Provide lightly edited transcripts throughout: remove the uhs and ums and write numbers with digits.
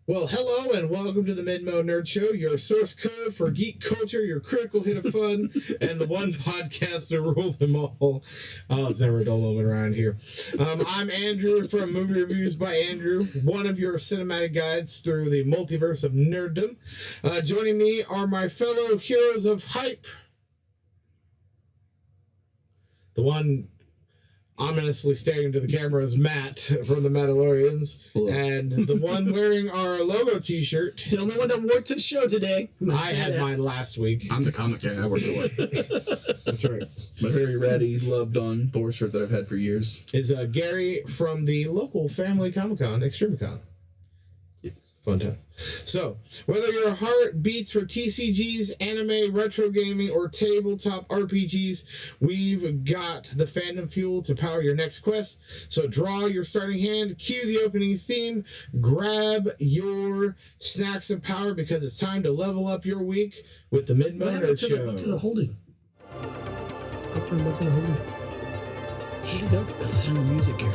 Well, hello and welcome to the MidMO Nerd Show, your source code for geek culture, your critical hit of fun, and the one podcast to rule them all. Oh, it's never a dull moment around here. I'm Andrew from Movie Reviews by Andrew, one of your cinematic guides through the multiverse of nerddom. Joining me are my fellow heroes of hype. The one ominously staring into the camera is Matt from the Mandalorians. Hello. And the one wearing our logo t-shirt. The only one that wore to the show today. I had mine last week. I'm the comic guy. I work away. That's right. My very ratty, loved on Thor shirt that I've had for years. Is Gary from the local family Comic-Con, Extremicon. Fun time. So, whether your heart beats for TCGs, anime, retro gaming, or tabletop RPGs, we've got the fandom fuel to power your next quest. So draw your starting hand, cue the opening theme, grab your snacks of power because it's time to level up your week with the MidMO Nerd Show. What kind of holding? What kind of holding? Should you go? Listen to the music, Gary.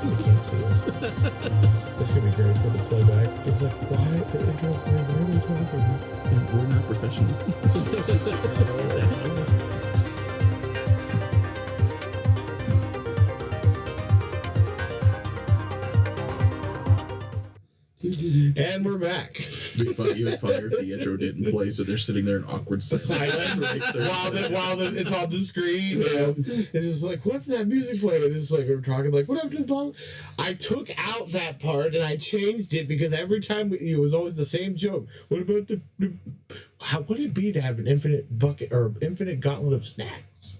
You can't see it. This is going to be great for the playback. They're like, why? They're like, why are they talking? We're not professional. And we're back. It'd be funny if the intro didn't play, so they're sitting there in awkward silence while it's on the screen. It's just like, what's that music playing? And it's like we're talking like, what happened to the song? I took out that part and I changed it because every time it was always the same joke. What about how would it be to have an infinite bucket or infinite gauntlet of snacks?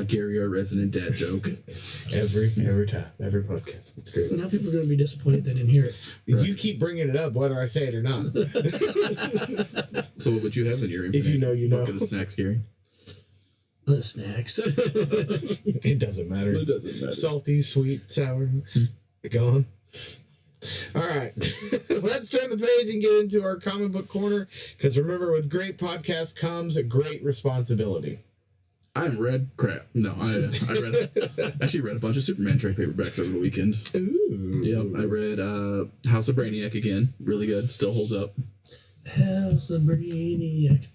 Gary, our resident dad joke. Every time, every podcast. It's great. Now people are going to be disappointed they didn't hear it. Right. You keep bringing it up, whether I say it or not. So what would you have in your infinite if you know, you know. bucket of snacks, Gary? The snacks. It doesn't matter. It doesn't matter. Salty, sweet, sour. Gone. All right, let's turn the page and get into our comic book corner. Because remember, with great podcast comes a great responsibility. I haven't read crap. No, I actually read a bunch of Superman trade paperbacks over the weekend. Ooh. Yep, I read House of Brainiac again. Really good. Still holds up. House of Brainiac.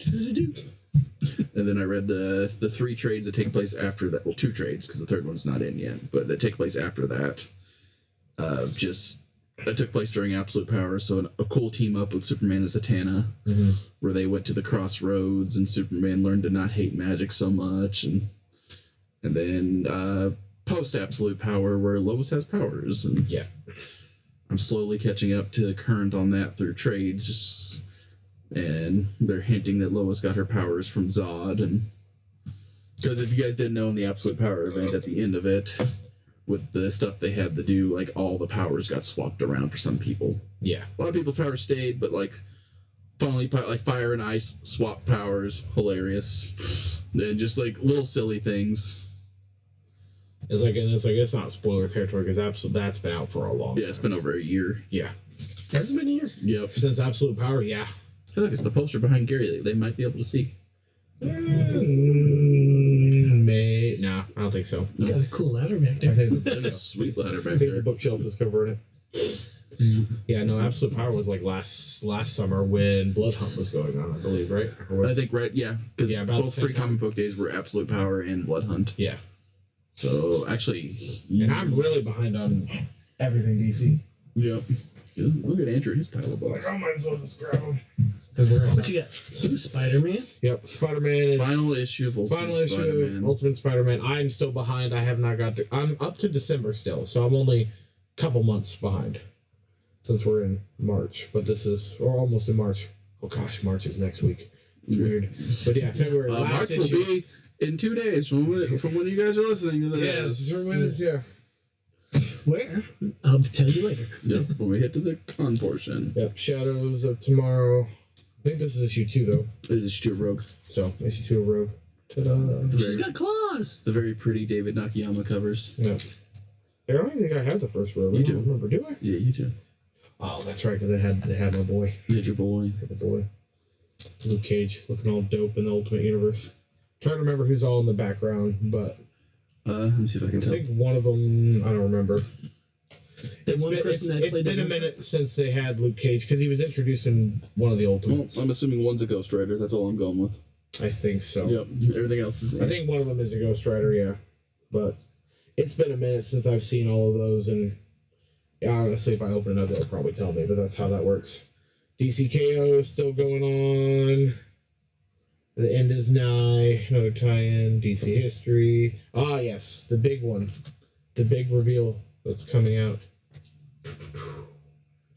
And then I read the three trades that take place after that. Well, two trades because the third one's not in yet, but that take place after that. That took place during Absolute Power, so a cool team up with Superman and Zatanna, where they went to the crossroads and Superman learned to not hate magic so much, and then post Absolute Power, where Lois has powers, and yeah, I'm slowly catching up to the current on that through trades, and they're hinting that Lois got her powers from Zod, and because if you guys didn't know, in the Absolute Power event at the end of it, with the stuff they had to do, like, all the powers got swapped around for some people. Yeah. A lot of people's powers stayed, but, like, funnily, like, fire and ice swap powers. Hilarious. And just, like, little silly things. It's not spoiler territory, because that's been out for a long time. Yeah, it's been over a year. Yeah. Has it been a year? Yep. Since Absolute Power, yeah. I feel like it's the poster behind Gary they might be able to see. No, I don't think so. You got a cool ladder back there. I think There's a sweet ladder back I think there. the bookshelf is covering it. Yeah, no, Absolute Power was like last summer when Blood Hunt was going on, I believe, right? I think, right, yeah. Because both free comic book days were Absolute Power and Blood Hunt. Yeah. So, actually... And I'm really behind on everything DC. Yep. Look at Andrew, his pile of books. I might as well just grab them. What you got? Ooh, Spider-Man? Yep, Spider-Man is... Final issue of Ultimate Spider-Man. I'm still behind. I have not got to... I'm up to December still, so I'm only a couple months behind. Since we're in March. But this is... Or almost in March. Oh gosh, March is next week. It's weird. But yeah, February. March will be in 2 days from when you guys are listening to this. Yes, yeah. Where? I'll tell you later. Yep, when we hit to the con portion. Yep, Shadows of Tomorrow. I think this is issue 2, though. It is issue 2 of Rogue. So, issue 2 of Rogue. Ta-da. She's got claws. The very pretty David Nakayama covers. Yeah. I don't even think I have the first Rogue. You I do. don't remember. Do I? Yeah, you do. Oh, that's right, because they had my boy. You had your boy. The boy. Luke Cage, looking all dope in the Ultimate Universe. trying to remember who's all in the background, but let me see if I can I tell. think one of them, I don't remember. It's one person that it's played been a the- minute since they had Luke Cage because he was introduced in one of the old Well, ones. I'm assuming one's a Ghost Rider. That's all I'm going with. I think so. Yep. Everything else is. I think one of them is a Ghost Rider, yeah. But it's been a minute since I've seen all of those, and honestly, if I open it up, they'll probably tell me, but that's how that works. DCKO is still going on. The end is nigh. Another tie-in. DC History. Ah, yes, the big one. The big reveal that's coming out.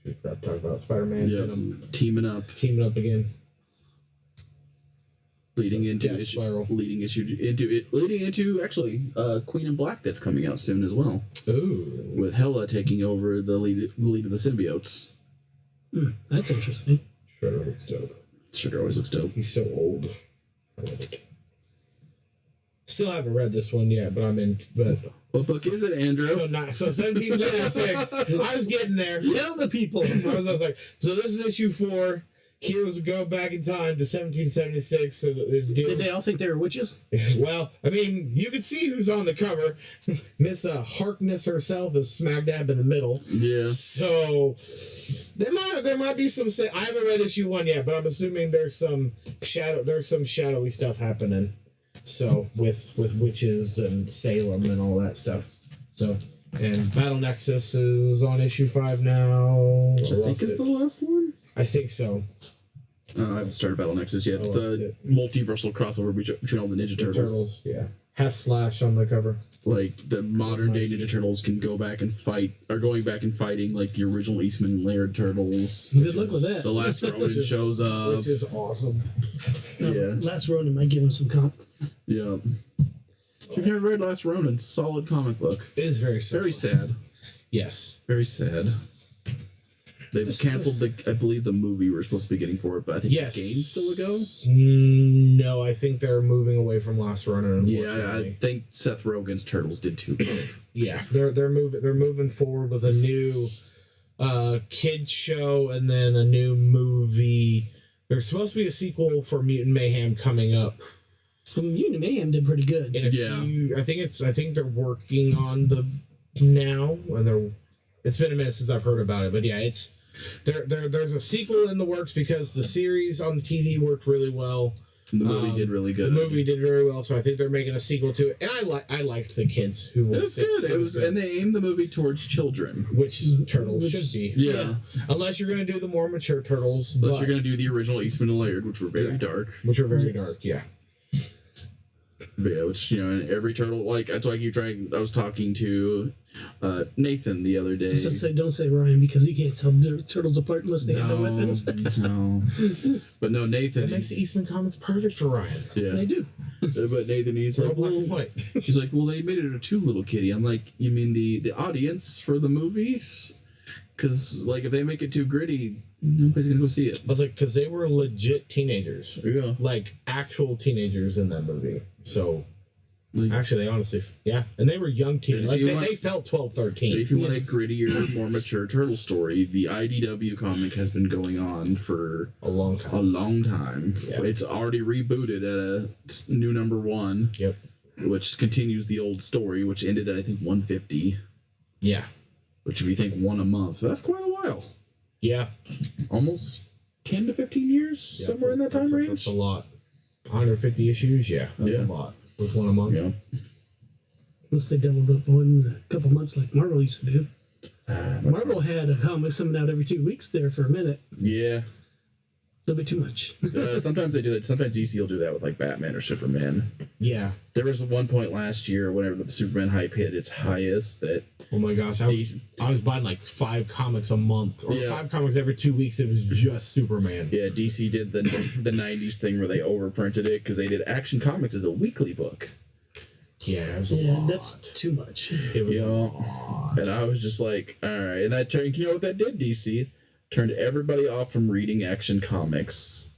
We forgot to talk about Spider-Man. Yep. Teaming up. Teaming up again. Leading into Death Spiral. leading into actually Queen in Black that's coming out soon as well, Ooh. with Hela taking over the lead of the symbiotes. That's interesting. Shredder looks dope. Sugar always looks dope. He's so old. I love it. Still haven't read this one yet, but I'm in. But What book is it, Andrew? so 1776. I was getting there. Tell the people. I was like, so this is issue 4. Heroes would go back in time to 1776. And it deals, Did they all think they were witches? well, I mean, you can see who's on the cover. Miss Harkness herself is smack dab in the middle. Yeah. So there might be some. I haven't read issue 1 yet, but I'm assuming there's some shadowy stuff happening. So with witches and Salem and all that stuff. So and Battle Nexus is on issue 5 now. Which I think is the last one. I think so. I haven't started Battle Nexus yet. I It's lost a it. multiversal crossover between all the Ninja The Turtles. Turtles, yeah. Has Slash on the cover. Like the modern day Ninja Turtles can go back and fight, are going back and fighting like the original Eastman and Laird Turtles. Good luck with that. The last Ronin shows up. Which is awesome. Yeah. Last Ronin might give him some comp. Yeah. If you've never read Last Ronin, solid comic book. It is very sad. Very sad. Yes. Very sad. They've canceled I believe the movie we were supposed to be getting for it, but I think Yes. the game's still a go. No, I think they're moving away from Last Ronin. Yeah, Unfortunately. I think Seth Rogen's Turtles did too. Yeah, they're moving forward with a new kids show and then a new movie. There's supposed to be a sequel for Mutant Mayhem coming up Well, Mutant Mayhem did pretty good. in a few. I think they're working on the now, and it's been a minute since I've heard about it, but yeah, it's there's a sequel in the works because the series on the TV worked really well. The movie did really good. The movie did very well, so I think they're making a sequel to it. And I liked the kids who It voiced was good. It was, and they aimed the movie towards children. which Turtles should be. Yeah. Unless you're going to do the more mature Turtles. Unless but- you're going to do the original Eastman and Laird, which were very dark. Which are very Yes. dark, yeah. But yeah, which, and every turtle, like, that's why I keep trying. I was talking to Nathan the other day. So don't say Ryan because he can't tell the turtles apart unless they have their weapons. No. But no, Nathan. That makes the Eastman comics perfect for Ryan. Yeah. They do. But Nathan, he's They're all like, black well, and white. he's like, well, they made it a 2 little kitty. I'm like, you mean the audience for the movies? Because, like, if they make it too gritty, nobody's going to go see it. I was like, because they were legit teenagers. Yeah. Like, actual teenagers in that movie. So, Like, actually, they honestly, yeah. And they were young teenagers. if Like, you want- they felt 12, 13. if you want a grittier, more mature turtle story, the IDW comic has been going on for A long a time. long time. Yeah. It's already rebooted at a new number 1, Yep. which continues the old story, which ended at, I think, 150. Yeah. Which, if you think 1 a month, that's quite a while. Yeah. Almost 10 to 15 years, Yeah, somewhere in that time range. That's a lot. 150 issues? Yeah. That's Yeah. a lot. With one a month. Yeah. Unless they doubled up one a couple months like Marvel used to do. Marvel had a comic coming out every 2 weeks there for a minute. Yeah. A little bit too much. Sometimes they do that. Sometimes DC will do that with like Batman or Superman. Yeah. There was one point last year, whenever the Superman hype hit its highest, that Oh my gosh. I was buying like 5 comics a month. Or Yeah. 5 comics every 2 weeks. It was just Superman. yeah, DC did the 90s thing where they overprinted it because they did Action Comics as a weekly book. Yeah, it was a Yeah, lot. that's too much. It was You a know, lot. and I was just like, all right. And that turned, you know what that did, DC? Turned everybody off from reading Action Comics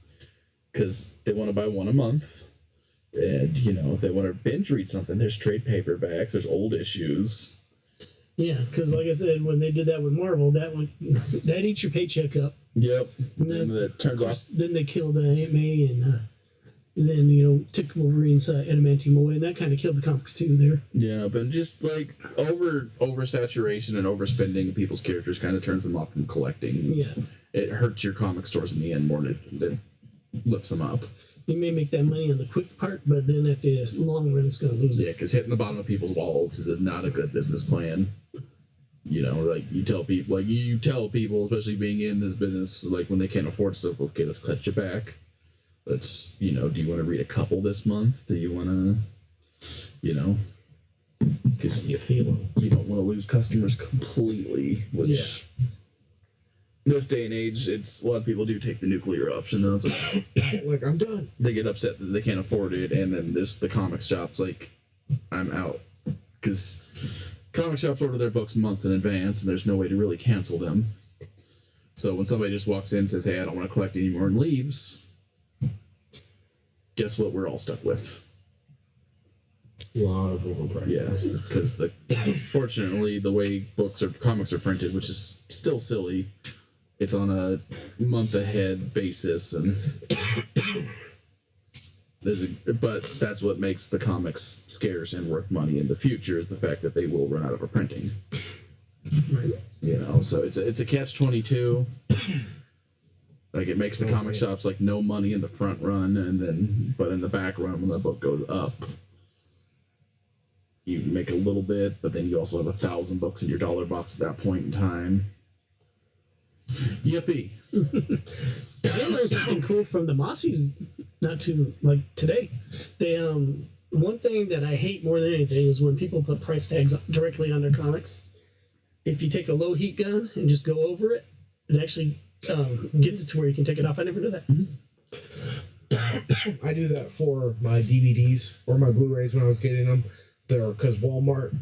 because they want to buy 1 a month. And, if they want to binge read something, there's trade paperbacks, there's old issues. Yeah, because like I said, when they did that with Marvel, that eats your paycheck up. Yep. And And that's- that turns Of off. course, then they killed Aunt May, and then took Wolverine's adamantium away, and that kind of killed the comics too there. Yeah, but just like oversaturation and overspending of people's characters kind of turns them off from collecting. Yeah. It hurts your comic stores in the end more than it lifts them up. You may make that money on the quick part, but then at the long run, it's going to lose it. Yeah, because hitting the bottom of people's wallets is not a good business plan. You know, like you tell people, especially being in this business, like when they can't afford stuff, okay, let's cut you back. Let's, do you want to read a couple this month? Do you want to, because You feel them. you don't want to lose customers completely, which this day and age, a lot of people do take the nuclear option. Though it's like, Like, I'm done. they get upset that they can't afford it, and then the comic shop's like, I'm out, because comic shops order their books months in advance, and there's no way to really cancel them. So when somebody just walks in and says, hey, I don't want to collect anymore, and leaves, guess what we're all stuck with? A lot of overpriced. Yeah, because fortunately, the way comics are printed, which is still silly, it's on a month ahead basis, and but that's what makes the comics scarce and worth money in the future, is the fact that they will run out of a printing. Right. So it's a catch-22. Like, it makes the comic shops like no money in the front run, but in the back run, when the book goes up, you make a little bit, but then you also have 1,000 books in your dollar box at that point in time. Yippee. I learned something cool from the Mossies not too, today. They, one thing that I hate more than anything is when people put price tags directly on their comics. If you take a low heat gun and just go over it, it actually gets it to where you can take it off. I never did that. I do that for my DVDs or my Blu-rays when I was getting them. Because Walmart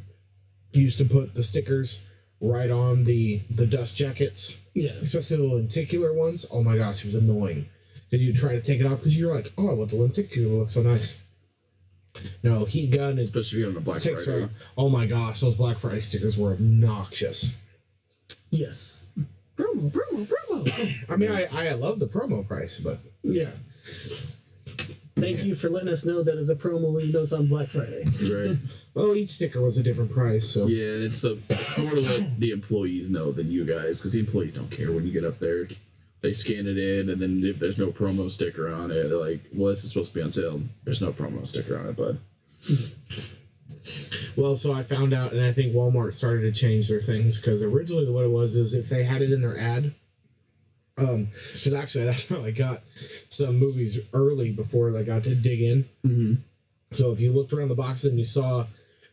used to put the stickers right on the dust jackets. Yeah. Especially the lenticular ones. Oh my gosh, it was annoying. Because you try to take it off because you're like, oh, I want the lenticular to look so nice. No, heat gun is... Especially on the Black Friday. Oh my gosh, those Black Friday stickers were obnoxious. Yes. Promo. I mean, I love the promo price, but... Yeah. Thank you for letting us know that it's a promo when you know it's on Black Friday. Right. Well, each sticker was a different price, so... Yeah, and it's more to let the employees know than you guys, because the employees don't care when you get up there. They scan it in, and then if there's no promo sticker on it, they're like, well, this is supposed to be on sale. There's no promo sticker on it, bud. Well, so I found out, and I think Walmart started to change their things, because originally what it was is if they had it in their ad, because actually that's how I got some movies early before I got to dig in. Mm-hmm. So if you looked around the box and you saw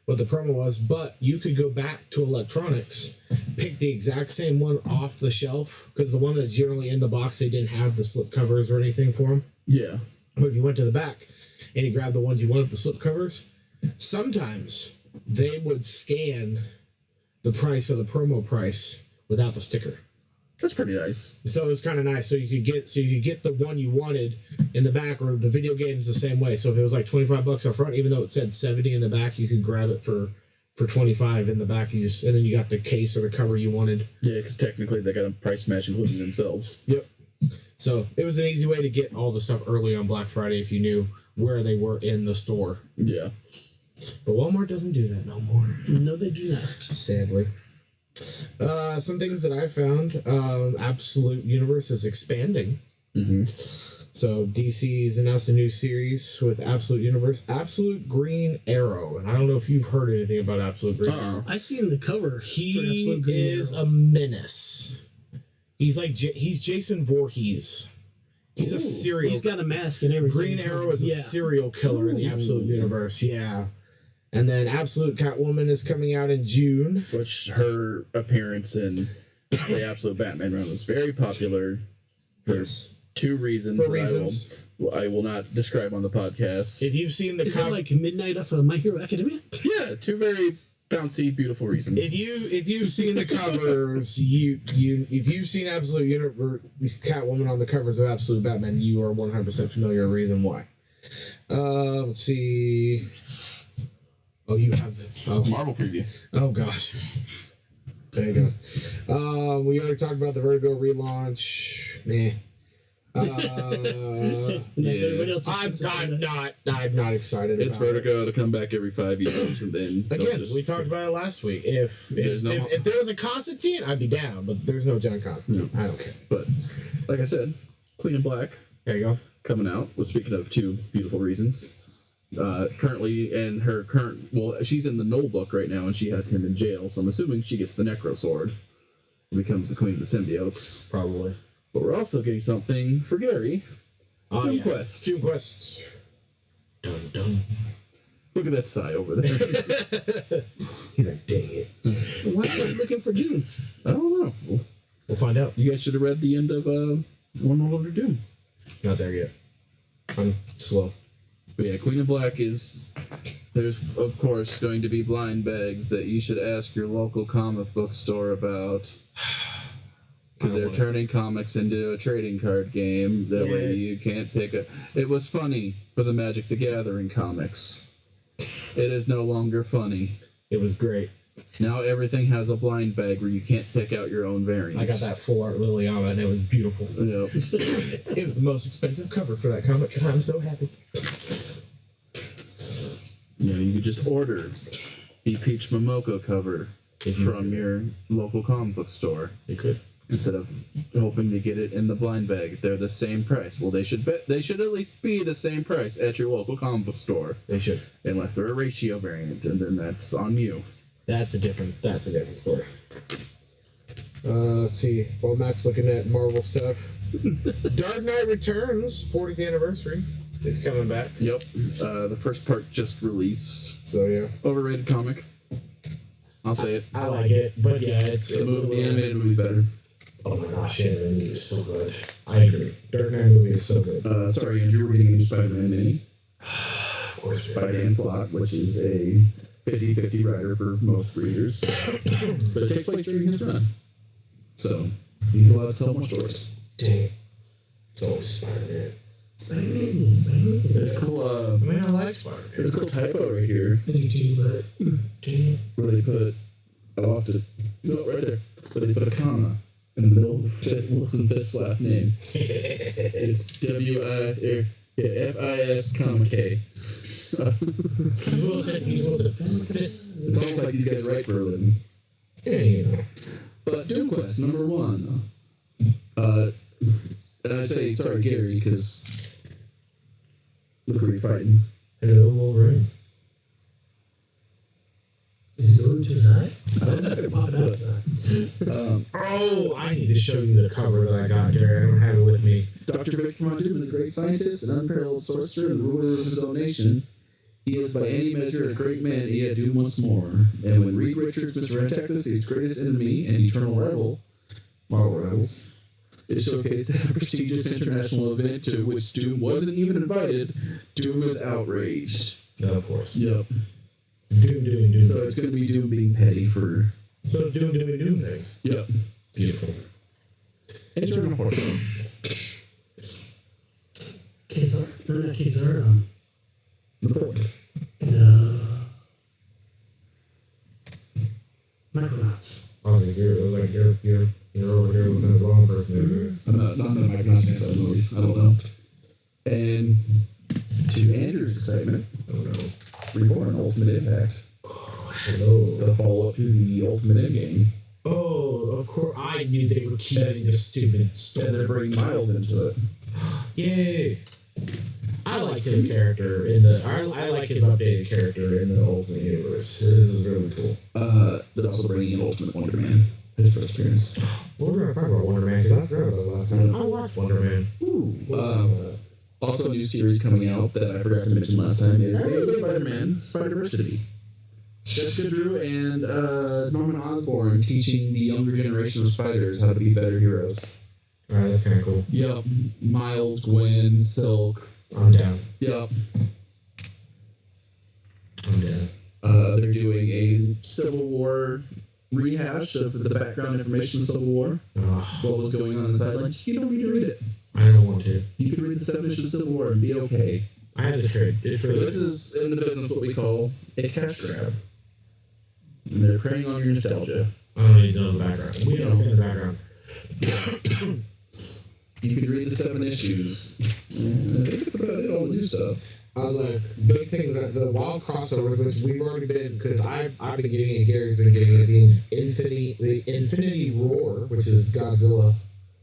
what the promo was, but you could go back to electronics, pick the exact same one off the shelf, because the one that's generally in the box, they didn't have the slip covers or anything for them. Yeah. But if you went to the back and you grabbed the ones you wanted, the slip covers, sometimes they would scan the price of the promo price without the sticker. That's pretty nice. So it was kind of nice. So you could get the one you wanted in the back, or the video game's the same way. So if it was like $25 up front, even though it said 70 in the back, you could grab it for 25 in the back. And then you got the case or the cover you wanted. Yeah, because technically they got a price match including themselves. Yep. So it was an easy way to get all the stuff early on Black Friday if you knew where they were in the store. Yeah. But Walmart doesn't do that no more. No, they do not. Sadly. Some things that I found, Absolute Universe is expanding. Mm-hmm. So DC's announced a new series with Absolute Universe, Absolute Green Arrow. And I don't know if you've heard anything about Absolute Green Arrow. I seen the cover. He is a menace. He's Jason Voorhees. He's a serial. He's got a mask and everything. Green Arrow is a serial killer in the Absolute Universe. Yeah. And then Absolute Catwoman is coming out in June. Which her appearance in the Absolute Batman run was very popular for two reasons. I will not describe on the podcast. If you've seen the is it like Midnight of My Hero Academia? Yeah, two very bouncy, beautiful reasons. If you've seen the covers, if you've seen Absolute Universe, Catwoman on the covers of Absolute Batman, you are 100% familiar. Reason why? Let's see. Oh, you have the Marvel preview. Oh gosh. There you go. We already talked about the Vertigo relaunch. Unless everybody else is I'm not excited. It's about Vertigo to come back every 5 years, and then Again, we talked about it last week. If there was a Constantine, I'd be down, but there's no John Constantine. No. I don't care. But like I said, Queen in Black. There you go. Coming out. Well, speaking of two beautiful reasons. Currently in her she's in the Knoll book right now, and she has him in jail. So I'm assuming she gets the Necro Sword and becomes the Queen of the Symbiotes. Probably. But we're also getting something for Gary. Doom Quest. Doom Quest. Dun dun. Look at that sigh over there. He's like, dang it. Why are you looking for Doom? I don't know. We'll find out. You guys should have read the end of One World Under Doom. Not there yet. I'm slow. But yeah, Queen of Black there's of course going to be blind bags that you should ask your local comic book store about. Because they're turning comics into a trading card game. That way you can't pick it. It was funny for the Magic the Gathering comics. It is no longer funny. It was great. Now everything has a blind bag where you can't pick out your own variant. I got that full art Liliana and it was beautiful. Yep. It was the most expensive cover for that comic and I'm so happy. You could just order the Peach Momoko cover from your local comic book store. You could. Instead of hoping to get it in the blind bag. They're the same price. Well, they should at least be the same price at your local comic book store. They should. Unless they're a ratio variant, and then that's on you. That's a different story. Let's see. While Matt's looking at Marvel stuff. Dark Knight Returns, 40th anniversary. Is coming back. Yep. The first part just released. So yeah. Overrated comic. I'll say it. I like it, but yeah, it's the animated movie's better. Oh my gosh, the animated movie is so good. I agree. Dark Knight movie is so good. Sorry, Andrew, we're reading a new Spider-Man mini. Of course. By Dan Slott, which is a 50-50 writer for most readers. But it takes place during his run. So, he's allowed to tell more stories. Dang. So Spider-Man. Spider-Man. It's cool, I mean, I like Spider-Man. There's a cool typo right here. I do too, but... Where they put... I lost it. No, right there. Where they put a comma in the middle of Wilson Fisk's last name. It's F-I-S, comma K. Wilson. It's almost like these guys write for a living. Yeah, you know. But Doom Quest, number 1. And I say, sorry, Gary, because... Look where you're fighting. Hello, Wolverine. Is it going too high? I'm not going to pop it out. Oh, I need to show you the cover that I got, Gary. I don't have it with me. Dr. Victor Von Doom is a great scientist, an unparalleled sorcerer, and ruler of his own nation. He is by any measure a great man, and yet Doom once more. And when Reed Richards, Mr. Antagonist, his greatest enemy and eternal rival, Marvel Rivals, is showcased at a prestigious international event to which Doom wasn't even invited, Doom is outraged. No, of course. Yep. Doom doing Doom. So it's going to be Doom being petty for... So it's Doom doing Doom things. Yep. Beautiful. Internal horse. Kizar? No, not Kizar. Napoleon. No. Micronauts. I was like, you're over here looking at the wrong person. Not the Micronauts inside the movie. I don't know. And to Andrew's excitement, Oh no. Reborn Ultimate Impact. Hello. It's a follow-up to the Ultimate Endgame. Oh, of course. I knew they were keeping this stupid story. And they're bringing Miles into it. Yay. I like his character in the... I like his updated character in the Ultimate Universe. This is really cool. They're also bringing in Ultimate Wonder Man. His first appearance. Well, we're going to talk about Wonder Man, because I forgot about it last time. I watched Wonder Man. Ooh. Also, a new series coming out that I forgot to mention last time is Spider-Man Spider-Versity. Jessica Drew and Norman Osborn teaching the younger generation of spiders how to be better heroes. Alright, that's kind of cool. Yep. Miles, Gwen, Silk. I'm down. Yep. I'm down. They're doing a Civil War rehash of the background information of Civil War. What was going on in the sidelines. You don't need to read it. I don't want to. You can read the 7 issues of Civil War and be okay. I have the trade. This is in the business what we call a cash grab. And they're preying on your nostalgia. I don't need to know the background. We don't understand the background. You can read the 7 issues. And I think that's about it, all the new stuff. I was like, big thing that the wild crossovers, which we've already been, because I've been getting it, Gary's been getting it, the Infinity Roar, which is Godzilla.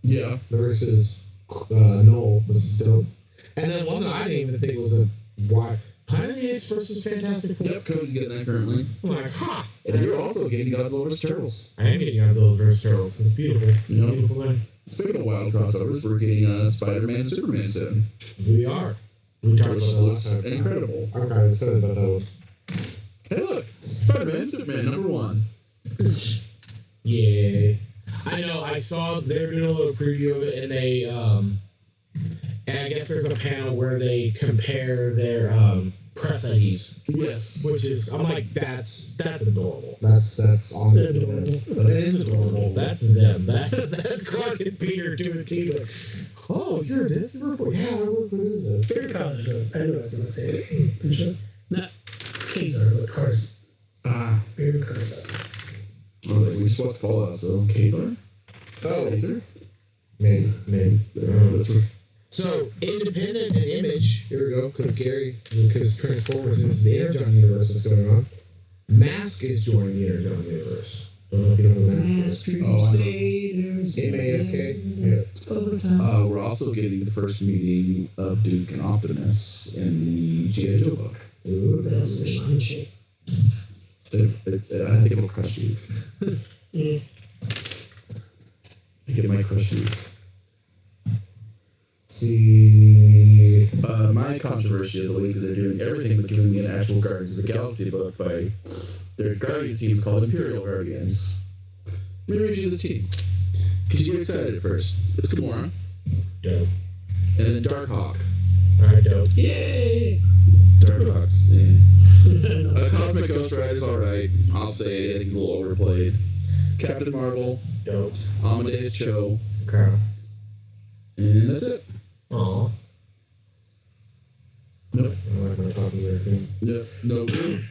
Yeah. Versus Null, which is dope. And then one that I didn't even think was a Planet of the Apes versus Fantastic Four. Yep, Cody's getting that currently. I'm like, ha! And you're also getting Godzilla vs. Turtles. I am getting Godzilla vs. Turtles. It's beautiful. It's a beautiful thing. Speaking of wild crossovers, we're getting Spider-Man and Superman soon. We are. We talked Which about that looks last time. incredible. I'm kind of excited about that one. Hey, look! Spider-Man and Superman, #1. Yeah. I know, I saw they were doing a little preview of it, and they, and I guess there's a panel where they compare their, press IDs. Yes. Which is, I'm like, that's adorable. That's honestly adorable. But it is adorable. That's them. That's Clark and Peter to a T. Like, oh, you're this report? Yeah, I work for this. Favorite college, though. I knew I was going to say it. For sure. Not Kazar, but Cars. Favorite Cars. I was like, we swapped Fallout, so Kazar? Oh, Kazar? Maybe. That's right. So, independent and image, here we go, because Transformers is the Energon universe that's going on. Mask is joining the Energon universe. Don't know if you know what Mask is. Crusaders. MASK? Yeah. We're also getting the first meeting of Duke and Optimus in the G.I. Joe book. Ooh, that's a fun shit. I think it will crush you. Yeah. I think it might crush you. See. My controversy of the week is they're doing everything but giving me an actual Guardians of the Galaxy book by their Guardians team is called Imperial Guardians. Let me read you this team. Because you get excited at first. It's Gamora. Dope. And then Darkhawk. Alright, dope. Yay! Darkhawk's, yeah. Cosmic Ghost Rider's alright. I'll say it. I think he's a little overplayed. Captain Marvel. Dope. Amadeus Cho. Okay. And that's it. Aw. Nope. I like my talking there, too. Yep.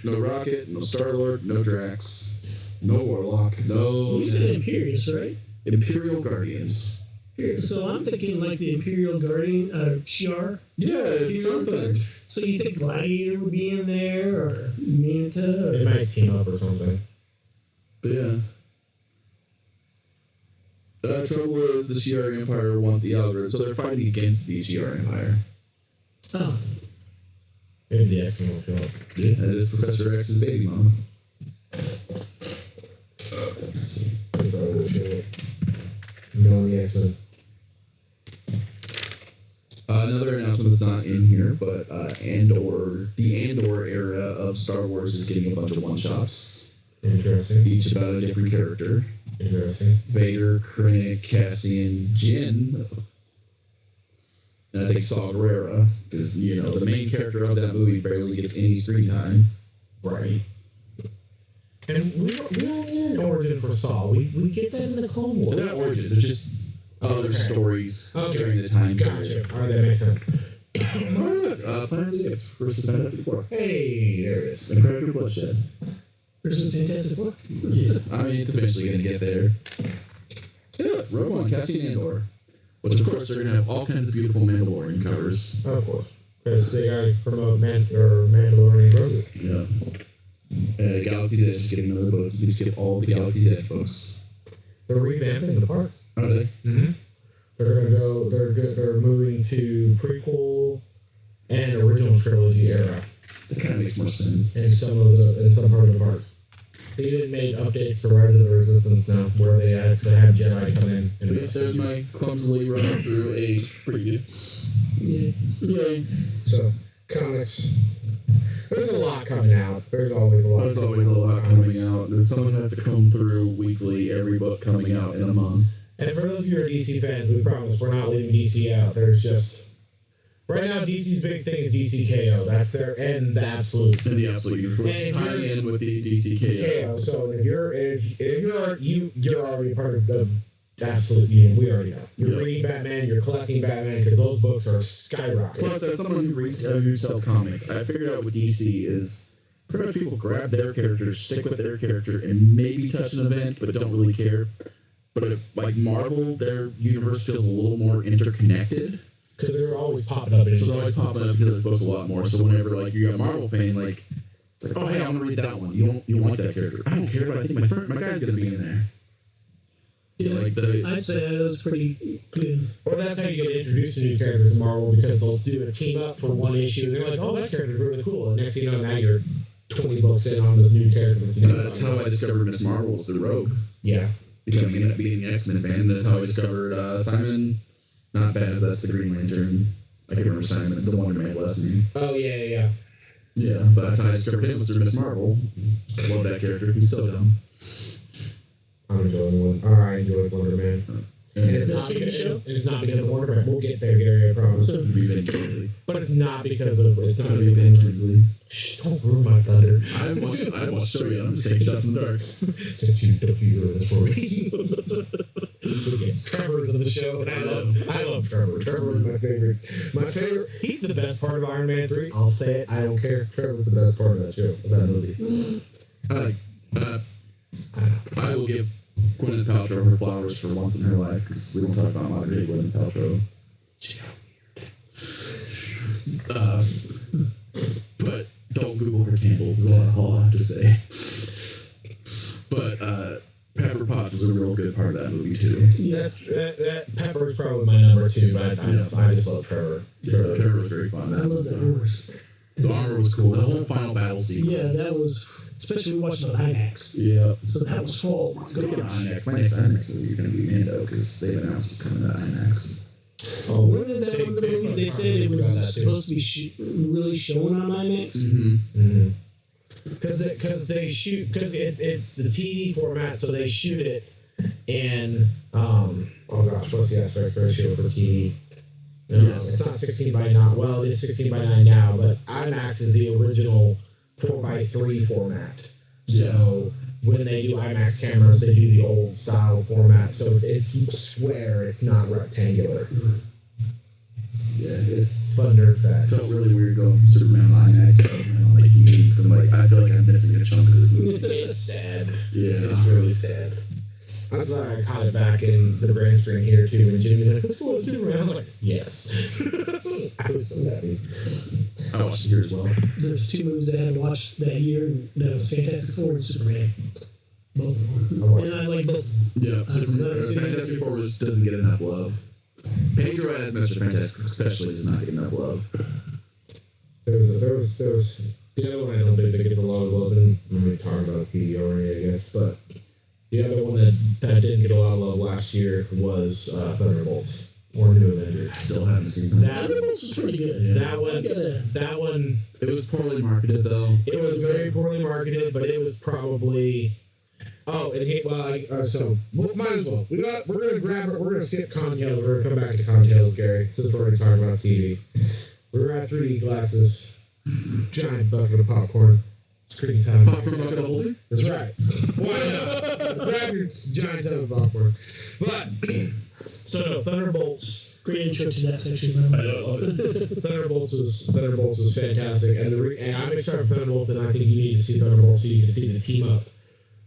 No Rocket, no Star-Lord, no Drax, no Warlock, no... You said Imperius, right? Imperial Guardians. So I'm thinking like the Imperial Guardian, Shi'ar. Yeah, it's something. So you think Gladiator would be in there, or Manta? They might team up or something. But yeah. Trouble is the Shi'ar Empire want the algorithm, so they're fighting against the Shi'ar Empire. Oh. Maybe the X-Men will show up. Yeah, that is Professor X's baby mama. Let's see. They probably will show up. No, the X-Men. Another announcement that's not in here, but the Andor era of Star Wars is getting a bunch of one-shots. Interesting. Each about a different character. Interesting. Vader, Krennic, Cassian, Jin, and I think Saw Gerrera, because, the main character of that movie barely gets any screen time. Right. And we don't need an origin for Saul. We get that in the Clone Wars. They're not origins, they're just other stories during the time period. Gotcha. Alright, that makes sense. Planet of the Apes versus Fantastic Four. Hey, there it is. Incredible Bloodshed. Versus Fantastic Four? Yeah, I mean, it's eventually going to get there. Yeah, Rogue One, Cassian Andor. Which, of course, they're going to have all kinds of beautiful Mandalorian covers. Of course. Because they got to promote Mandalorian Grogu. Yeah. Galaxy's Edge is getting another book. You can skip all the Galaxy's Edge books. They're revamping the parks. Are they? Mm-hmm. They're gonna go. They're moving to prequel and original trilogy era. That kind of makes more sense. In some part of the parks. They even made updates to Rise of the Resistance now, where they actually have Jedi come in. And Yes, there's my clumsily running through a preview. Yeah. Yay. So, comics. There's a lot coming out. There's always a lot. There's always a lot coming out. Someone has to comb through weekly every book coming out in a month. And for those of you who are DC fans, we promise we're not leaving DC out. There's just... Right now, DC's big thing is DC KO. That's their end, the absolute. And the absolute universe. Tie in with the DC KO. So if you're already part of the absolute union. We already know. You're reading Batman. You're collecting Batman because those books are skyrocketing. Plus, as someone who sells comics, I figured out what DC is. Pretty much people grab their characters, stick with their character, and maybe touch an event, but don't really care. But like Marvel, their universe feels a little more interconnected. Because they're always popping up. So they're always popping up into those books a lot more. So whenever like you're a Marvel fan, like it's like, oh hey, I want to read that one. You don't like that character. I don't care, but I think my guy's gonna be in there. Yeah, like I'd say that was pretty good. Or that's how you get introduced to new characters in Marvel, because they'll do a team up for one issue. And they're like, oh, that character's really cool. And next thing you know, now you're 20 books in on this new character. That's how I discovered Miss Marvel was the Rogue. Yeah. Because I ended up being an X-Men fan. That's how I discovered Simon. Not Baz, that's the Green Lantern. I can't remember Simon, the Wonder Man's last name. Oh, yeah. Yeah, but that's how I discovered him was through Miss Marvel. I love that character. He's so dumb. I enjoy Wonder Man. And it's not because of Wonder Man. We'll get there, Gary, I promise. But it's not because of Ben Kingsley. Shh, don't ruin my thunder. I watched show you. I'm just taking shots in the dark. Don't you ruin this for me. Yes, Trevor's of the show, and I love Trevor. Trevor is my favorite. My favorite. He's the best part of Iron Man 3. I'll say it. I don't care. Trevor's the best part of that show, of that movie. I will give Gwyneth Paltrow her flowers for once in her life, because we don't talk about modern day Gwyneth Paltrow. She got weird. But don't Google her candles, is all I have to say. But Pepper Potts was a real good part of that movie too. That Pepper's probably my number 2, but I just love Trevor. Trevor was very fun. I love the armors. The armor was cool. The whole final battle sequence. Yeah, that was, especially watching on IMAX. Yeah. So that was full. Speaking of IMAX, my next IMAX movie is going to be Mando, because they've announced it's coming to IMAX. Oh, one of the movies they said it was supposed to be really shown on IMAX. Mm-hmm. Because it's the TV format, so they shoot it in what's the aspect ratio for TV? No, it's not 16:9. Well, it is 16:9 now, but IMAX is the original 4:3 format. So when they do IMAX cameras, they do the old style format. So it's square. It's not rectangular. Yeah, fun nerd fact. Felt really weird going from Superman on IMAX to Superman on like TV, because I'm like, I feel like I'm missing a chunk of this movie. It's sad. Yeah, it's really sad. That's why I caught it back in the grand screen here too, and Jimmy's like, "Let's watch Superman." I was like, "Yes." I was so happy. I watched it here as well. There's 2 movies that I had watched that year. That was Fantastic Four and Superman. Both of them. And I like both of them. Yeah, Fantastic Four doesn't get enough love. Pedro as Mr. Fantastic especially does not get enough love. There's the other one I don't think that gets a lot of love, and we talked about TV already, I guess, but the other one that didn't get a lot of love last year was Thunderbolts or New Avengers. I still haven't seen that. That was pretty good. Yeah. That one. It was poorly marketed though. It was very poorly marketed, but it was probably. Oh, and so might as well. We're gonna skip Contails. We're gonna come back to Contails, Gary, since we're already talking about TV. We're at 3D glasses, giant bucket of popcorn. Screen time. Popcorn bucket holder? That's right. Why not? Grab your giant tub of popcorn. But so no, Thunderbolts. Great intro to that section. Thunderbolts was fantastic, and I'm excited for Thunderbolts, and I think you need to see Thunderbolts so you can see the team up.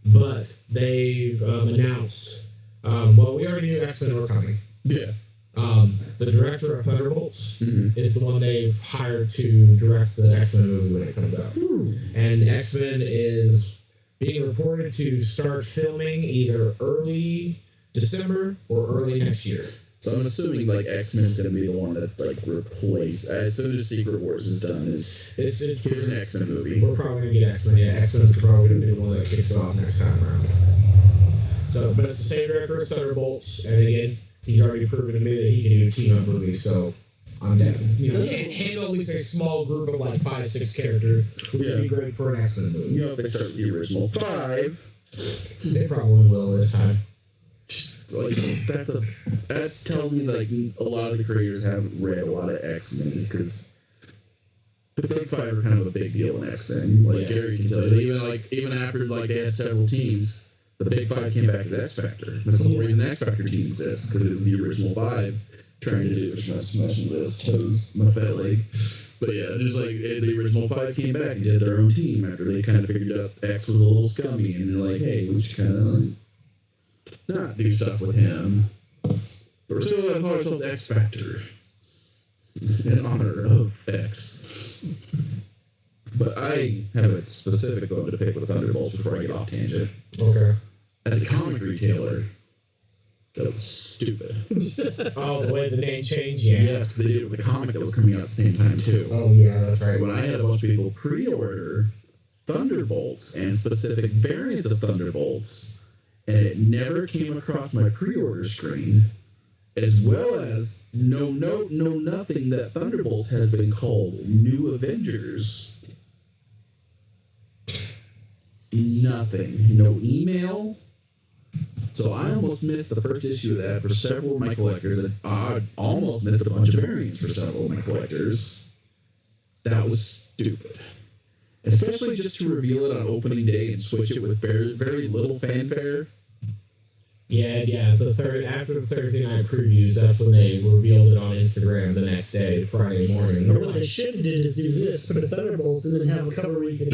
But they've announced. We already knew X-Men were coming. Yeah. The director of Thunderbolts is the one they've hired to direct the X-Men movie when it comes out. And X-Men is being reported to start filming either early December or early next year. So I'm assuming like X-Men's gonna be the one that like replace as soon as Secret Wars is done. Here's an X-Men movie. We're probably gonna get X-Men. Yeah, X-Men's probably gonna be the one that kicks it off next time around. So, but it's the same director as Thunderbolts, and again, he's already proven to me that he can do team-up movies. So I'm down. You know, handle at least a small group of like 5-6 characters, which would be great for an X-Men movie. You know, if they start with the original 5, they probably will this time. Like that tells me like a lot of the creators haven't read a lot of X-Men, because the Big Five are kind of a big deal in X-Men. Like Gary can tell you, even after like they had several teams, the Big Five came back as X Factor. That's the whole reason the X Factor team exists, because it was the original 5 trying to do smashing this toes my fat leg. But yeah, just like the original 5 came back and did their own team after they kind of figured out X was a little scummy, and they're like, hey, we should kind of not do stuff with him. But we're still going to call ourselves X Factor in honor of X. But I have a specific bone to pick with Thunderbolts before I get off tangent. Okay. As a comic retailer, that was stupid. Oh, the way the name changed? Yeah. Yes, because they did it with the comic that was coming out at the same time, too. Oh, yeah, that's right. When I had a bunch of people pre-order Thunderbolts and specific variants of Thunderbolts, and it never came across my pre-order screen, as well as no nothing that Thunderbolts has been called New Avengers. Nothing. No email. So I almost missed the first issue of that for several of my collectors, and I almost missed a bunch of variants for several of my collectors. That was stupid. Especially just to reveal it on opening day and switch it with very, very little fanfare. Yeah. After the Thursday night previews, that's when they revealed it on Instagram the next day, Friday morning. Or what they should have did is do this, put the Thunderbolts, and then have a cover where you can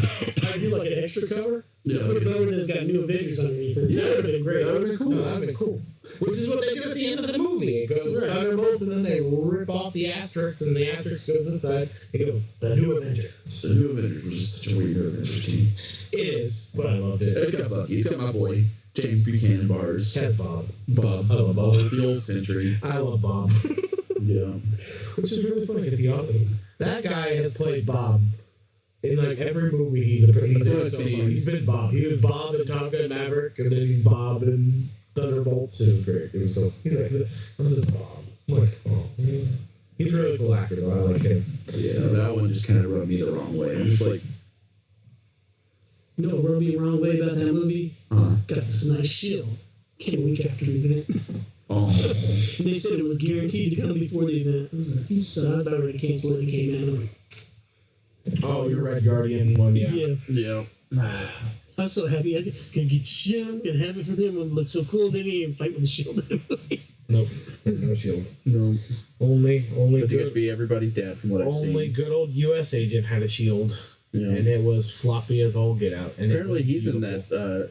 do like an extra cover. Yeah. Put it over that's got New Avengers underneath it. Yeah, that would have been great. That would have been cool. No, that would have been cool. Which is what they do at the end of the movie. It goes Thunderbolts, and then they rip off the asterisk, and the asterisk goes inside. It goes, the New Avengers. The New Avengers was just such a weird Avengers team. It is, but I loved it. It's got Bucky. It's got my boy, James Buchanan bars. Has Bob. Bob. I love Bob. The old Sentry. I love Bob. Yeah. Which is really funny because that guy has played Bob in like every movie he's in. He's been Bob. He was Bob in Top Gun Maverick, and then he's Bob in Thunderbolts. It was great. It was so. He's like, I'm just Bob. I'm like, oh, man. He's a really cool actor, though. I like him. Yeah, that one just kind of rubbed me the wrong way. I'm just like, You know what rubbed me the wrong way about that movie? Got this nice shield. Came a week after the event. oh, And they said it was guaranteed to come before the event. I was like, so I was about ready to cancel it and it came out. I'm like, Oh, your Red Guardian one, yeah. yeah. I was so happy I could get the shield and have it for them. It looked so cool. They didn't even fight with the shield in the movie. Nope, no shield. No. Only But to good. be everybody's dad from what I've seen. Only good old U.S. agent had a shield, Yeah. and it was floppy as all get out. And Apparently he's in beautiful. that.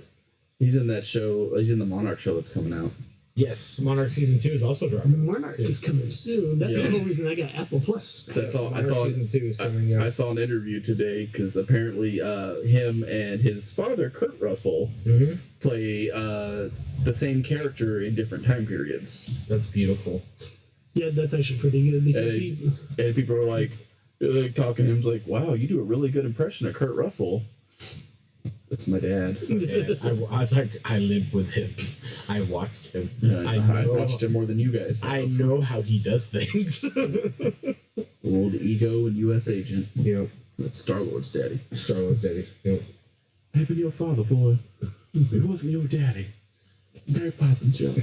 He's in that show. He's in the Monarch show that's coming out. Yes, Monarch season 2 is also dropping. Monarch is coming soon. That's the whole reason I got Apple Plus. 'Cause I Monarch saw season 2 is coming out. I saw an interview today because apparently him and his father Kurt Russell Mhm. play the same character in different time periods, That's beautiful. Yeah, that's actually pretty good because and people are like talking to him like, "Wow, you do a really good impression of Kurt Russell." That's my dad. Yeah, I was like, I lived with him. I watched him. Yeah, I know- watched him more than you guys. I know how he does things. Old ego and U.S. agent. Yep. That's Star-Lord's daddy. Star Wars daddy. Yep. I've been your father, boy. It wasn't your daddy. Mary Poppins, y'all.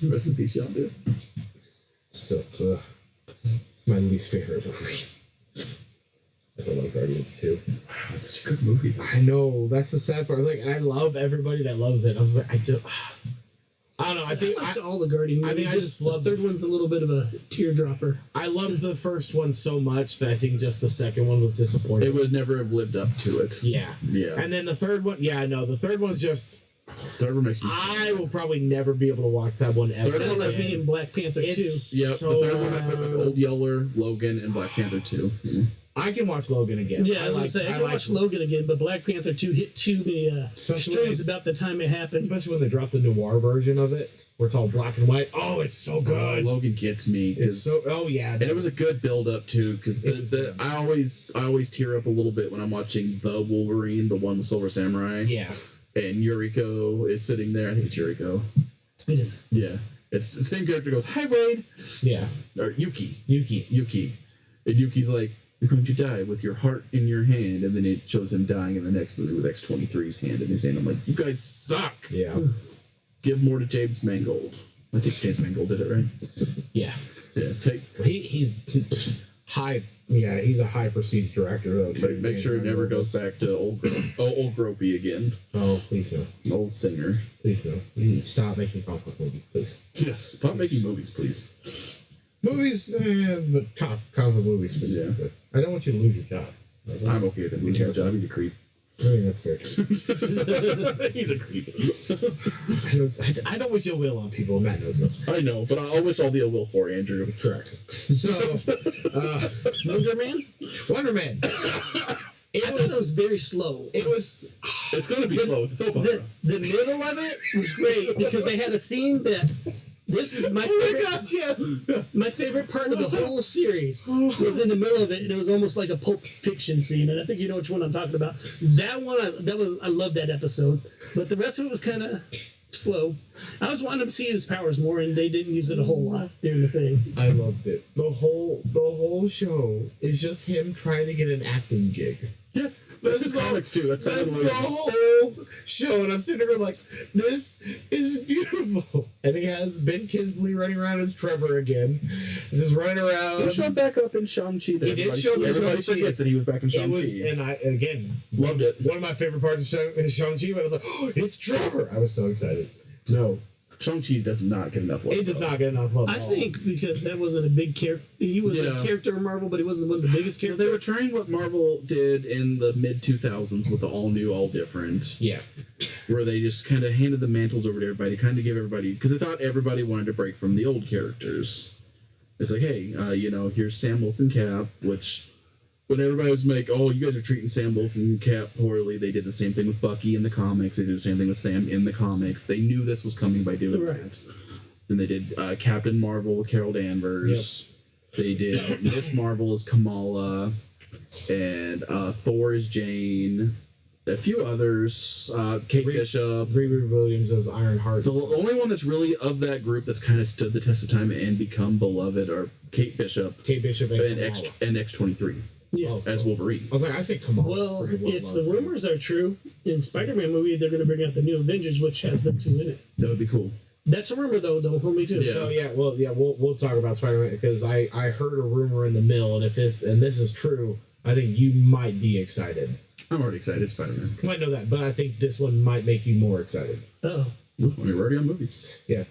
Rest in peace, y'all, dude. Still, it's my least favorite movie. I don't like Guardians 2. Wow, it's such a good movie, though. I know, that's the sad part. Like, and I love everybody that loves it. I was like, I don't know. I think liked all the Guardian movies. I think I just love the third one's a little bit of a teardropper. I loved the first one so much that I think just the second one was disappointing. It would never have lived up to it. Yeah. Yeah. And then the third one, yeah, no, the third one's just. Third one makes me I will probably never be able to watch that one ever. Third one, Like me again. and Black Panther It's 2. Yep, so the third one I put with Old Yeller, Logan, and Black Panther 2. Mm. I can watch Logan again. Yeah, I was gonna say I can watch Logan again, but Black Panther 2 hit too many Especially strings about the time it happened. Especially when they dropped the noir version of it, where it's all black and white. Oh, it's so good. Logan gets me. It's so. Oh yeah. And it was a good build up too, because I always tear up a little bit when I'm watching the Wolverine, the one with Silver Samurai. Yeah. And Yuriko is sitting there. I think it's Yuriko. It is. Yeah. It's the same character goes, "Hi, Wade." Yeah. Or Yuki. Yuki. And Yuki's like, "You're going to die with your heart in your hand." And then it shows him dying in the next movie with X-23's hand in his hand. I'm like, you guys suck. Yeah. Give more to James Mangold. I think James Mangold did it, right? Yeah. Yeah. He's high. Yeah, he's a high prestige director though. Make sure it never goes back to old Gropey again. Oh, please no. Old singer. Please no. Stop making comic book movies, please. Yes. Stop making movies, please. Movies, but comic book movies specifically. Yeah. I don't want you to lose your job. I'm okay with him losing my job. He's a creep. I mean, that's fair. He's a creep. I don't wish ill will on people. Matt knows this. I know, but I'll wish all the ill will for Andrew. Correct. So, Wonder Man? Wonder Man. I thought it was very slow. It was. It's going to be slow. It's a soap opera. The middle of it was great because they had a scene that this is my favorite. Oh my gosh! Yes. My favorite part of the whole series was in the middle of it, and it was almost like a Pulp Fiction scene. And I think you know which one I'm talking about. That one, I loved that episode, but the rest of it was kind of slow. I was wanting to see his powers more, and they didn't use it a whole lot during the thing. I loved it. The whole show is just him trying to get an acting gig. Yeah. That's his comics too. That's the whole show, and I'm sitting there like, this is beautiful. And he has Ben Kingsley running around as Trevor again, just running around. He showed back up in Shang-Chi. He did show up in Everybody Shang-Chi. forgets that he was back in Shang-Chi. And I again Loved it. One of my favorite parts of Shang-Chi, but I was like, oh, it's Trevor. I was so excited. No, Shang-Chi does not get enough love. it does not get enough love. I think because that wasn't a big character. He was a character in Marvel, but he wasn't one of the biggest So characters. they were trying what Marvel did in the mid-2000s with the all-new, all-different. Yeah. Where they just kind of handed the mantles over to everybody, kind of give everybody... Because they thought everybody wanted to break from the old characters. It's like, hey, here's Sam Wilson Cap, which... When everybody was like, oh, you guys are treating Sam Wilson Cap poorly, they did the same thing with Bucky in the comics. They did the same thing with Sam in the comics. They knew this was coming by doing that. Then they did Captain Marvel with Carol Danvers. Yep. They did Miss Marvel as Kamala. And Thor as Jane. A few others. Kate Bishop. Riri Williams as Ironheart. The only one that's really of that group that's kind of stood the test of time and become beloved are Kate Bishop and X-23. Yeah. As Wolverine. I was like, I say Kamala. Well, if the rumors are true, in Spider-Man movie, they're going to bring out the new Avengers, which has them two in it. That would be cool. That's a rumor, though. Don't hold me to it. Yeah. So we'll talk about Spider-Man because I heard a rumor in the mill, and if this is true, I think you might be excited. I'm already excited, Spider-Man. I know that, but I think this one might make you more excited. Oh. We're already on movies. Yeah.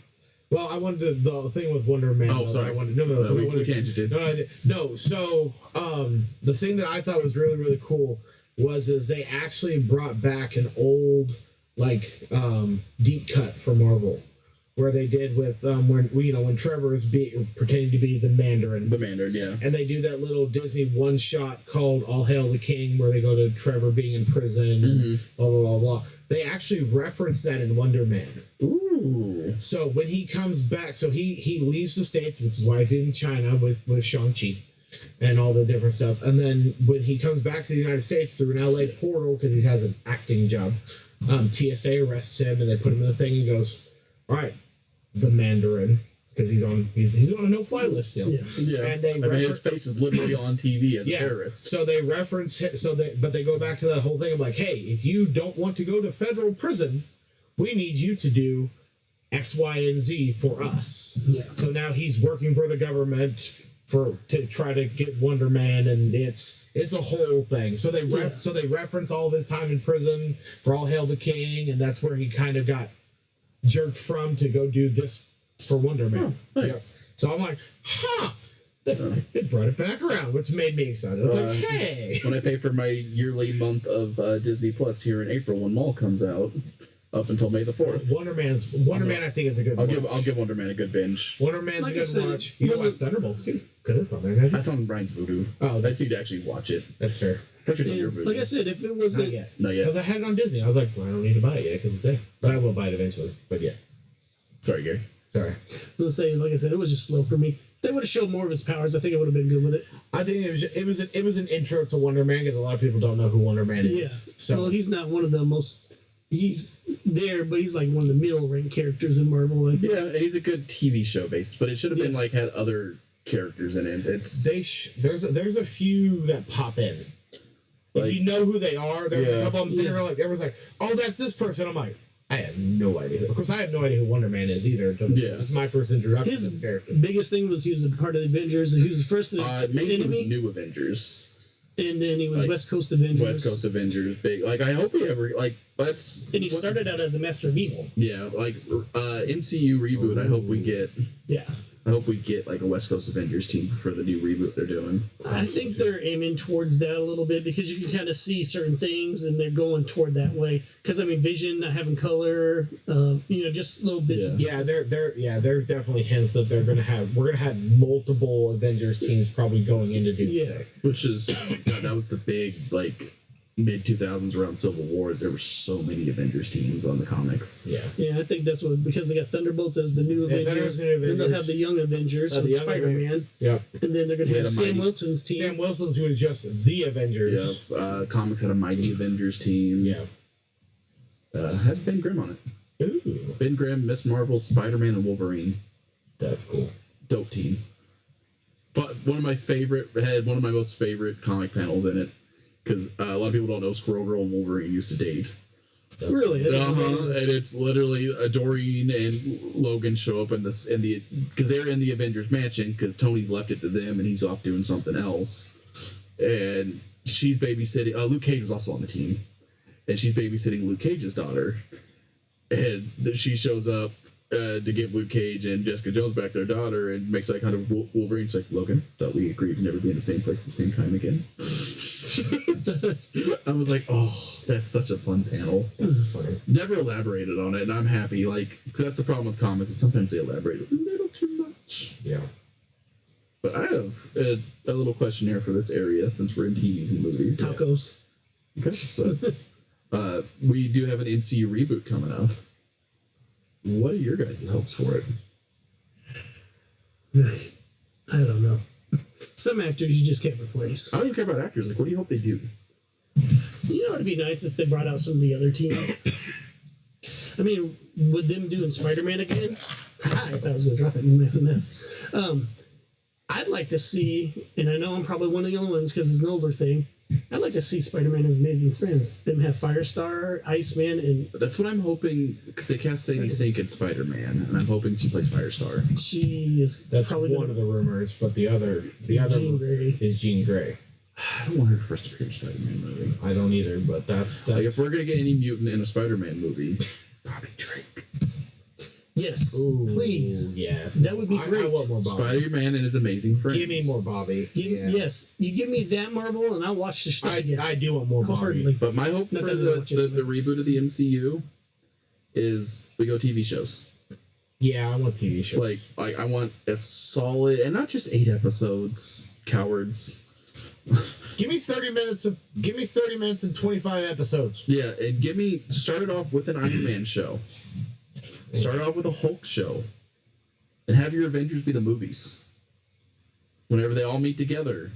Well, I wanted the thing with Wonder Man. Oh, sorry. We tangented. No. So, the thing that I thought was really, really cool was they actually brought back an old, deep cut for Marvel, where they did with when Trevor is pretending to be the Mandarin. The Mandarin, yeah. And they do that little Disney one shot called "All Hail the King," where they go to Trevor being in prison and blah blah blah blah. They actually reference that in Wonder Man. Ooh. So when he comes back, so he leaves the States, which is why he's in China with Shang-Chi and all the different stuff. And then when he comes back to the United States through an LA portal, because he has an acting job, TSA arrests him and they put him in the thing and goes, all right, the Mandarin, because he's on a no-fly list still. Yeah. And his face is literally on TV as a terrorist. So they reference but they go back to that whole thing of like, hey, if you don't want to go to federal prison, we need you to do X, Y, and Z for us. Yeah. So now he's working for the government to try to get Wonder Man, and it's a whole thing. So they reference all of his time in prison for All Hail the King, and that's where he kind of got jerked from to go do this for Wonder Man. Oh, nice. Yeah. So I'm like, they brought it back around, which made me excited. I was like, hey. When I pay for my yearly month of Disney Plus here in April when Mall comes out, up until May the 4th. Wonder Man, I think, is a good watch. I'll give Wonder Man a good binge. Wonder Man's a good watch. You can watch Thunderbolts too, because it's on there. That's on Brian's Voodoo. Oh, I just need to actually watch it. That's fair. Pretty sure it's on your Voodoo. Like I said, if it was Not yet. Because I had it on Disney. I was like, well, I don't need to buy it yet because it's there. But I will buy it eventually. But yes. Sorry, Gary. Sorry. So say, like I said, it was just slow for me. If they would have showed more of his powers, I think I would have been good with it. I think it was an intro to Wonder Man because a lot of people don't know who Wonder Man is. Yeah. So well, he's not one of the most. He's there, but he's like one of the middle rank characters in Marvel. Yeah, and he's a good TV show base, but it should have been had other characters in it. There's a few that pop in. If you know who they are, there's a couple of them sitting there like everyone's like, oh, that's this person. I'm like, I have no idea. Of course, I have no idea who Wonder Man is either. This is my first introduction to the character. Biggest thing was he was a part of the Avengers. He was the first. Maybe he was New Avengers. And then he was West Coast Avengers. West Coast Avengers, big. I hope he ever that's. And he started out as a Master of Evil. Yeah, MCU reboot. I hope we get. Yeah. I hope we get like a West Coast Avengers team for the new reboot they're doing. I think they're aiming towards that a little bit because you can kind of see certain things and they're going toward that way. Because I mean, Vision not having color, just little bits. Yeah, there's definitely hints that we're gonna have multiple Avengers teams probably going into Doomsday. Which is that was the big like mid 2000s around Civil Wars. There were so many Avengers teams on the comics. Yeah, I think that's what, because they got Thunderbolts as the new Avengers, then they'll have the Young Avengers with Spider-Man. Yep. And then they're going to have Sam Wilson's team. Sam Wilson's, who is just the Avengers. Yeah. Comics had a Mighty Avengers team. Yeah. Had Ben Grimm on it. Ooh. Ben Grimm, Miss Marvel, Spider-Man, and Wolverine. That's cool. Dope team. But one of my most favorite comic panels in it, because a lot of people don't know Squirrel Girl and Wolverine used to date. Really? And it's literally Doreen and Logan show up because they're in the Avengers mansion because Tony's left it to them and he's off doing something else, and she's babysitting. Luke Cage was also on the team, and she's babysitting Luke Cage's daughter, and she shows up to give Luke Cage and Jessica Jones back their daughter and makes eye contact with Wolverine. She's like, Logan, thought we agreed to never be in the same place at the same time again. I was like, oh, that's such a fun panel. Funny. Never elaborated on it, and I'm happy. Like, cause that's the problem with comics, is sometimes they elaborate a little too much. Yeah. But I have a little questionnaire for this area since we're in TVs and movies. Tacos. Okay, so it's we do have an MCU reboot coming up. What are your guys' hopes for it? I don't know. Some actors you just can't replace. I don't even care about actors. Like, what do you hope they do? You know, it'd be nice if they brought out some of the other teams. I mean, with them doing Spider-Man again, I thought I was going to drop it and mess this. I'd like to see, and I know I'm probably one of the only ones because it's an older thing, I'd like to see Spider-Man and His Amazing Friends. Them have Firestar, Iceman, and... That's what I'm hoping, because they cast Sadie Sink in Spider-Man, and I'm hoping she plays Firestar. She is That's probably one of the rumors, but the other Jean Grey. is Jean Grey. I don't want her to first appear in a Spider-Man movie. I don't either, but that's like, if we're going to get any mutant in a Spider-Man movie, Bobby Drake. Yes, Ooh, please. Yes. That would be great. I want more Bobby. Spider-Man and His Amazing Friends. Give me more Bobby. Yes, you give me that Marvel and I'll watch the stuff again. I do want more Bobby. Hardly. But my hope for the reboot of the MCU is we go TV shows. Yeah, I want TV shows. Like I want a solid, and not just 8 episodes, cowards. Give me 30 minutes and 25 episodes. Yeah, and start it off with an Iron Man show. Start off with a Hulk show. And have your Avengers be the movies. Whenever they all meet together.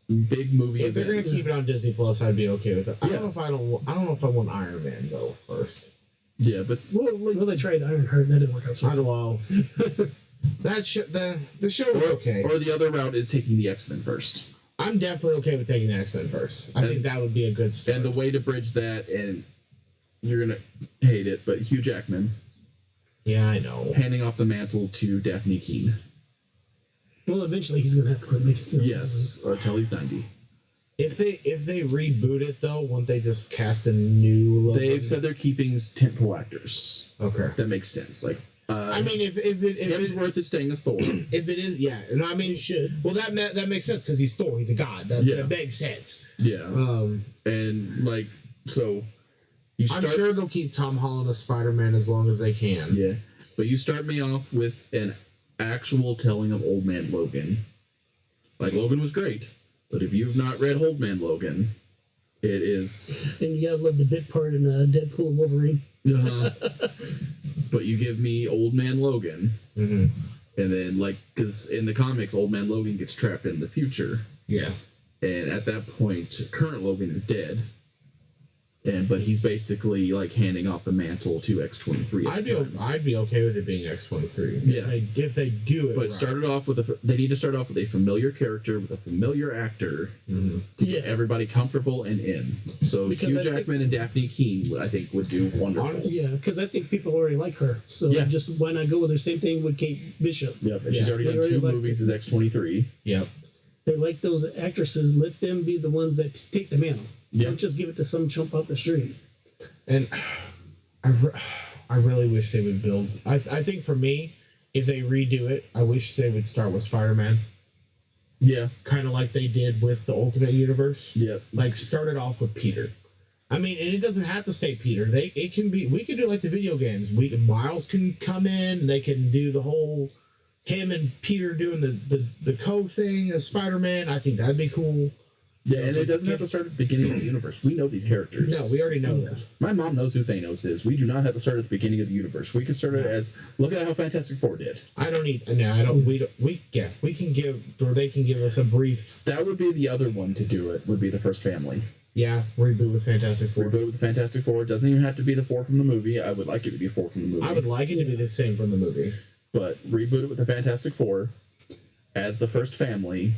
Big movie If they're gonna keep it on Disney Plus, I'd be okay with it. I don't know if I want Iron Man though first. Yeah, but well, they tried Ironheart, that didn't work out so well. The show was okay. Or the other route is taking the X-Men first. I'm definitely okay with taking the X-Men first. I think that would be a good start. And the way to bridge that, and you're gonna hate it, but Hugh Jackman. Yeah, I know. Handing off the mantle to Daphne Keane. Well, eventually he's gonna have to quit making films. Yes, until he's 90. If they reboot it though, won't they just cast a new? They've said they're keeping tentpole actors. Okay, that makes sense. Like, I mean, if Hemsworth is staying as Thor. If it is, yeah, no, I mean, you should. Well, that makes sense because he's Thor. He's a god. That makes sense. Yeah. And like so. I'm sure they'll keep Tom Holland as Spider-Man as long as they can. Yeah. But you start me off with an actual telling of Old Man Logan. Like, Logan was great, but if you've not read Old Man Logan, it is... And you gotta love the bit part in Deadpool and Wolverine. But you give me Old Man Logan, and then, like, because in the comics, Old Man Logan gets trapped in the future. Yeah. And at that point, current Logan is dead. But he's basically like handing off the mantle to X-23. I'd be okay with it being X-23. Yeah, if they do it. But right. They need to start off with a familiar character with a familiar actor to get everybody comfortable and in. So Hugh Jackman and Daphne Keane, I think, would do wonderful. Yeah, because I think people already like her. So just why not go with her? Same thing with Kate Bishop. Yep, and she's already done 2 movies as X-23. Yep. They like those actresses. Let them be the ones that take the mantle. Yeah. Don't just give it to some chump off the street. And I really wish they would build. I think for me, if they redo it, I wish they would start with Spider-Man. Yeah. Kind of like they did with the Ultimate Universe. Yep. Like, start it off with Peter. I mean, and it doesn't have to stay Peter. It can be. We could do like the video games. Miles can come in. They can do the whole him and Peter doing the thing as Spider-Man. I think that'd be cool. Yeah, and it doesn't have to start at the beginning of the universe. We know these characters. No, we already know that. My mom knows who Thanos is. We do not have to start at the beginning of the universe. We can start it as, look at how Fantastic Four did. I don't need. No, I don't. We can give, or they can give us a brief. That would be the other one to do it. Would be the first family. Yeah, reboot with Fantastic Four. Reboot with the Fantastic Four. It doesn't even have to be the 4 from the movie. I would like it to be 4 from the movie. I would like it to be the same from the movie. But reboot it with the Fantastic Four as the first family,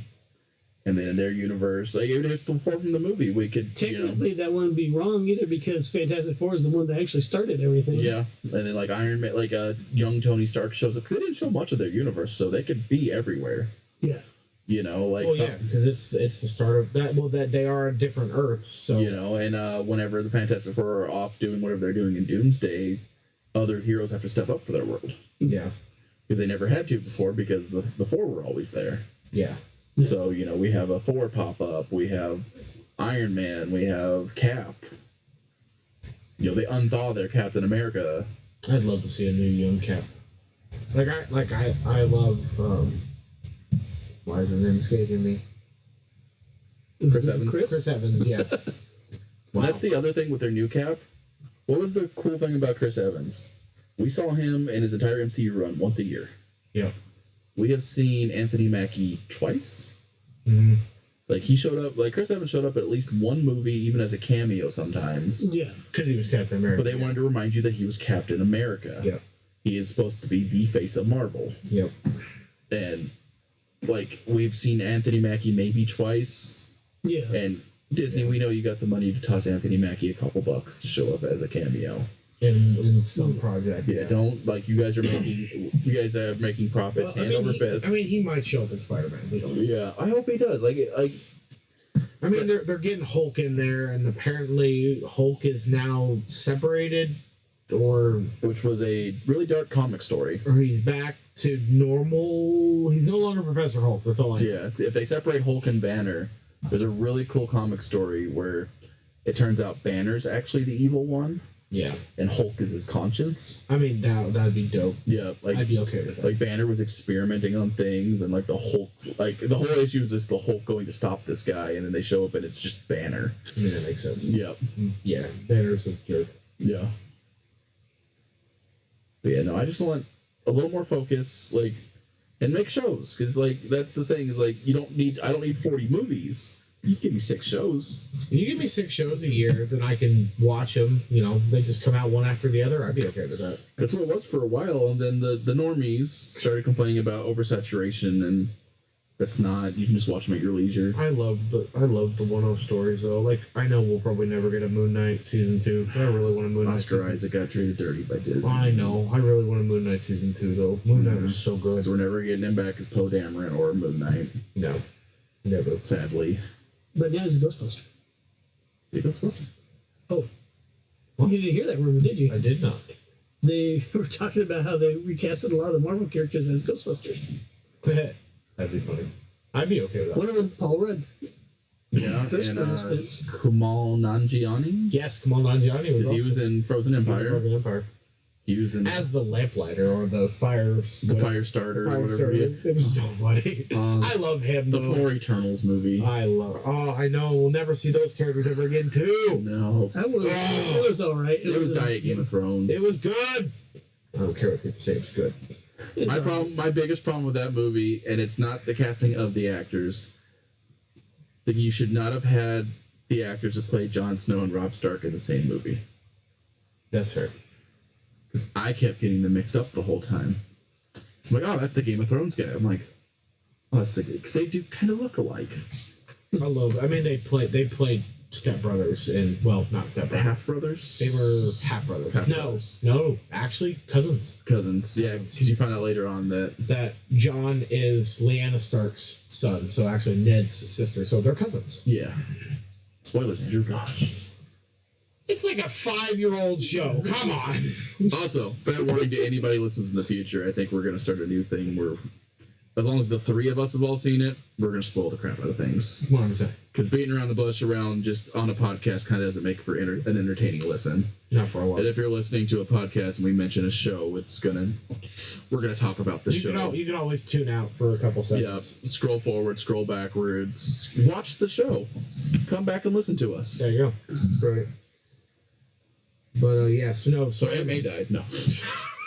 and then in their universe, like even if it's the 4 from the movie, we could technically that wouldn't be wrong either because Fantastic Four is the one that actually started everything. Yeah, and then like Iron Man, like young Tony Stark shows up because they didn't show much of their universe, so they could be everywhere. Yeah. You know, like yeah, because it's the start of that. Well, that they are a different Earth, so you know, and whenever the Fantastic Four are off doing whatever they're doing in Doomsday, other heroes have to step up for their world. Yeah, because they never had to before because the 4 were always there. Yeah. So you know, we have a Thor pop up, we have Iron Man, we have Cap. You know, they unthaw their Captain America. I'd love to see a new young Cap. I love. Why is his name escaping me? Chris Evans. Chris Evans, yeah. Wow. That's the other thing with their new Cap. What was the cool thing about Chris Evans? We saw him in his entire MCU run once a year. Yeah. We have seen Anthony Mackie twice. Mm-hmm. Like he showed up, like Chris Evans showed up at least one movie, even as a cameo sometimes. Yeah. Because he was Captain America. But they wanted to remind you that he was Captain America. Yeah. He is supposed to be the face of Marvel. Yep. And like we've seen Anthony Mackie maybe twice. Yeah. And Disney, we know you got the money to toss Anthony Mackie a couple bucks to show up as a cameo. In some project. Yeah, don't like you guys are making profits hand over fist. I mean, he might show up in Spider-Man. We don't know. Yeah, I hope he does. Like I mean, they're getting Hulk in there, and apparently Hulk is now separated, which was a really dark comic story. Or he's back to normal. He's no longer Professor Hulk. That's all I know. Yeah, if they separate Hulk and Banner, there's a really cool comic story where it turns out Banner's actually the evil one. Yeah. And Hulk is his conscience. I mean, that'd be dope. Yeah, like I'd be okay with that. Like Banner was experimenting on things, and like the Hulk's like the whole issue is just the Hulk going to stop this guy, and then they show up and it's just Banner. I mean, that makes sense. Yep. Yeah, Banner's a jerk. Yeah. But yeah, no, I just want a little more focus, like, and make shows, because like that's the thing is like I don't need 40 movies. You give me 6 shows. If you give me 6 shows a year, then I can watch them. You know, they just come out one after the other. I'd be okay with that. That's what it was for a while, and then the normies started complaining about oversaturation, and that's not. You can just watch them at your leisure. I love the one-off stories though. Like I know we'll probably never get a Moon Knight season 2, but I really want a Moon Knight. Oscar Isaac got treated dirty by Disney. I know. I really want a Moon Knight season 2 though. Moon Knight was so good. So we're never getting him back as Poe Dameron or Moon Knight. No, never. Sadly. But now he's a Ghostbuster. Is he Ghostbuster? Oh. Well, you didn't hear that rumor, did you? I did not. They were talking about how they recasted a lot of the Marvel characters as Ghostbusters. That'd be funny. I'd be okay with that. One of them, Paul Rudd. Yeah, First, and for instance. Kumail Nanjiani? Yes, Kumail Nanjiani was he was in Frozen Empire. Frozen Empire. He was in as the lamplighter or the fire starter or whatever. It was so funny. I love him the though. 4 Eternals movie. I know. We'll never see those characters ever again too. No. It was all right. It was Diet Game of Thrones. It was good. I don't care what people say. It was good. My biggest problem with that movie, and it's not the casting of the actors, that you should not have had the actors that played Jon Snow and Robb Stark in the same movie. That's fair. Because I kept getting them mixed up the whole time. It's like, oh, that's the Game of Thrones guy. I'm like, oh, that's the guy. Because they do kind of look alike. I mean, they played stepbrothers and, well, not stepbrothers. Half-brothers? They were half-brothers. No, actually, cousins. Cousins, yeah. Because you find out later on that John is Lyanna Stark's son. So actually Ned's sister. So they're cousins. Yeah. Spoilers, Andrew. It's like a 5-year-old show. Come on. Also, fair warning to anybody who listens in the future, I think we're going to start a new thing where, as long as the three of us have all seen it, we're going to spoil the crap out of things. 100%. Because beating around the bush around just on a podcast kind of doesn't make for an entertaining listen. Not for a while. And if you're listening to a podcast and we mention a show, we're gonna talk about the show. You can always tune out for a couple Yeah, seconds. scroll forward, scroll backwards, watch the show, come back and listen to us. There you go. Right. But yes, no. So Aunt May died. No.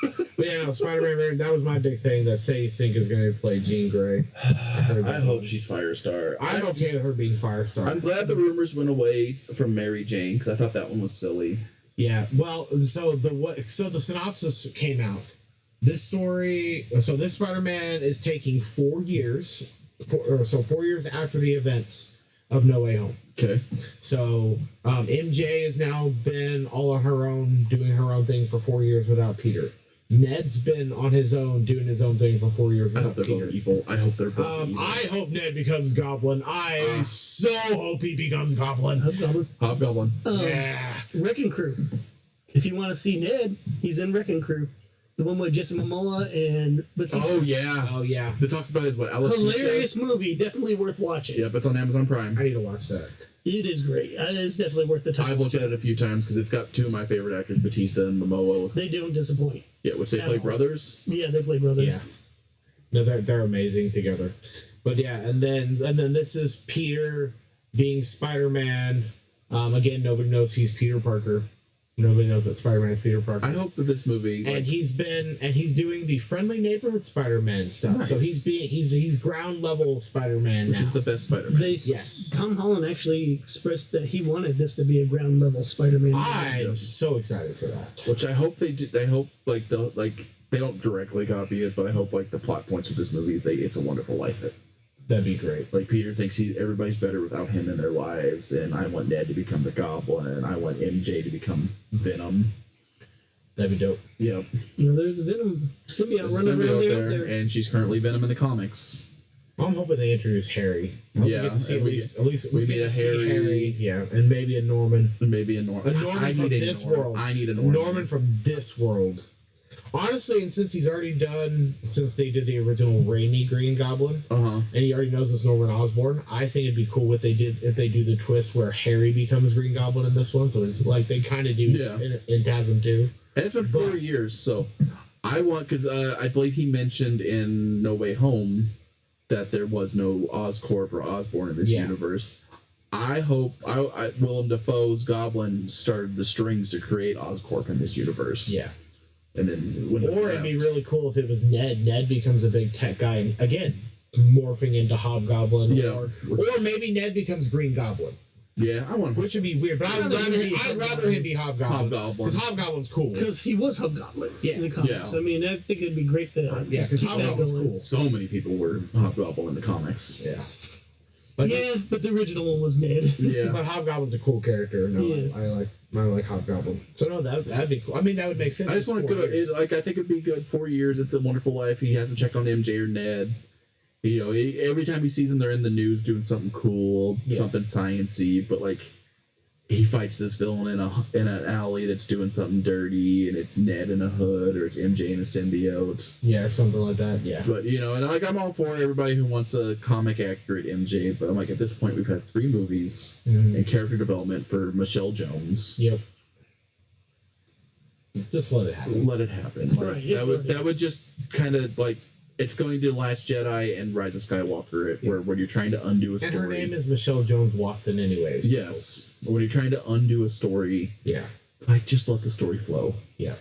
But yeah, no, Spider-Man. That was my big thing. That Sadie Sink is going to play Jean Grey. I hope she's Firestar. I'm okay with her being Firestar. I'm glad the rumors went away from Mary Jane because I thought that one was silly. Yeah. Well, so the synopsis came out. This story. So this Spider-Man is taking 4 years. 4 years after the events of No Way Home. Okay. So MJ has now been all on her own, doing her own thing for 4 years without Peter. Ned's been on his own, doing his own thing for 4 years I without hope they're Peter. both evil. I hope they're both evil. I hope Ned becomes Goblin. I so hope he becomes Goblin. Hobgoblin. Yeah. Wrecking Crew. If you want to see Ned, he's in Wrecking Crew. The one with Jason Momoa and Batista. Oh yeah. Oh yeah. It talks about his what? alopecia? Hilarious movie. Definitely worth watching. Yep, it's on Amazon Prime. I need to watch that. It is great. It's definitely worth the time. I've looked at it a few times because it's got two of my favorite actors, Batista and Momoa. They don't disappoint. Yeah, which they play brothers. Yeah, they play brothers. Yeah. No, they're amazing together. But yeah, and then this is Peter being Spider-Man. Again, nobody knows he's Peter Parker. Nobody knows that Spider-Man is Peter Parker. I hope that this movie, and he's doing the friendly neighborhood Spider-Man stuff. Nice. So he's ground level Spider-Man which now. is the best Spider-Man. Yes. Tom Holland actually expressed that he wanted this to be a ground level Spider-Man. I'm so excited for that. Which I hope they do. I hope they don't directly copy it, but I hope like the plot points of this movie is It's a Wonderful Life. That'd be great. Like Peter thinks everybody's better without him in their lives, and I want Ned to become the Goblin, and I want MJ to become Venom. That'd be dope. Yep. There's the Venom symbiote running around there. And she's currently Venom in the comics. I'm hoping they introduce Harry. I hope we get to see at least we get to see Harry. Yeah, and maybe a Norman. And maybe a Norman. A Norman from this world. I need a Norman. Norman from this world. Honestly, and since they did the original Raimi Green Goblin, and he already knows it's Norman Osborn, I think it'd be cool what they did if they do the twist where Harry becomes Green Goblin in this one. So it's like they kind of do in TASM 2. And it's been 4 years, so I want, because I believe he mentioned in No Way Home that there was no Oscorp or Osborn in this universe. I hope Willem Dafoe's Goblin started the strings to create Oscorp in this universe. Yeah. And then it'd be really cool if it was Ned. Ned becomes a big tech guy and again morphing into Hobgoblin. Yeah. Or maybe Ned becomes Green Goblin. Yeah, I want. Which would be weird, but I'd rather him be Hobgoblin. Because Hobgoblin's cool. Because he was Hobgoblin in the comics. Yeah. I mean, I think it'd be great to. Because Hobgoblin's cool. So many people were Hobgoblin in the comics. Yeah. But the original one was Ned. Yeah. But Hobgoblin's a cool character. No, I like Hobgoblin. So no, that'd be cool. I mean, that would make sense. I just want to go. I think it'd be good. 4 years. It's a Wonderful Life. He hasn't checked on MJ or Ned. Every time he sees them, they're in the news doing something cool, something science-y. But like, he fights this villain in an alley that's doing something dirty, and it's Ned in a hood or it's MJ in a symbiote. Yeah, something like that. Yeah. But and like I'm all for everybody who wants a comic accurate MJ. But I'm like, at this point, we've had 3 movies and character development for Michelle Jones. Yep. Just let it happen. Let it happen. Like, that would just kind of like. It's going to Last Jedi and Rise of Skywalker, where you're trying to undo a story. And her name is Michelle Jones Watson, anyways. Yes. So. When you're trying to undo a story, like just let the story flow. Yeah.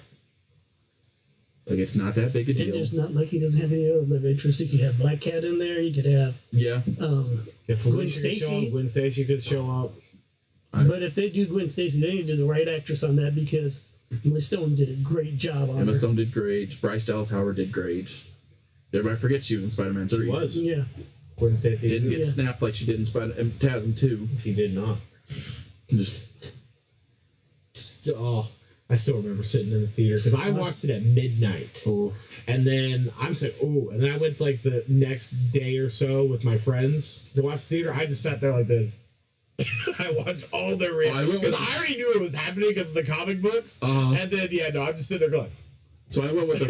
Like it's not that big a deal. And there's not like he doesn't have any other love interest. You could have Black Cat in there. You could have if Gwen Stacy. Gwen Stacy could show up. But if they do Gwen Stacy, they need to do the right actress on that because Emma Stone did a great job on Emma her. Stone did great. Bryce Dallas Howard did great. Everybody forgets she was in Spider-Man 3. She was. Yeah. Gwen Stacy didn't get snapped like she did in TASM 2. She did not. I still remember sitting in the theater because I watched it at midnight. And then and then I went like the next day or so with my friends to watch the theater. I just sat there like this. I watched all their because I already knew it was happening because of the comic books. And then I'm just sitting there going. So I went with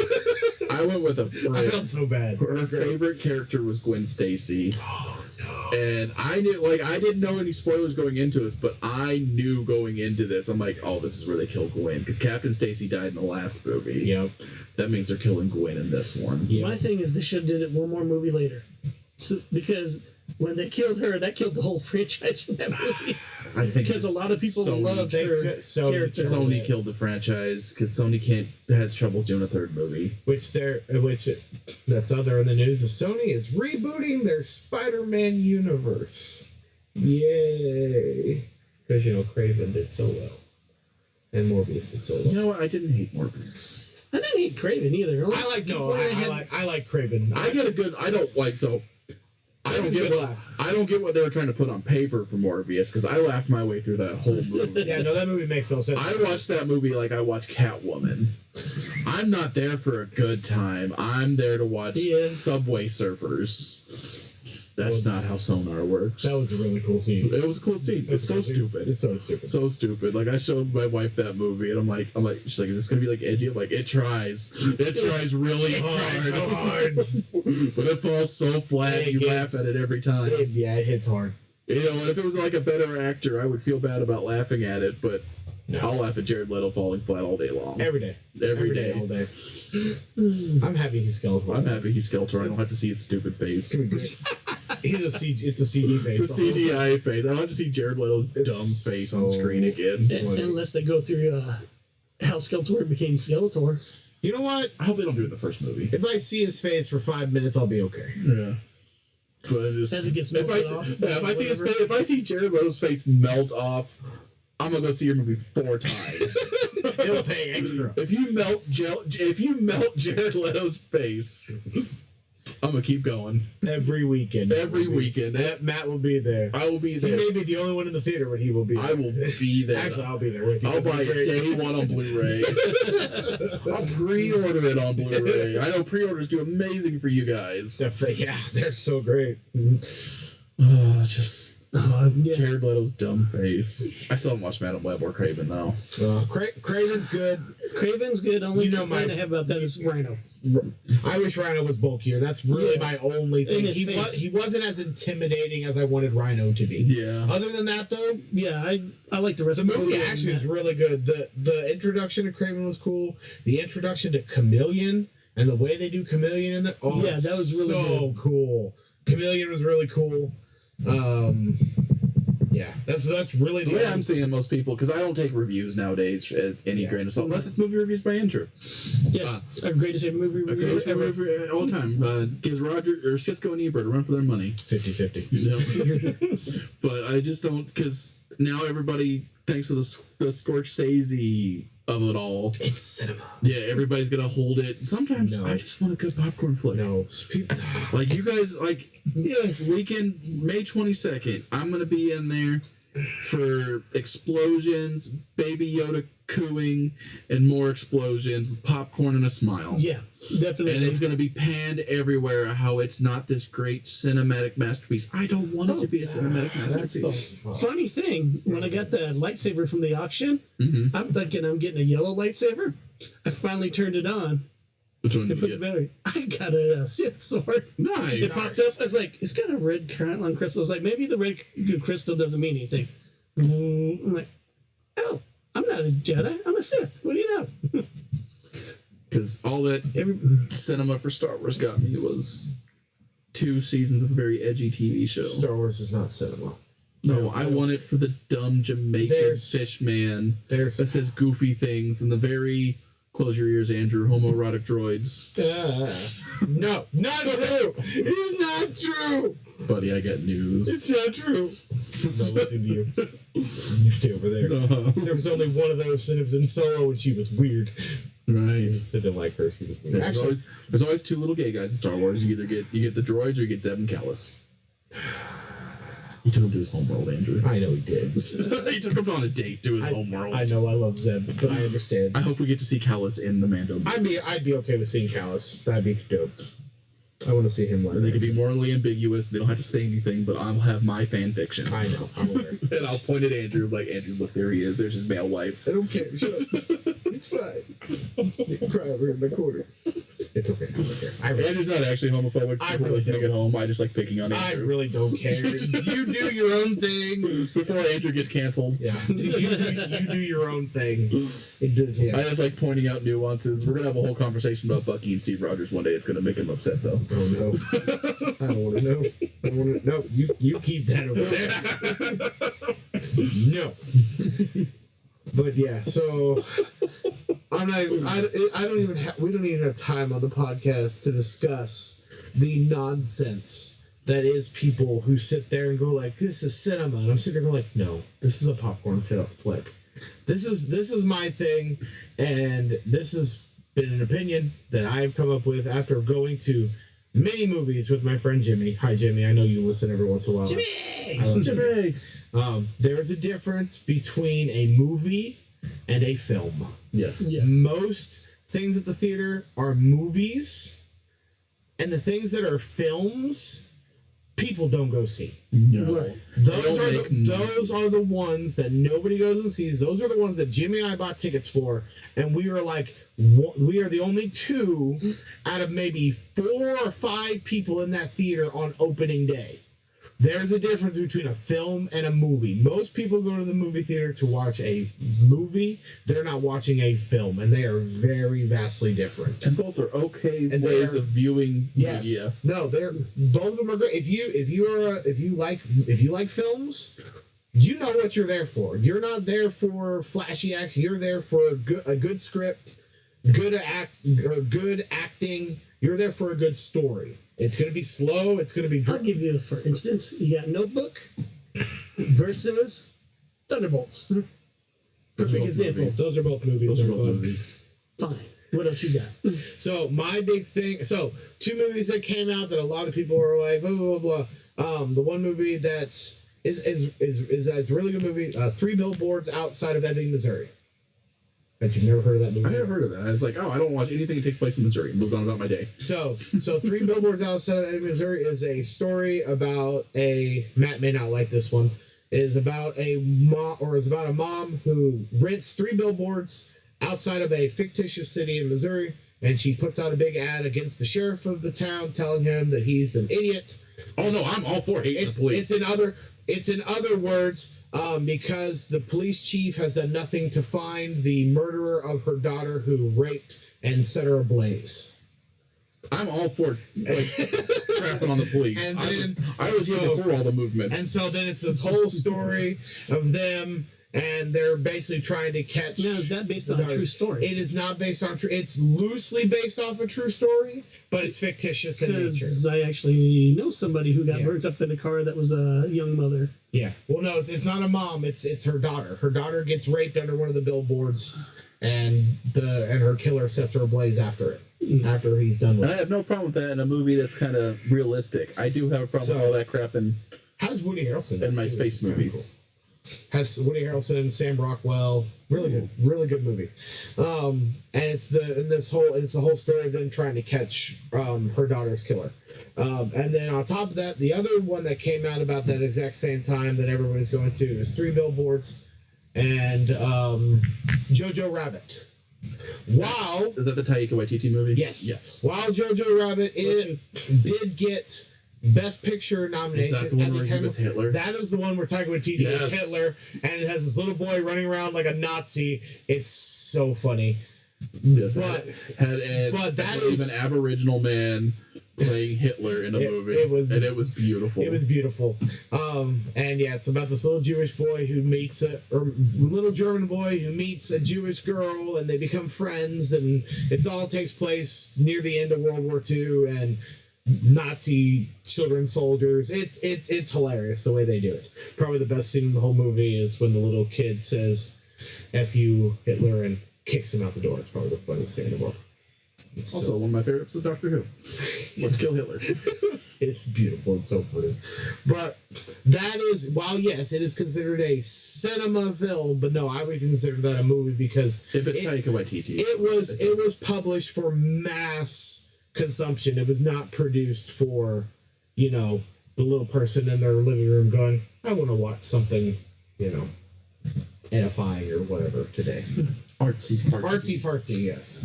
a friend. I felt so bad. Her favorite character was Gwen Stacy. Oh no! And I didn't know any spoilers going into this, but I knew going into this. I'm like, oh, this is where they kill Gwen because Captain Stacy died in the last movie. Yep. That means they're killing Gwen in this one. Yep. My thing is they should have did it one more movie later, because when they killed her, that killed the whole franchise for that movie. I think because a lot of people loved her character. Sony killed the franchise because Sony has troubles doing a third movie. That's other in the news is Sony is rebooting their Spider-Man universe. Yay! Because Craven did so well, and Morbius did so well. You know what? I didn't hate Morbius. I didn't hate Craven either. I like Craven. I don't like so. I don't get what they were trying to put on paper for Morbius because I laughed my way through that whole movie. Yeah, no, that movie makes no sense. I watched that movie like I watched Catwoman. I'm not there for a good time. I'm there to watch Subway Surfers. That's not how sonar works. That was a really cool scene. It was a cool scene. It's so stupid. It's so stupid. So stupid. Like I showed my wife that movie, and I'm like, she's like, is this gonna be like edgy? I'm like, it tries. It tries really hard. It tries so hard. But it falls so flat. You laugh at it every time. It hits hard. And if it was like a better actor, I would feel bad about laughing at it, but. No. I'll laugh at Jared Leto falling flat all day long. Every day. Every day. All day. I'm happy he's Skeletor. I'm happy he's Skeletor. I don't have to see his stupid face. It's a CG face. It's a CGI face. I don't have to see Jared Leto's dumb face on screen again. Unless they go through how Skeletor became Skeletor. You know what? I hope they don't do it in the first movie. If I see his face for 5 minutes, I'll be okay. Yeah. But as it gets melted off. If I see Jared Leto's face melt off, I'm gonna go see your movie 4 times. He'll pay extra. If you melt Jared Leto's face, I'm gonna keep going. Every weekend. Matt will be there. I will be there. He may be the only one in the theater, but he will be there. I will be there. Actually, I'll be there with you. I'll buy it day one on Blu-ray. I'll pre-order it on Blu-ray. I know pre-orders do amazing for you guys. Yeah, they're so great. Jared Leto's dumb face. I still haven't watched Madam Web or Craven though. Craven's good. Craven's good. Only complaint I have about that is Rhino. I wish Rhino was bulkier. That's really my only thing. He wasn't as intimidating as I wanted Rhino to be. Yeah. Other than that, though, I like the rest of the movie. The movie actually is really good. The introduction to Craven was cool. The introduction to Chameleon and the way they do Chameleon in that. Oh, yeah, that was really good. Cool. Chameleon was really cool. Yeah, that's really the way I'm seeing most people, because I don't take reviews nowadays as any grain of salt, unless it's movie reviews by Andrew. Yes, our greatest movie reviews ever all time. Gives Roger or Cisco and Ebert a run for their money. 50-50. But I just don't, because now everybody thinks of the Scorsese of it all. It's cinema. Yeah, everybody's gonna hold it. Sometimes I just want a good popcorn flick. No, like you guys, weekend May 22nd. I'm gonna be in there for explosions, Baby Yoda cooing, and more explosions, popcorn and a smile. Yeah, definitely. And it's gonna be panned everywhere how it's not this great cinematic masterpiece. I don't want it to be a cinematic masterpiece. Funny thing, when I got the lightsaber from the auction, I'm thinking I'm getting a yellow lightsaber. I finally turned it on. Which one? Put the battery. I got a Sith sword. Nice. It popped up. I was like, it's got a red Kyron crystal. I was like, maybe the red crystal doesn't mean anything. I'm like, oh, I'm not a Jedi. I'm a Sith. What do you know? Because all that cinema for Star Wars got me was 2 seasons of a very edgy TV show. Star Wars is not cinema. No, I want it for the dumb Jamaican fish man that says goofy things and the very... Close your ears, Andrew. Homoerotic droids. No, not true. It's not true. Buddy, I got news. It's not true. I'm not listening to you. You stay over there. There was only one of those, and it was in Solo, and she was weird. Right. I didn't like her. She was weird. Actually, there's always 2 little gay guys in Star Wars. You get the droids or you get Zeb and Callus. He took him to his homeworld, Andrew. I know he did. He took him on a date to his homeworld. I know I love Zeb, but I understand. I hope we get to see Callus in the Mando movie. I'd be okay with seeing Callus. That'd be dope. I want to see him like. And they can be morally ambiguous. They don't have to say anything, but I'll have my fan fiction. I know. I'm aware. And I'll point at Andrew, like, Andrew, look, there he is. There's his male wife. I don't care. Shut up. It's fine. You can cry over in the corner. It's okay. I don't care. Andrew's not actually homophobic. I People really listening don't. at home, I just like picking on I Andrew. really don't care. You do your own thing. Before Andrew gets canceled. Yeah. You do your own thing. Yeah. I just like pointing out nuances. We're going to have a whole conversation about Bucky and Steve Rogers one day. It's going to make him upset, though. Oh, no. I don't want to know. I don't want to know. You keep that over there. No. But yeah, so I'm not. I don't even. We don't even have time on the podcast to discuss the nonsense that is people who sit there and go like, "This is cinema," and I'm sitting there going like, "No, this is a popcorn flick. This is my thing, and this has been an opinion that I've come up with after going to many movies with my friend Jimmy. Hi, Jimmy. I know you listen every once in a while. Jimmy! I love Jimmy! There's a difference between a movie and a film. Yes. Most things at the theater are movies, and the things that are films, people don't go see. No. Right. Those are the ones that nobody goes and sees. Those are the ones that Jimmy and I bought tickets for, and we were like, we are the only two out of maybe 4 or 5 people in that theater on opening day. There's a difference between a film and a movie. Most people go to the movie theater to watch a movie. They're not watching a film, and they are very vastly different. And both are okay And ways they're- of viewing Yes. media. No, they're both of them are great. If you like films, you know what you're there for. You're not there for flashy action. You're there for a good script, good acting. You're there for a good story. It's going to be slow. It's going to be. I'll give you, for instance, you got Notebook versus Thunderbolts. Perfect example. Those are both movies. Those are They're both both- movies. Fine. What else you got? So my big thing. So 2 movies that came out that a lot of people are like blah blah blah blah. The one movie that's is a really good movie. 3 Billboards Outside of Ebbing, Missouri. Bet you've never heard of that movie. I never heard of that. I was like, oh, I don't watch anything that takes place in Missouri. Moved on about my day. So 3 Billboards Outside of Ebbing, Missouri is a story about Matt may not like this one. Is about a mom who rents 3 billboards outside of a fictitious city in Missouri, and she puts out a big ad against the sheriff of the town, telling him that he's an idiot. Oh no, I'm all for hating the police. It's in other words, because the police chief has done nothing to find the murderer of her daughter who raped and set her ablaze. I'm all for crapping on the police. And I was here before all the movements. And so then it's this whole story of them, and they're basically trying to catch. Now, is that based on a true story? It is not based on true. It's loosely based off a true story, but it's fictitious in nature. Because I actually know somebody who got Yeah. burnt up in a car that was a young mother. Yeah. Well, no, it's not a mom. It's her daughter. Her daughter gets raped under one of the billboards, and her killer sets her ablaze after it. After he's done with I it. have no problem with that in a movie that's kind of realistic. I do have a problem with all that crap in Has Woody Harrelson my space movies. Has Woody Harrelson, Sam Rockwell, really good movie. And it's the whole story of them trying to catch her daughter's killer. And then on top of that, the other one that came out about that exact same time that everybody's going to is 3 Billboards and Jojo Rabbit. Wow. Is that the Taika Waititi movie? Yes. While Jojo Rabbit did get Best Picture nomination. Is that the one at where he Academy- was Hitler? That is the one where Taika Waititi is Hitler, and it has this little boy running around like a Nazi. It's so funny. Yes. But That is an Aboriginal man playing Hitler in a movie. it was beautiful. It was beautiful. And yeah, it's about this little Jewish boy who meets little German boy who meets a Jewish girl, and they become friends, and it all takes place near the end of World War II, and Nazi children soldiers. It's hilarious the way they do it. Probably the best scene in the whole movie is when the little kid says "F you, Hitler" and kicks him out the door. It's probably the funniest scene in the world. It's Also, one of my favorite episodes of Doctor Who. Let's kill Hitler. It's beautiful. It's so funny. But that is, while yes, it is considered a cinema film, but no, I would consider that a movie because If it's Taika Waititi. it was published for mass consumption. It was not produced for, you know, the little person in their living room going, I want to watch something, you know, edifying or whatever today. Artsy Artsy, yes.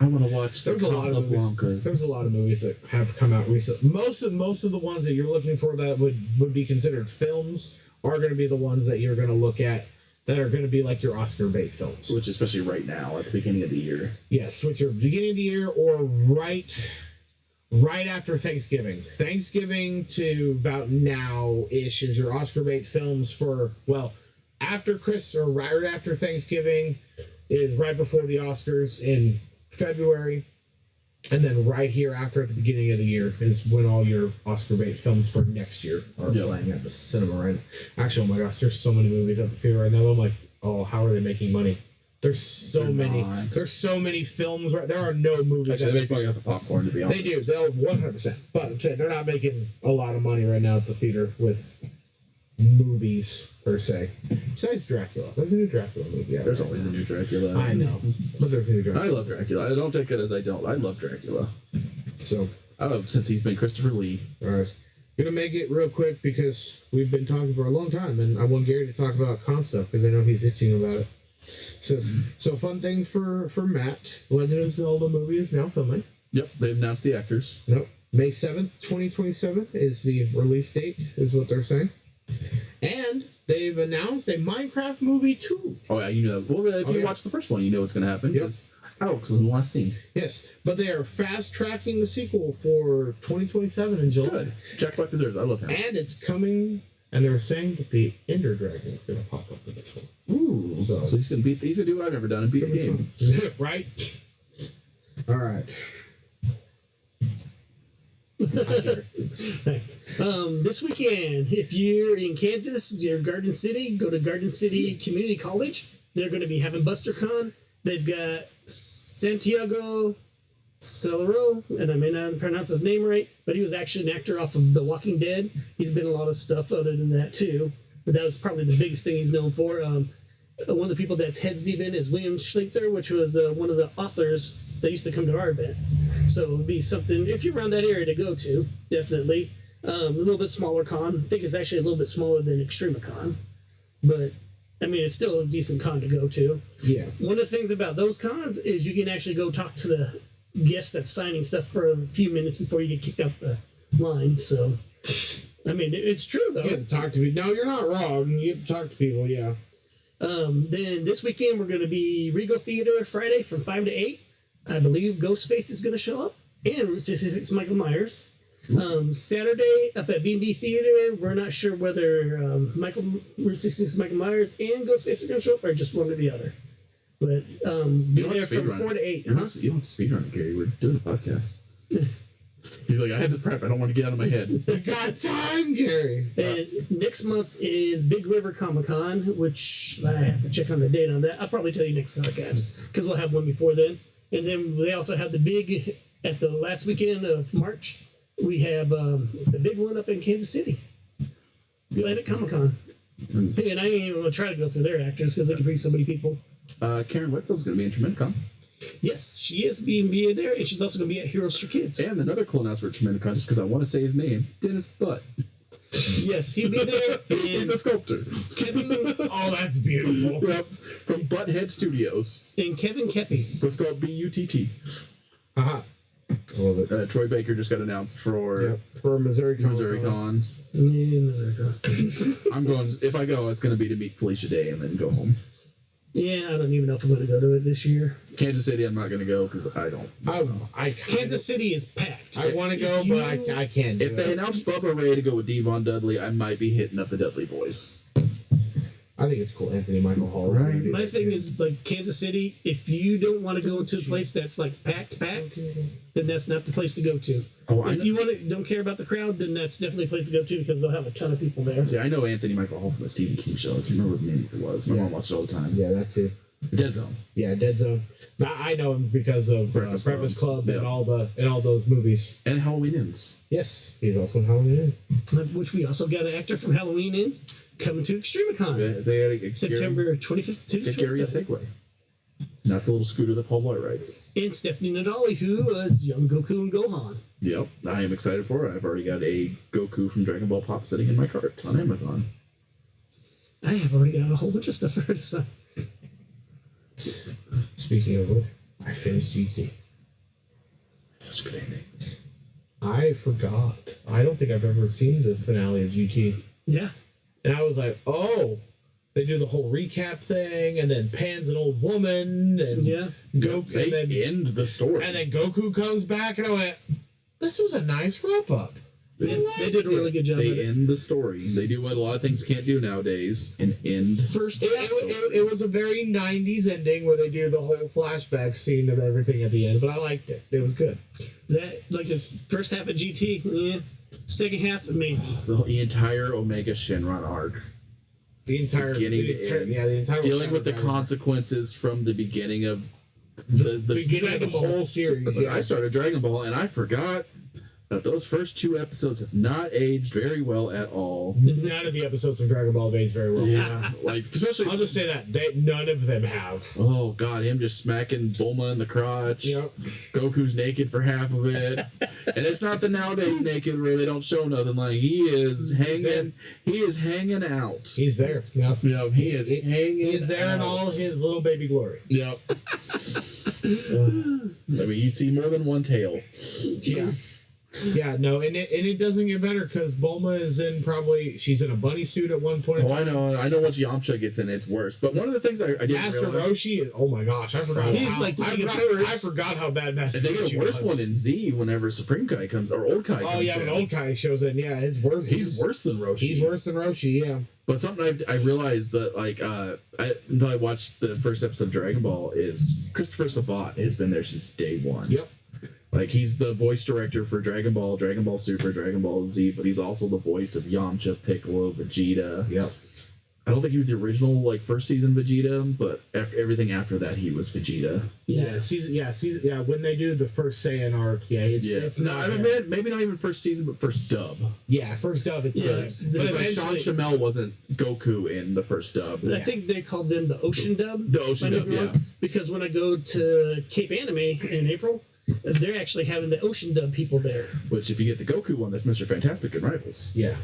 I want to watch There's a lot of movies. There's a lot of movies that have come out recently. Most of the ones that you're looking for that would be considered films are going to be the ones that you're going to look at that are going to be like your Oscar bait films. Which, especially right now, at the beginning of the year. Yes, which are beginning of the year or right after Thanksgiving. Thanksgiving to about now-ish is your Oscar bait films for, well, after Christmas or right after Thanksgiving is right before the Oscars in February. And then right here after at the beginning of the year is when all your Oscar bait films for next year are playing at the cinema right now. Actually, oh my gosh, there's so many movies at the theater right now. I'm like, oh, how are they making money? There's so many. There's so many films. Right, there are no movies. Actually, they probably got the popcorn, to be honest. They do. They'll 100%. But I'm saying they're not making a lot of money right now at the theater with movies per se. Besides Dracula, there's a new Dracula movie. There's always a new Dracula. I know, but there's a new Dracula. I love Dracula. I don't take it as I don't. I love Dracula. So I love since he's been Christopher Lee. All right. Gonna make it real quick because we've been talking for a long time, and I want Gary to talk about con stuff because I know he's itching about it. So fun thing for Matt, Legend of Zelda movie is now filming. Yep, they've announced the actors. Nope, May 7th, 2027 is the release date, is what they're saying, and they've announced a Minecraft movie too. Oh yeah, you know. Well, if you watch the first one, you know what's gonna happen because Alex was in the last scene. Yes, but they are fast tracking the sequel for 2027 in July. Good. Jack Black deserves it. I love him. And it's coming, and they're saying that the Ender Dragon is going to pop up in this one. Ooh. So he's gonna do what I've never done and beat the game. Right? All right. This weekend, if you're in Kansas, you're Garden City, go to Garden City Community College. They're going to be having BusterCon. They've got Santiago Celero, and I may not pronounce his name right, but he was actually an actor off of The Walking Dead. He's been in a lot of stuff other than that too, but that was probably the biggest thing he's known for. One of the people that's heads the event is William Schlichter, which was one of the authors that used to come to our event. So it would be something, if you're around that area, to go to, definitely. A little bit smaller con. I think it's actually a little bit smaller than ExtremeCon, but I mean, it's still a decent con to go to. Yeah. One of the things about those cons is you can actually go talk to the guest that's signing stuff for a few minutes before you get kicked out the line. So, I mean, it's true, though. You get to talk to people. No, you're not wrong. You get to talk to people, yeah. Then this weekend, we're going to be Regal Theater Friday from 5 to 8. I believe Ghostface is going to show up. And Route 66 Michael Myers. Saturday up at BB Theater, we're not sure whether Route 66 Michael Myers and Ghostface are going to show up or just one or the other. But be there from 4 to 8. You don't have to speedrun it, Gary. We're doing a podcast. He's like, I had to prep. I don't want to get out of my head. You got time, Gary. And next month is Big River Comic Con, which I have to check on the date on that. I'll probably tell you next podcast because we'll have one before then. And then they also have the big, at the last weekend of March, we have the big one up in Kansas City, Planet Comic Con. And I ain't even going to try to go through their actors because they can bring so many people. Karen Whitfield's going to be in TremendaCon. Yes, she is being there, and she's also going to be at Heroes for Kids. And another cool announcement for TremendaCon, just because I want to say his name, Dennis Butt. Yes, he'll be there. He's a sculptor. Kevin, oh, that's beautiful. Yep, from Butthead Studios. And Kevin Kepi. It's called BUTT. Haha. I love it. Troy Baker just got announced for Missouri Con. Yeah, Missouri Con. I'm going. If I go, it's going to be to meet Felicia Day and then go home. Yeah, I don't even know if I'm going to go to it this year. Kansas City, I'm not going to go because I don't. Kansas City is packed. I want to go, but I can't. If they announce Bubba Ray to go with Devon Dudley, I might be hitting up the Dudley Boys. I think it's cool. Anthony Michael Hall. Right. My thing is, like, Kansas City, if you don't want to go to a place that's, like, packed, then that's not the place to go to. If you don't care about the crowd, then that's definitely a place to go to because they'll have a ton of people there. See, I know Anthony Michael Hall from the Stephen King show. I can't remember what the name of it was. My mom watched it all the time. Yeah, that too. Dead Zone. Yeah, Dead Zone. I know him because of Breakfast Club and all those movies. And Halloween Ends. Yes, he's also in Halloween Ends. Which we also got an actor from Halloween Ends coming to ExtremeCon. Yeah, September 25th to 27th. Get Gary a segue. Not the little scooter that Paul Blart rides. And Stephanie Nadali, who was young Goku and Gohan. Yep, I am excited for it. I've already got a Goku from Dragon Ball Pop sitting in my cart on Amazon. I have already got a whole bunch of stuff for this. Speaking of which, I finished GT. Such a good ending. I forgot. I don't think I've ever seen the finale of GT. Yeah. And I was like, oh, they do the whole recap thing, and then Pan's an old woman, and Yeah. Goku, They and then end the story. and then Goku comes back, and I went, this was a nice wrap up. They did a really good job. They of it. end the story. They do what a lot of things can't do nowadays, and end. First half. It was a very 90s ending where they do the whole flashback scene of everything at the end, but I liked it. It was good. That like this first half of GT, yeah. Second half, amazing. The entire Omega Shenron arc. The entire, the entire Dealing with the Shadow Driver. consequences from the beginning of the beginning of the Dragon Ball. whole series. But Yeah. I started Dragon Ball, and I forgot that those first 2 episodes have not aged very well at all. None of the episodes of Dragon Ball aged very well. Yeah, like especially. I'll just say that none of them have. Oh God, him just smacking Bulma in the crotch. Yep. Goku's naked for half of it, and it's not the nowadays naked where they don't show nothing. Like he is hanging, he is hanging out. He's there. Yep. Yep, he is hanging. He's there in all his little baby glory. Yep. I mean, you see more than one tail. Yeah. Yeah, no, and it doesn't get better because Bulma is she's in a bunny suit at one point. Oh, I know. Once Yamcha gets in, it's worse. But one of the things I didn't Master realize, Roshi is, oh my gosh, I forgot. He's like the king of pirates. I forgot how bad Master and they Roshi get a worse was. one in Z whenever Supreme Kai comes or Old Kai comes Oh yeah, in. when Old Kai shows in, yeah, he's worse. He's worse than Roshi. He's worse than Roshi, yeah. But something I realized that until I watched the first episode of Dragon Ball is Christopher Sabat has been there since day one. Yep. Like he's the voice director for Dragon Ball, Dragon Ball Super, Dragon Ball Z, but he's also the voice of Yamcha, Piccolo, Vegeta. Yep. I don't think he was the original first season Vegeta, but after everything after that he was Vegeta. Yeah, when they do the first Saiyan arc, it's No, not I mean, maybe not even first season, but first dub. yeah, first dub is Because Sean Shamel wasn't Goku in the first dub. I think they called them the Ocean Dub. The Ocean Might Dub, be wrong, yeah. Because when I go to Cape Anime in April, they're actually having the Ocean Dub people there. Which, if you get the Goku one, that's Mr. Fantastic in Rivals. Yeah.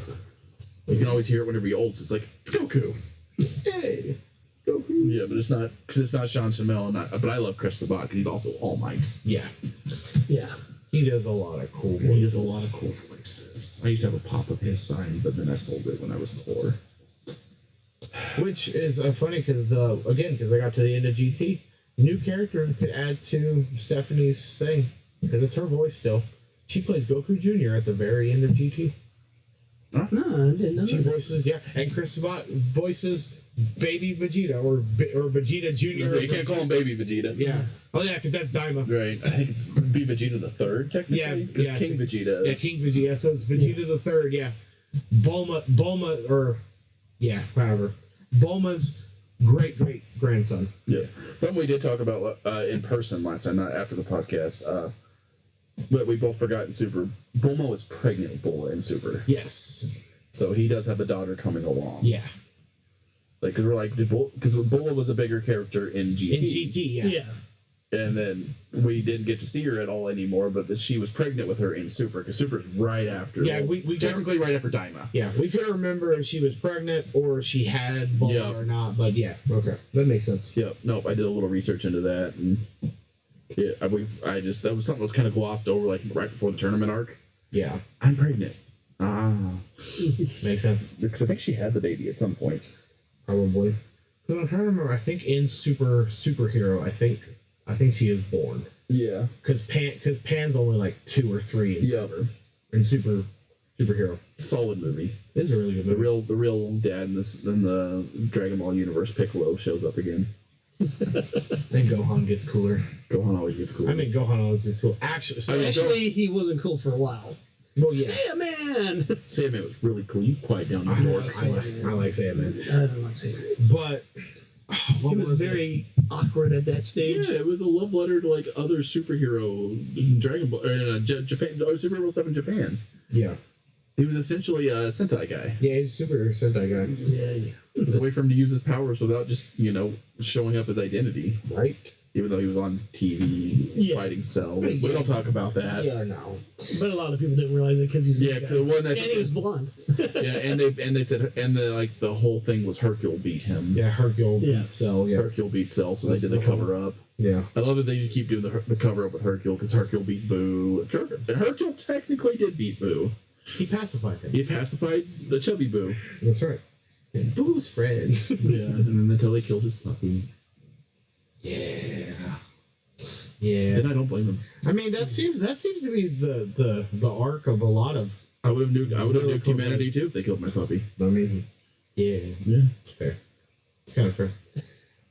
You can always hear it whenever he ults. It's like, it's Goku. Hey, Goku. Yeah, but it's not, because it's not Sean Shamel. But I love Chris Sabat because he's also All Might. Yeah. Yeah. He does a lot of cool voices. He does a lot of cool voices. I used to have a pop of his signed, but then I sold it when I was poor. Which is funny because, because I got to the end of GT, new character could add to Stephanie's thing because it's her voice still. She plays Goku Jr. at the very end of GT. No, I didn't know She that. voices, and Chris Sabat voices Baby Vegeta or Vegeta Jr. You can't call him Baby Vegeta. Yeah. Oh, yeah, because that's Daima. Right. I think it's be Vegeta the Third, technically. Yeah, Because yeah, King Vegeta. Yeah, King Vegeta. So it's Vegeta the Third, yeah. Bulma, or, yeah, however. Bulma's great grandson. Yeah. Something we did talk about in person last time, not after the podcast. But we both forgot in Super. Bulma was pregnant with Bulma in Super. Yes. So he does have the daughter coming along. Yeah. Like, because we're like, because Bulma was a bigger character in GT. In GT, yeah. Yeah. And then we didn't get to see her at all anymore, but she was pregnant with her in Super, because Super's right after. Yeah, we technically right after Daima. Yeah, we couldn't remember if she was pregnant or she had Bulma Yeah. or not, but yeah, okay. That makes sense. Yep. Nope. I did a little research into that, and yeah, that was something that was kind of glossed over, like right before the tournament arc. Yeah. I'm pregnant. Makes sense. Because I think she had the baby at some point. Probably. But I'm trying to remember, I think in Superhero, I think she is born. Yeah. Because Pan's only like 2 or 3 in Yep. Superhero. Solid movie. It is a really good movie. The real dad in the Dragon Ball universe, Piccolo, shows up again. Then Gohan gets cooler. Gohan always gets cool. I mean, Gohan always is cool. Actually, He wasn't cool for a while. well, yeah. Saiyaman! Saiyaman was really cool. You quiet down, New I York. like Saiyaman. I don't like Saiyaman. But He was very awkward at that stage. Yeah, it was a love letter to like other superhero Dragon Ball Japan, or superhero stuff in Japan. Yeah. He was essentially a Sentai guy. Yeah, he's a super Sentai guy. Yeah. It was a way for him to use his powers without just showing up his identity. Right? even though he was on TV fighting Cell. We don't talk about that. Yeah, no. But a lot of people didn't realize it because he's the one that and he was blonde. and they said the whole thing was Hercule beat him. Yeah, Hercule beat Cell. Yeah, Hercule beat Cell, so they did the cover up. Yeah, I love that they just keep doing the cover up with Hercule because Hercule beat Boo. And Hercule technically did beat Boo. He pacified him. He pacified the chubby Boo. That's right. And Boo's friend. Yeah, and then until they killed his puppy. Yeah. Then I don't blame him. I mean, that seems to be the arc of a lot of. I would have nuked humanity too if they killed my puppy. I mean, yeah, it's fair. It's kind of fair.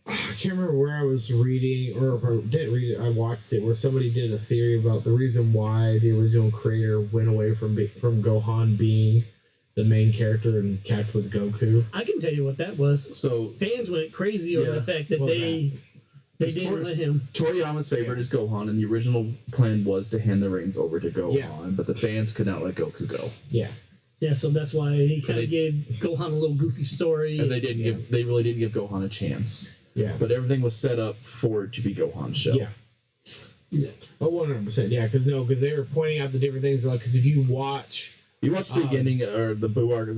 I can't remember where I was reading, or if I didn't read it, I watched it, where somebody did a theory about the reason why the original creator went away from Gohan being the main character and capped with Goku. I can tell you what that was. So fans went crazy over the fact that they didn't let him. Toriyama's favorite is Gohan, and the original plan was to hand the reins over to Gohan, but the fans could not let Goku go. Yeah. Yeah, so that's why he kind of gave Gohan a little goofy story. And they really didn't give Gohan a chance. Yeah. But everything was set up for it to be Gohan's show. Yeah. Oh, 100%. Yeah, because they were pointing out the different things. Like, because if you watch the beginning or the Boo arc,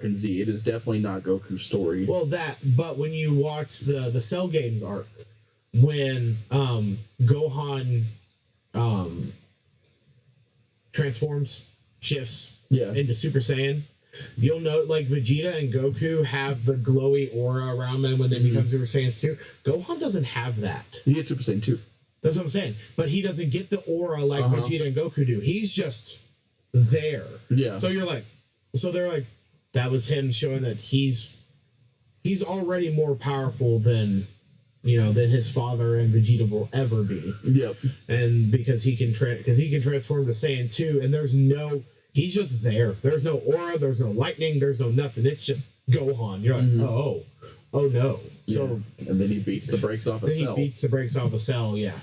and Z, it is definitely not Goku's story. Well, but when you watch the Cell Games arc, when Gohan shifts into Super Saiyan, you'll note like Vegeta and Goku have the glowy aura around them when they become Super Saiyans 2. Gohan doesn't have that. He gets Super Saiyan 2. That's what I'm saying. But he doesn't get the aura like Vegeta and Goku do. He's just there. Yeah. So they're like, that was him showing that he's already more powerful than his father and Vegeta will ever be. Yep. And because he can transform to Saiyan 2, and he's just there. There's no aura, there's no lightning, there's no nothing. It's just Gohan. You're like, oh no. Yeah. So and then he beats the brakes off a Cell. Yeah.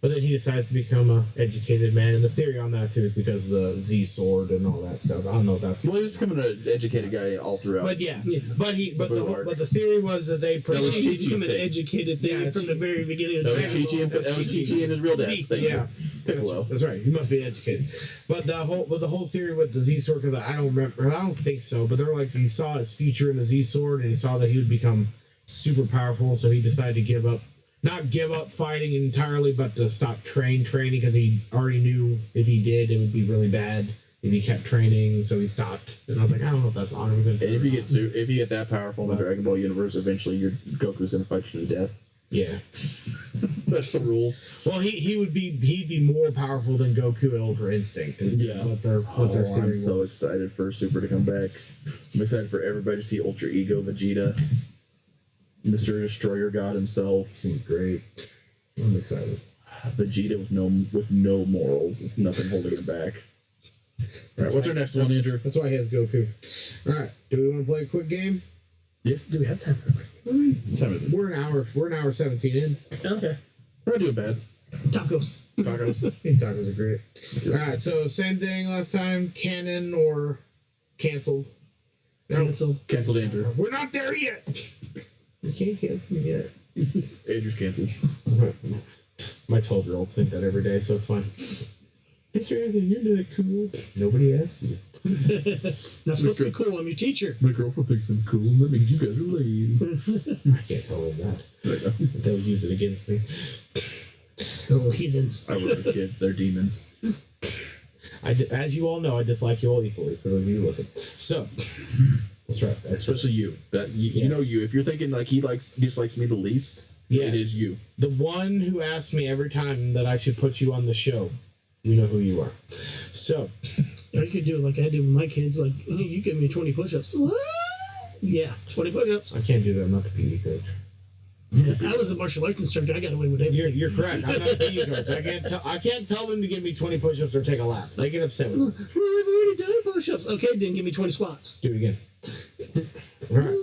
But then he decides to become an educated man, and the theory on that too is because of the Z sword and all that stuff. I don't know if that's he was becoming an educated guy all throughout. But but the theory was that they become an educated thing from the very beginning. That was Chi-Chi and his real dad's thing. Yeah, that's right. He must be educated. But the whole theory with the Z sword, because I don't think so. But they were like, he saw his future in the Z sword, and he saw that he would become super powerful, so he decided to not give up fighting entirely, but to stop training because he already knew if he did, it would be really bad if he kept training. So he stopped. And I was like, I don't know if that's 100%. And if you get that powerful in the Dragon Ball universe, eventually your Goku's gonna fight you to death. Yeah, that's the rules. Well, he'd be more powerful than Goku at Ultra Instinct. What their theory I'm was. so excited for Super to come back. I'm excited for everybody to see Ultra Ego Vegeta. Mr. Destroyer God himself. Great. I'm excited. Vegeta with no morals. There's nothing holding him back. All right, what's our next one, Andrew? That's why he has Goku. All right, do we want to play a quick game? Yeah. Do we have time for a quick game? What time is it? We're an hour 17 in. Okay. We're not doing bad. Tacos. Tacos are great. All right, so same thing last time. Canon or canceled? Canceled, Andrew. We're not there yet. You can't cancel me yet. Andrew's canceled. My 12-year-olds think that every day, so it's fine. Mr. Anthony, you're that cool. Nobody asked you. Not supposed to be cool. I'm your teacher. My girlfriend thinks I'm cool. That means you guys are lame. I can't tell them that. They'll use it against me. Little heathens. I work with kids. They're demons. As you all know, I dislike you all equally, for those of you who listen. So... That's right. Especially you. You know you. If you're thinking like he dislikes me the least, it is you. The one who asks me every time that I should put you on the show. You know who you are. So. You could do it like I do with my kids. Like, hey, you give me 20 push-ups. What? Yeah, 20 push-ups. I can't do that. I'm not the PE coach. I was a martial arts instructor. I got away with everything. You're correct. I'm not the PE coach. I can't tell them to give me 20 push-ups or take a lap. They get upset with me. We've already done push-ups. Okay, then give me 20 squats. Do it again. Right.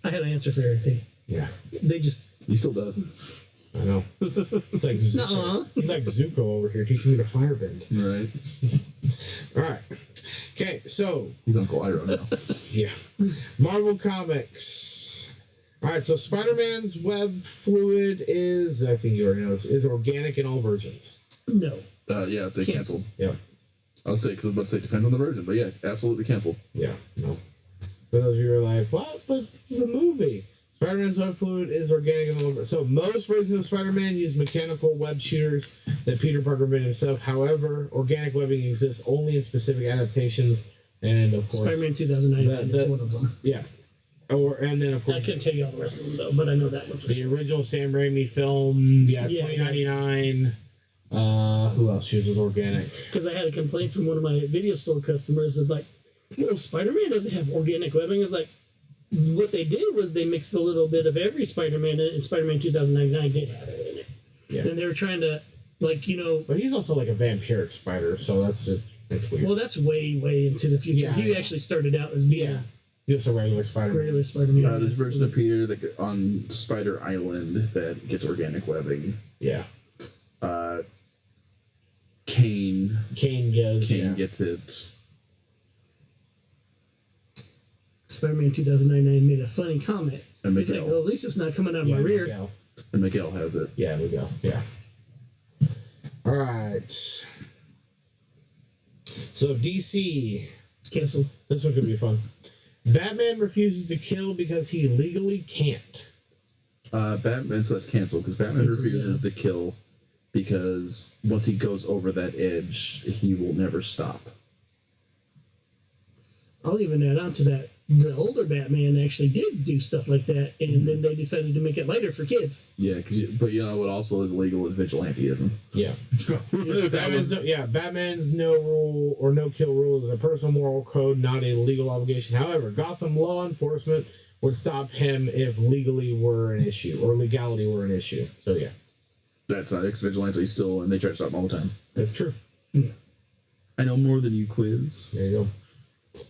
I had an answer for everything. Yeah. He still does. I know. It's like Zuko. He's like Zuko over here teaching me to firebend. Right. All right. Okay, so he's Uncle Iroh now. Yeah. Marvel Comics All right, so Spider-Man's web fluid is, I think you already know, is organic in all versions. No. Yeah, it's a canceled. Yeah. I'll say, because I was about to say, it depends on the version, but yeah, absolutely canceled. Yeah, no. For those of you who are like, what? But the movie. Spider-Man's web fluid is organic in all versions. So most versions of Spider-Man use mechanical web shooters that Peter Parker made himself. However, organic webbing exists only in specific adaptations, and of course... Spider-Man 2009 is one of them. Yeah. And then, of course... I couldn't tell you all the rest of them, though, but I know that one for the original Sam Raimi film, 2099... who else uses organic? Because I had a complaint from one of my video store customers that's like, well, Spider-Man doesn't have organic webbing. It's like, what they did was they mixed a little bit of every Spider-Man in it, and Spider-Man 2099 did have it in it. Yeah. And they were trying to, like, you know... But he's also like a vampiric spider, so that's weird. Well, that's way, way into the future. Yeah, he actually started out as being just a regular Spider-Man. Regular Spider-Man. There's a version of Peter that on Spider Island that gets organic webbing. Yeah. Kane gets it. Spider-Man 2099 made a funny comment. And He's like, well, at least it's not coming out of my rear. Miguel. And Miguel has it. Yeah, Miguel. Yeah. All right. So DC. Cancel. This one could be fun. Batman refuses to kill because he legally can't. Batman says cancel because Batman refuses to kill because once he goes over that edge, he will never stop. I'll even add on to that. The older Batman actually did do stuff like that, and then they decided to make it lighter for kids. Yeah, but you know what also is illegal is vigilantism. Yeah. Batman's no rule or no kill rule is a personal moral code, not a legal obligation. However, Gotham law enforcement would stop him if legality were an issue. So yeah. That's ex-vigilante still, and they try to stop him all the time. That's true. Yeah. I know more than you, Quiz. There you go.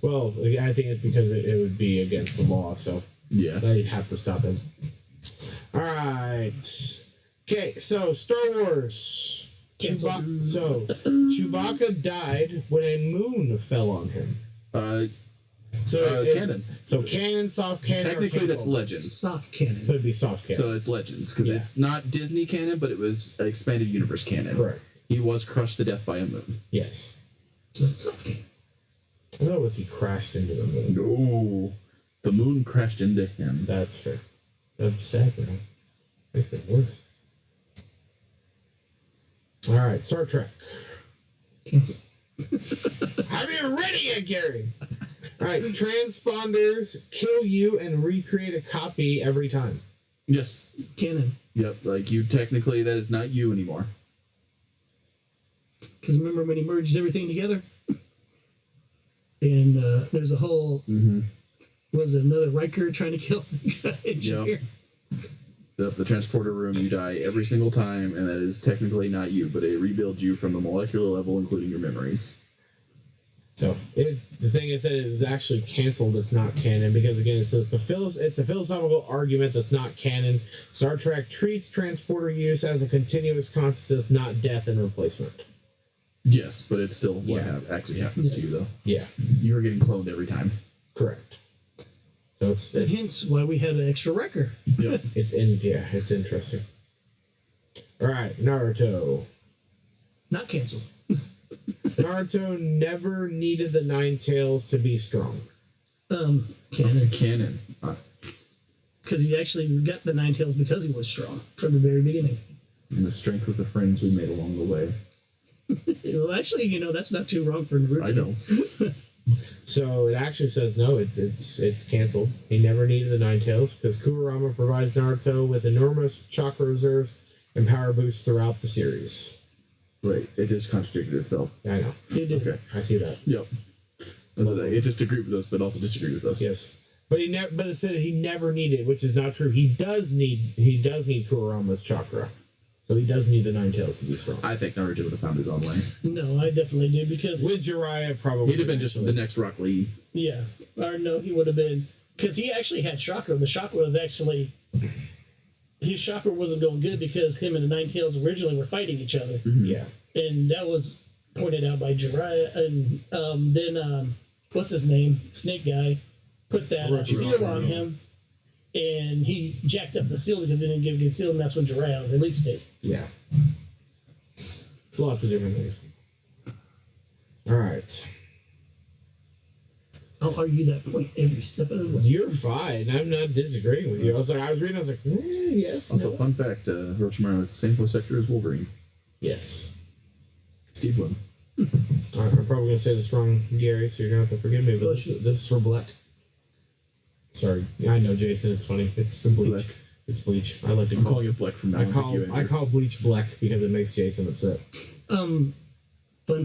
Well, I think it's because it would be against the law, so yeah, they'd have to stop him. All right. Okay, so Star Wars. Chewbacca died when a moon fell on him. Canon. So canon, soft canon. Technically, that's legends. Soft canon. So it'd be soft canon. So it's legends because it's not Disney canon, but it was expanded universe canon. Correct. He was crushed to death by a moon. Yes. So soft canon. I thought it was he crashed into the moon. No, the moon crashed into him. That's fair. That's sad, man. Makes it worse. All right, Star Trek. Cancel. Have you ready yet, Gary? All right, transponders kill you and recreate a copy every time. Yes. Canon. Yep. Like you, technically, that is not you anymore. Because remember when he merged everything together? And there's a whole... Was it another Riker trying to kill the engineer? Yep, the transporter room, you die every single time, and that is technically not you, but it rebuilds you from the molecular level, including your memories. So, the thing is that it was actually canceled. It's not canon, because again, it says it's a philosophical argument that's not canon. Star Trek treats transporter use as a continuous consciousness, not death and replacement. Yes, but it's still what actually happens to you, though. Yeah. You are getting cloned every time. Correct. So it's hence why we had an extra Wrecker. Yeah. It's interesting. All right, Naruto. Not canceled. Naruto never needed the Nine Tails to be strong. Canon. Because he actually got the Nine Tails because he was strong from the very beginning. And the strength was the friends we made along the way. Well, actually, that's not too wrong for Naruto. I know. So it actually says no, it's canceled. He never needed the Nine Tails because Kurama provides Naruto with enormous chakra reserves and power boosts throughout the series. Right, it just contradicted itself. I know. It did. Okay, I see that. Yep. It just agreed with us, but also disagreed with us. Yes, but it said he never needed, which is not true. He does need Kurama's chakra. So he does need the Nine Tails to be strong. I think Naruto would have found his own way. No, I definitely do because with Jiraiya, probably he'd have been just the next Rock Lee. Yeah, or no, he would have been because he actually had chakra. The chakra was actually his chakra wasn't going good because him and the Nine Tails originally were fighting each other. Mm-hmm. Yeah, and that was pointed out by Jiraiya, and then what's his name, Snake guy, put that seal on him. and he jacked up the seal because he didn't give a good seal, and that's when Jiraiya released it. Yeah. It's lots of different things. All right. I'll argue that point every step of the way. You're fine. I'm not disagreeing with you. I was reading, I was like, yes. Also, no. fun fact, Orochimaru is the same voice actor as Wolverine. Yes. Steve Blum. All right, I'm probably going to say this wrong, Gary, so you're going to have to forgive me, but this is for Bleck. Sorry. I know, Jason, it's funny. It's Bleach. Bleck. It's Bleach. I like to I'm call calling it Bleck from now on. I call Bleach Bleck because it makes Jason upset. Fun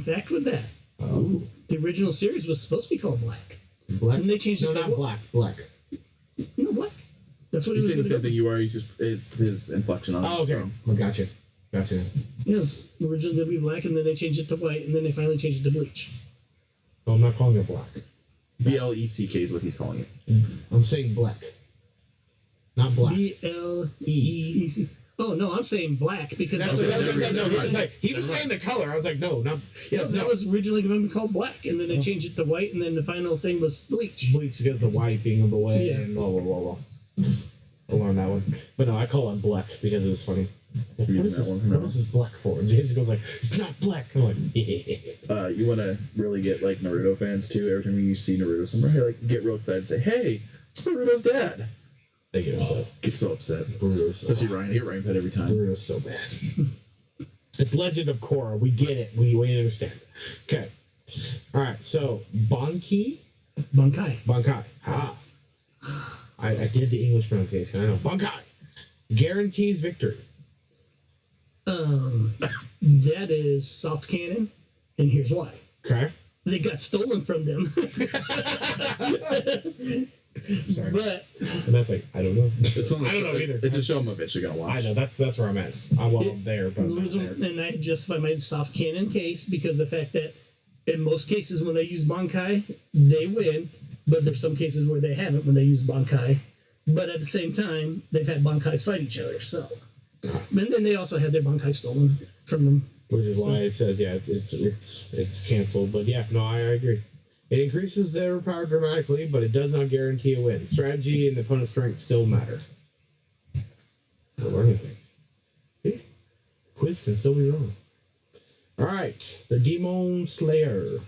fact with that. Oh. The original series was supposed to be called Black. Black? And they changed it No, to not Black. Black. No, Black. That's what He's he saying the was same going to thing you are. It's his inflection on it. Oh, okay. So. Well, gotcha. Gotcha. It was originally going to be Black, and then they changed it to White, and then they finally changed it to Bleach. No, I'm not calling it Black. BLECK is what he's calling it. I'm saying Black. Not Black. BLEEC. Oh, no, I'm saying Black because That's what I was saying. No, he was saying the color. I was like, no, not. Yes, that was originally going to be called Black, and then they changed it to White, and then the final thing was Bleach. Bleach because the white being of the way Yeah. and blah, blah, blah, blah. I'll learn that one. But no, I call it Black because it was funny. Like, what is this Black for? And Jason goes like, it's not Black. I'm like, yeah. You want to really get like Naruto fans too. Every time you see Naruto somewhere, like get real excited and say, "Hey, it's Naruto's dad." They get upset. Get so upset. Naruto's so Especially Ryan. I get Ryan Pet every time. Naruto's so bad. It's Legend of Korra. We get it. We understand. Okay. All right. So Bankai. Ha. I did the English pronunciation. I know. Bankai guarantees victory. That is soft cannon, and here's why. Okay. They got stolen from them. Sorry. But And that's like, I don't know. It's one of I don't know either. It's a show I'm eventually gonna watch. I know. That's where I'm at. I'm there, but I'm not there. and I justify my soft cannon case because the fact that in most cases when they use Bankai, they win, but there's some cases where they haven't when they use Bankai. But at the same time, they've had Bankais fight each other, so. And then they also had their Bankai stolen from them. Which is why it says, yeah, it's canceled. But yeah, no, I agree. It increases their power dramatically, but it does not guarantee a win. Strategy and the opponent's strength still matter. We're learning things. See? The quiz can still be wrong. Alright, the Demon Slayer.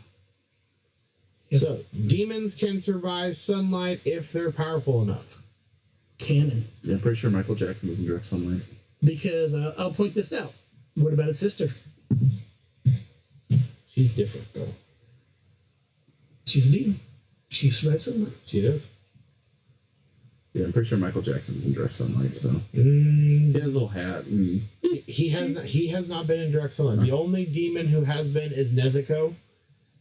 Yes. So, demons can survive sunlight if they're powerful enough. Cannon. Yeah, I'm pretty sure Michael Jackson was in direct sunlight. Because I'll point this out. What about his sister? She's different, though. She's a demon. She survives sunlight. She does. Yeah, I'm pretty sure Michael Jackson was in direct sunlight. So he has a little hat. And... He has not been in direct sunlight. The only demon who has been is Nezuko,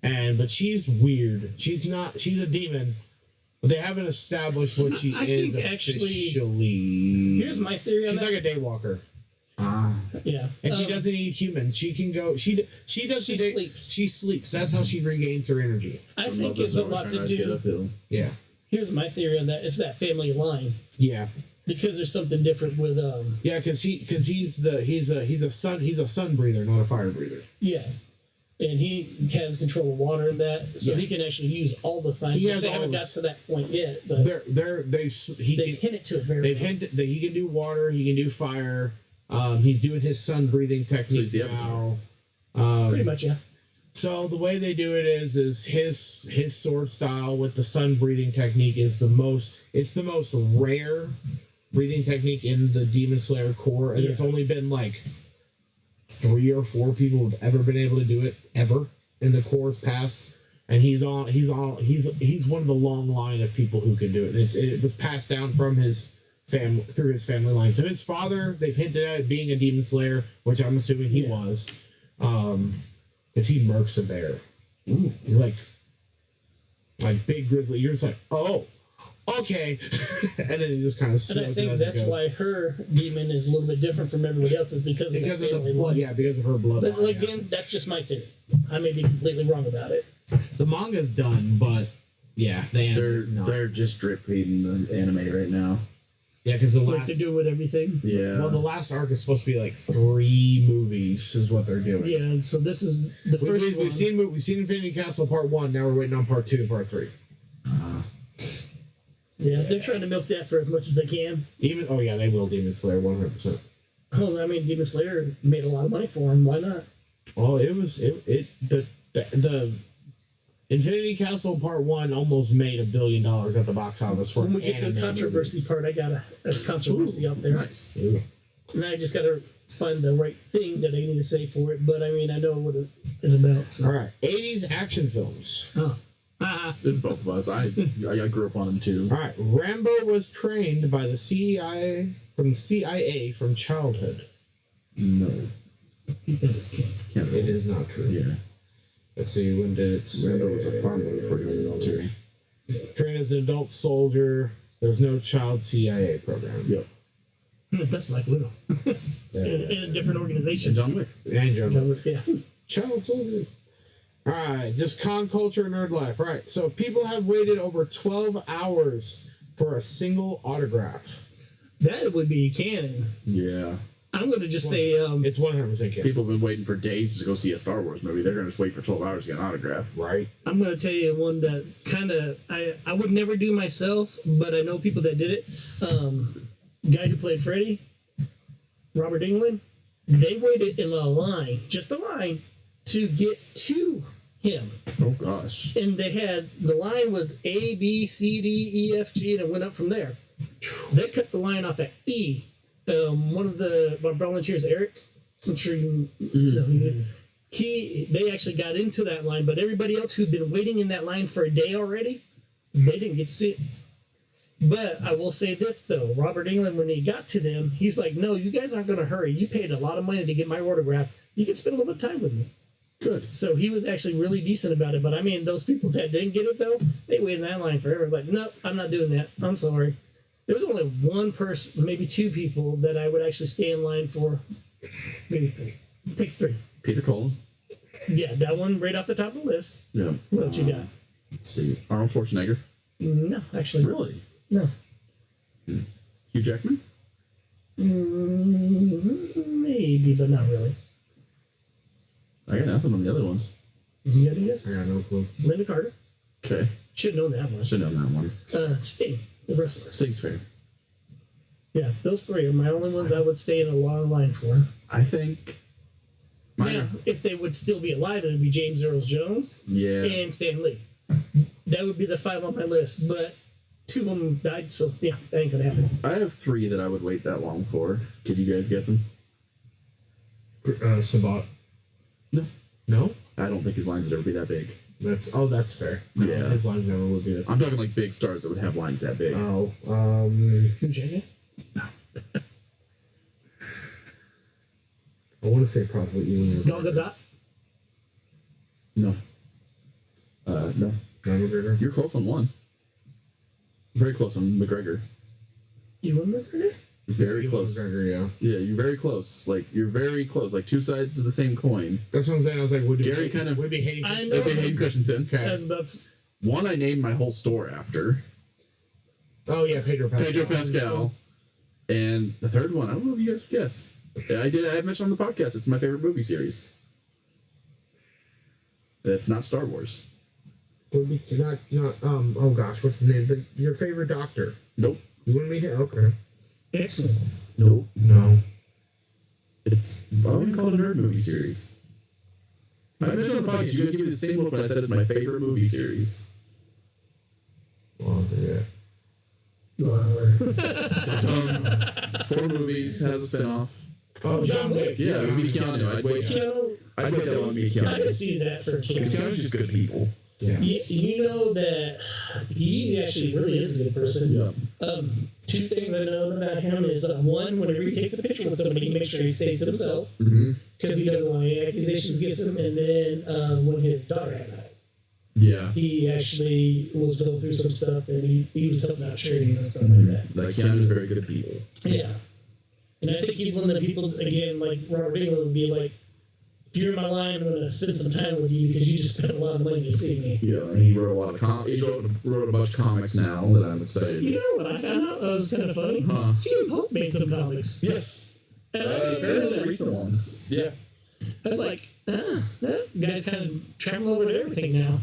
but she's weird. She's a demon, but they haven't established what she is think officially. Here's my theory on She's that. like a daywalker. Yeah. And she doesn't eat humans. She can go. She sleeps. She sleeps. That's how she regains her energy. I think it's a lot to do. Yeah. Here's my theory on that. It's that family line. Yeah. Because there's something different with Yeah, because he's a sun breather, not a fire breather. Yeah. And he has control of water and that, so he can actually use all the signs. They haven't got to that point yet, but they've hinted to it very They've well. hinted that he can do water, he can do fire. He's doing his sun breathing technique he's the now. Pretty much, yeah. So the way they do it is his sword style with the sun breathing technique is the most rare breathing technique in the Demon Slayer core, and there's only been like 3 or 4 people who've ever been able to do it ever in the core's past, and he's one of the long line of people who can do it. And it was passed down from his family through his family line. So his father, they've hinted at it being a Demon Slayer, which I'm assuming he was, because he murks a bear. Ooh, he's like big grizzly. You're just like, oh, okay, and then he just kind of. And I think that's why her demon is a little bit different from everybody else's because of the blood. Yeah, because of her blood. But again, that's just my theory. I may be completely wrong about it. The manga's done, but yeah, the anime's not. They're just drip feeding the anime right now. Yeah, because the Like last they do with everything. Yeah. Well, the last arc is supposed to be like 3 movies, is what they're doing. Yeah, so this is the first one. We've seen Infinity Castle Part 1. Now we're waiting on Part 2 and Part 3. Yeah, they're trying to milk that for as much as they can. Oh yeah, they will Demon Slayer 100%. Oh, I mean, Demon Slayer made a lot of money for him. Why not? Well, the Infinity Castle Part 1 almost made $1 billion at the box office for When we get to the controversy part, I got a controversy out there. Nice. Ooh. And I just got to find the right thing that I need to say for it. But I mean, I know what it is about. So. All right, 80s action films. Oh. This is both of us. I grew up on them too. All right, Rambo was trained by the CIA from childhood. No. I think that is canceled. It is not true. Yeah. Let's see, when did it say? Rambo was a farmer before joining the military. Trained as an adult soldier. There's no child CIA program. Yep. That's Black Widow. in a different organization. And John Wick. And John Wick. Yeah. Child soldiers. All right, just con culture, nerd life. Right, so people have waited over 12 hours for a single autograph. That would be canon. Yeah. I'm going to just say... it's 100% canon. People have been waiting for days to go see a Star Wars movie. They're going to just wait for 12 hours to get an autograph. Right. I'm going to tell you one that kind of... I would never do myself, but I know people that did it. Guy who played Freddy, Robert Englund, they waited in a line, just a line, to get to him. Oh, gosh. And they had... The line was A, B, C, D, E, F, G, and it went up from there. They cut the line off at E. One of the volunteers, Eric, I'm sure you know him. They actually got into that line, but everybody else who'd been waiting in that line for a day already, they didn't get to see it. But I will say this though, Robert Englund, when he got to them, he's like, "No, you guys aren't going to hurry. You paid a lot of money to get my autograph. You can spend a little bit of time with me." Good. So he was actually really decent about it. But I mean, those people that didn't get it though, they waited in that line forever. It's like, "Nope, I'm not doing that. I'm sorry." There was only one person, maybe two people that I would actually stay in line for. Maybe three. Take three. Peter Cullen. Yeah, that one right off the top of the list. Yeah. What else you got? Let's see. Arnold Schwarzenegger. No, actually. Really? No. Hugh Jackman? Maybe, but not really. I got nothing on the other ones. You got any guesses? I got no clue. Linda Carter. Okay. Should have known that one. Should have known that one. Sting, the wrestler. Sting's fair. Yeah, those three are my only ones I would stay in a long line for. I think. Now, if they would still be alive, it would be James Earl Jones and Stan Lee. That would be the five on my list, but two of them died, so yeah, that ain't gonna happen. I have three that I would wait that long for. Could you guys guess them? Sabat. No. No? I don't think his lines would ever be that big. That's fair. No, Yeah. his lines never would be that. I'm talking like big stars that would have lines that big. Oh, Hugh Jackman? I want to say possibly Ewan Gal McGregor. Gadot? No. No. Ewan McGregor. You're close on one. Very close on McGregor. Ewan McGregor? Very Ewan close. McGregor, yeah. Yeah, you're very close. Like, you're very close. Like, two sides of the same coin. That's what I'm saying. I was like, would Gary be, kind of- would be hating. I know. Okay, Hayden Christensen. Okay. As about One I named my whole store after. Oh yeah, Pedro Pascal. Pedro Pascal. And the third one, I don't know if you guys would guess. I had mentioned on the podcast, it's my favorite movie series. It's not Star Wars. Would be not oh gosh, what's his name? Your favorite doctor. Nope. You want me to? Okay. excellent. Nope. No. It's, why would you call it a nerd movie series? I mentioned on the podcast, you guys give me the same look when I said it's my favorite movie series. Well, yeah. Four movies, has a spinoff. Oh, John Wick. Yeah, it would be Keanu. I'd wait that one to be I Keanu. can see that for Because Keanu. Keanu's just good people. Yeah. You know that he actually really is a good person. Yeah. Two things I know about him is one, whenever he takes a picture with somebody, he makes sure he stays to himself Mm-hmm. because he doesn't want any accusations against him. And then when his daughter had died, Yeah. he actually was going through some stuff and he was helping out charities and stuff like that. Like, Keanu's very good people. Yeah. And I think he's one of the people, again, like Robert England would be like, if you're in my line, I'm going to spend some time with you because you just spent a lot of money to see me. Yeah, and he wrote a lot of he wrote a bunch of comics now that I'm excited. You know what I found out? That was kind of funny. Huh. CM Punk made some comics. Yes. And I didn't Fairly know that. recent ones. Yeah. I was like, that guy's kind of traveling over to everything now.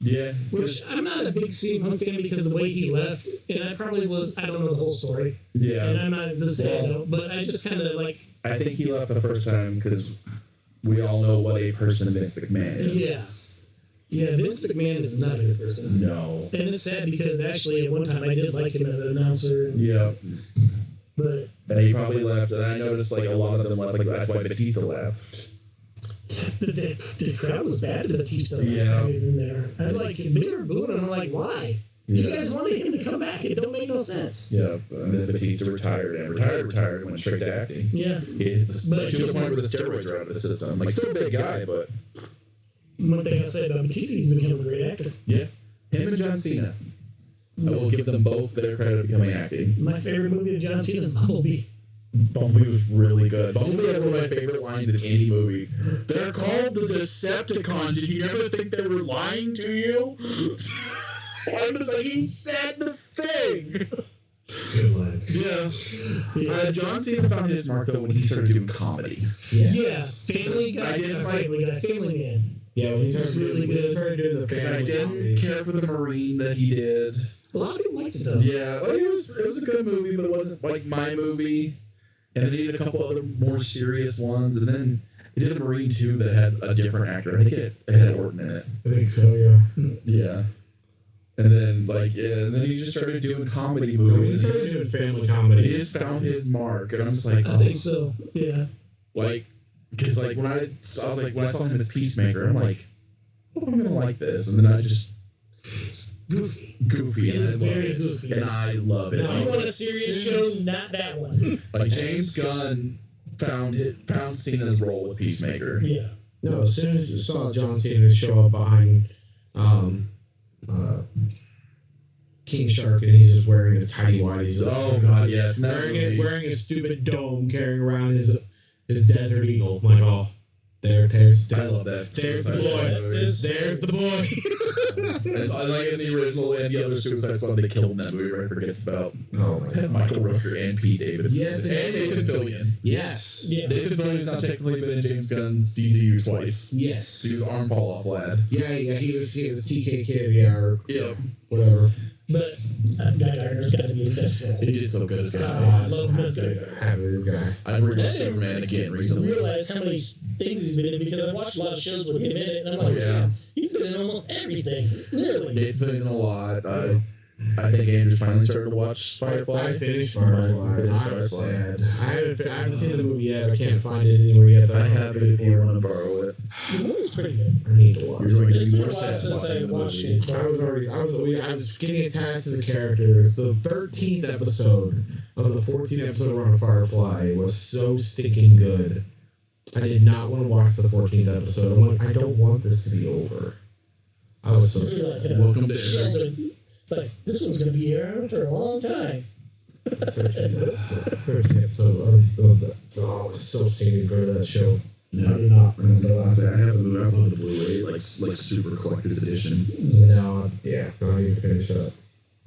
Yeah. Which I'm not a big CM Punk fan because of the way he left, and I probably was. I don't know the whole story. Yeah. And I'm not as sad though, but I just kind of like. I think he left the first time because we all know what a person Vince McMahon is. Yeah, Vince McMahon is not a good person. No. And it's sad because actually at one time I did like him as an announcer. Yeah. But. And he probably left, and I noticed like a lot of them left. Like that's why Batista left. The crowd was bad to Batista last Yeah. time he was in there. I was like, they were booing him. I'm like, why? Yeah. You guys wanted him to come back. It don't make no sense. Yeah, and then Batista retired, and retired, went straight to acting. Yeah. Like, to the point where the steroids are out of the system. Like, still a big guy, but... One thing I said about Batista, he's become a great actor. Yeah. Him and John Cena. I will give them both their credit of becoming acting. My favorite movie of John Cena is Bumblebee. Bumblebee was really good. Bumblebee has one of my favorite lines in any movie. They're called the Decepticons. Did you ever think they were lying to you? I'm just like, he said the thing. Good line. Yeah. John Cena found his mark, though, when he started doing comedy. Yes. Yeah. Family Guy. Family Man. Yeah, when he started, Really good. doing the Because I family didn't comedies. care for the Marine that he did. A lot of people liked it though. Yeah, like it was a good movie, but it wasn't like my movie. And then he did a couple other more serious ones, and then he did a Marine 2 that had a different actor. I think it had Orton in it. I think so, yeah. Yeah. And then and then he just started doing comedy He movies. started doing family comedy. He just found his mark, and I'm just like, I think so. Yeah. like, because like when I saw him as Peacemaker, I'm like, oh, I'm gonna like this, and then I just Goofy. goofy, It and I is love very it, goofy. and I love it. If you want a serious show, not that one. Like James Gunn found Cena's role with Peacemaker. Yeah. No, as soon as you saw John Cena show up behind King Shark and he's just wearing his tiny whities. Oh god, yes. Wearing his stupid dome, carrying around his Desert Eagle. I'm like, oh, there's I love that. There's the boy. There's the boy. It's like in the original and the other Suicide Squad, they killed in that movie. Right? Forgets about Oh my god. Michael Rooker and Pete Davidson. Yes, and Nathan Fillion. Yes. Yeah. Nathan Fillion's not technically been in James Gunn's DCU twice. Yes. He was arm fall off lad. Yeah, he was TK Kid, yeah, or Yep. whatever. But Guy Gardner's got to be the best role. He did so good as I guy. love him as Guy to Gardner. have this guy. I've rewatched Superman again I didn't recently. realize how many things he's been in because I watched a lot of shows with him in it, and I'm like, Yeah. yeah, he's been in almost everything, literally. Nathan Fillion's in a lot. I think Andrew's finally started to watch Firefly. I finished Firefly. Finished I'm Firefly. sad. I haven't seen the movie yet. I can't find it anywhere yet. I have it if you want to borrow it. The movie's pretty good. I need to watch You're going it. to It's be been a more while sad since I watching the watched movie. it. I was getting attached to the characters. The 13th episode of the 14th episode run of Firefly was so stinking good. I did not want to watch the 14th episode. I'm like, I don't want this to be over. I was so It's sad. like, Welcome to Sheldon. It's like, this one's going to be around for a long time. 13th episode of the. Oh, it was so stinking good, that show. Yeah. I did not remember the last I have the movie. I also have the Blu-ray, like super collector's edition. No, yeah, no, I didn't finish that.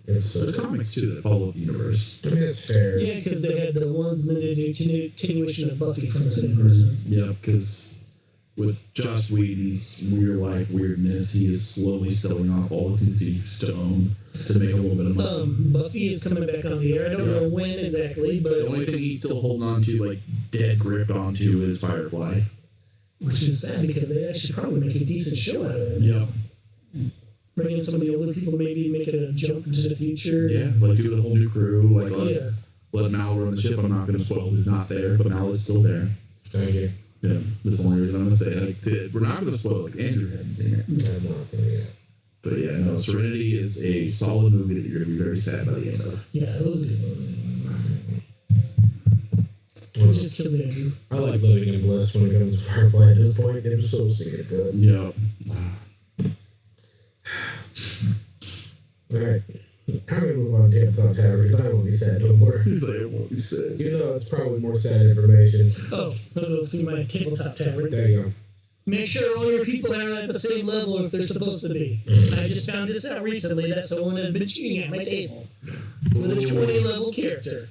It's so There's comics too that follow the universe. I mean, it's fair. Yeah, because they had the ones that did a continuation of Buffy from the same person. Yeah, because with Joss Whedon's real life weirdness, he is slowly selling off all the things he used to own to make a little bit of money. Buffy is coming back on the air. I don't know when exactly, The but only thing he's still holding on to, like dead gripped onto, is Firefly. which is sad because they actually probably make a decent show out of it. Yeah. Bring in some of the older people, maybe make it a jump into the future. Yeah, like do a whole new crew, like Yeah. let Mal run the ship. I'm not going to spoil who's not there, but Mal is still there. Thank you. Yeah, that's the only reason I'm going to say it. We're not going to spoil it. Andrew hasn't seen it. I've not seen it yet. But yeah, no, Serenity is a solid movie that you're going to be very sad by the end of. Yeah, it was a good movie. It just killed Andrew. I like living in bliss when it comes to Firefly at this point. It was so stinking good. Yeah. Alright. I'm gonna move on to Tabletop Tower because I won't be sad no more. He's like, what we said. Even though it's probably more sad information. Oh, I'll go through my tabletop tablet. There you go. Make sure all your people are at the same level if they're supposed to be. I just found this out recently that someone had been cheating at my table with a 20 level character.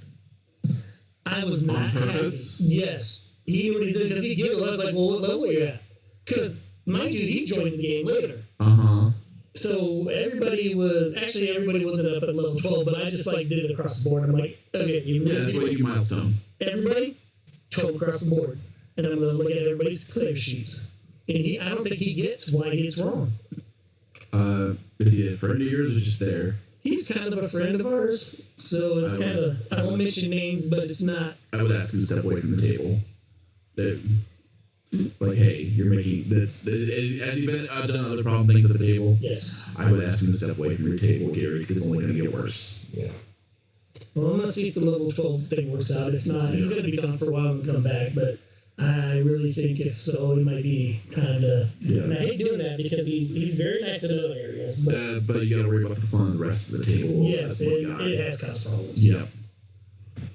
I was not happy. purpose? Yes. He knew what he did because he gave it. I was like, well, what level are you at? Because, mind you, he joined the game later. Uh-huh. So everybody wasn't up at level 12, but I just like did it across the board. I'm like, okay, That's what you milestone. everybody 12 across the board, and I'm gonna look at everybody's clear sheets. And I don't think he gets why he gets wrong. Is he a friend of yours or just there? He's kind of a friend of ours, so it's kind of, I won't mention names, but it's not. I would ask him to step away from the table. Like, hey, you're making this. Has he been done other problem things at the table? Yes. I would ask him to step away from your table, Gary, because it's only going to get worse. Yeah. Well, I'm gonna see if the level 12 thing works out. If not, he's gonna be gone for a while and come back. But I really think if so, it might be time to. Yeah. And I hate doing that because he's very nice in other areas. But you got to worry about the fun of the rest of the table. Yes, it has caused problems. Yeah.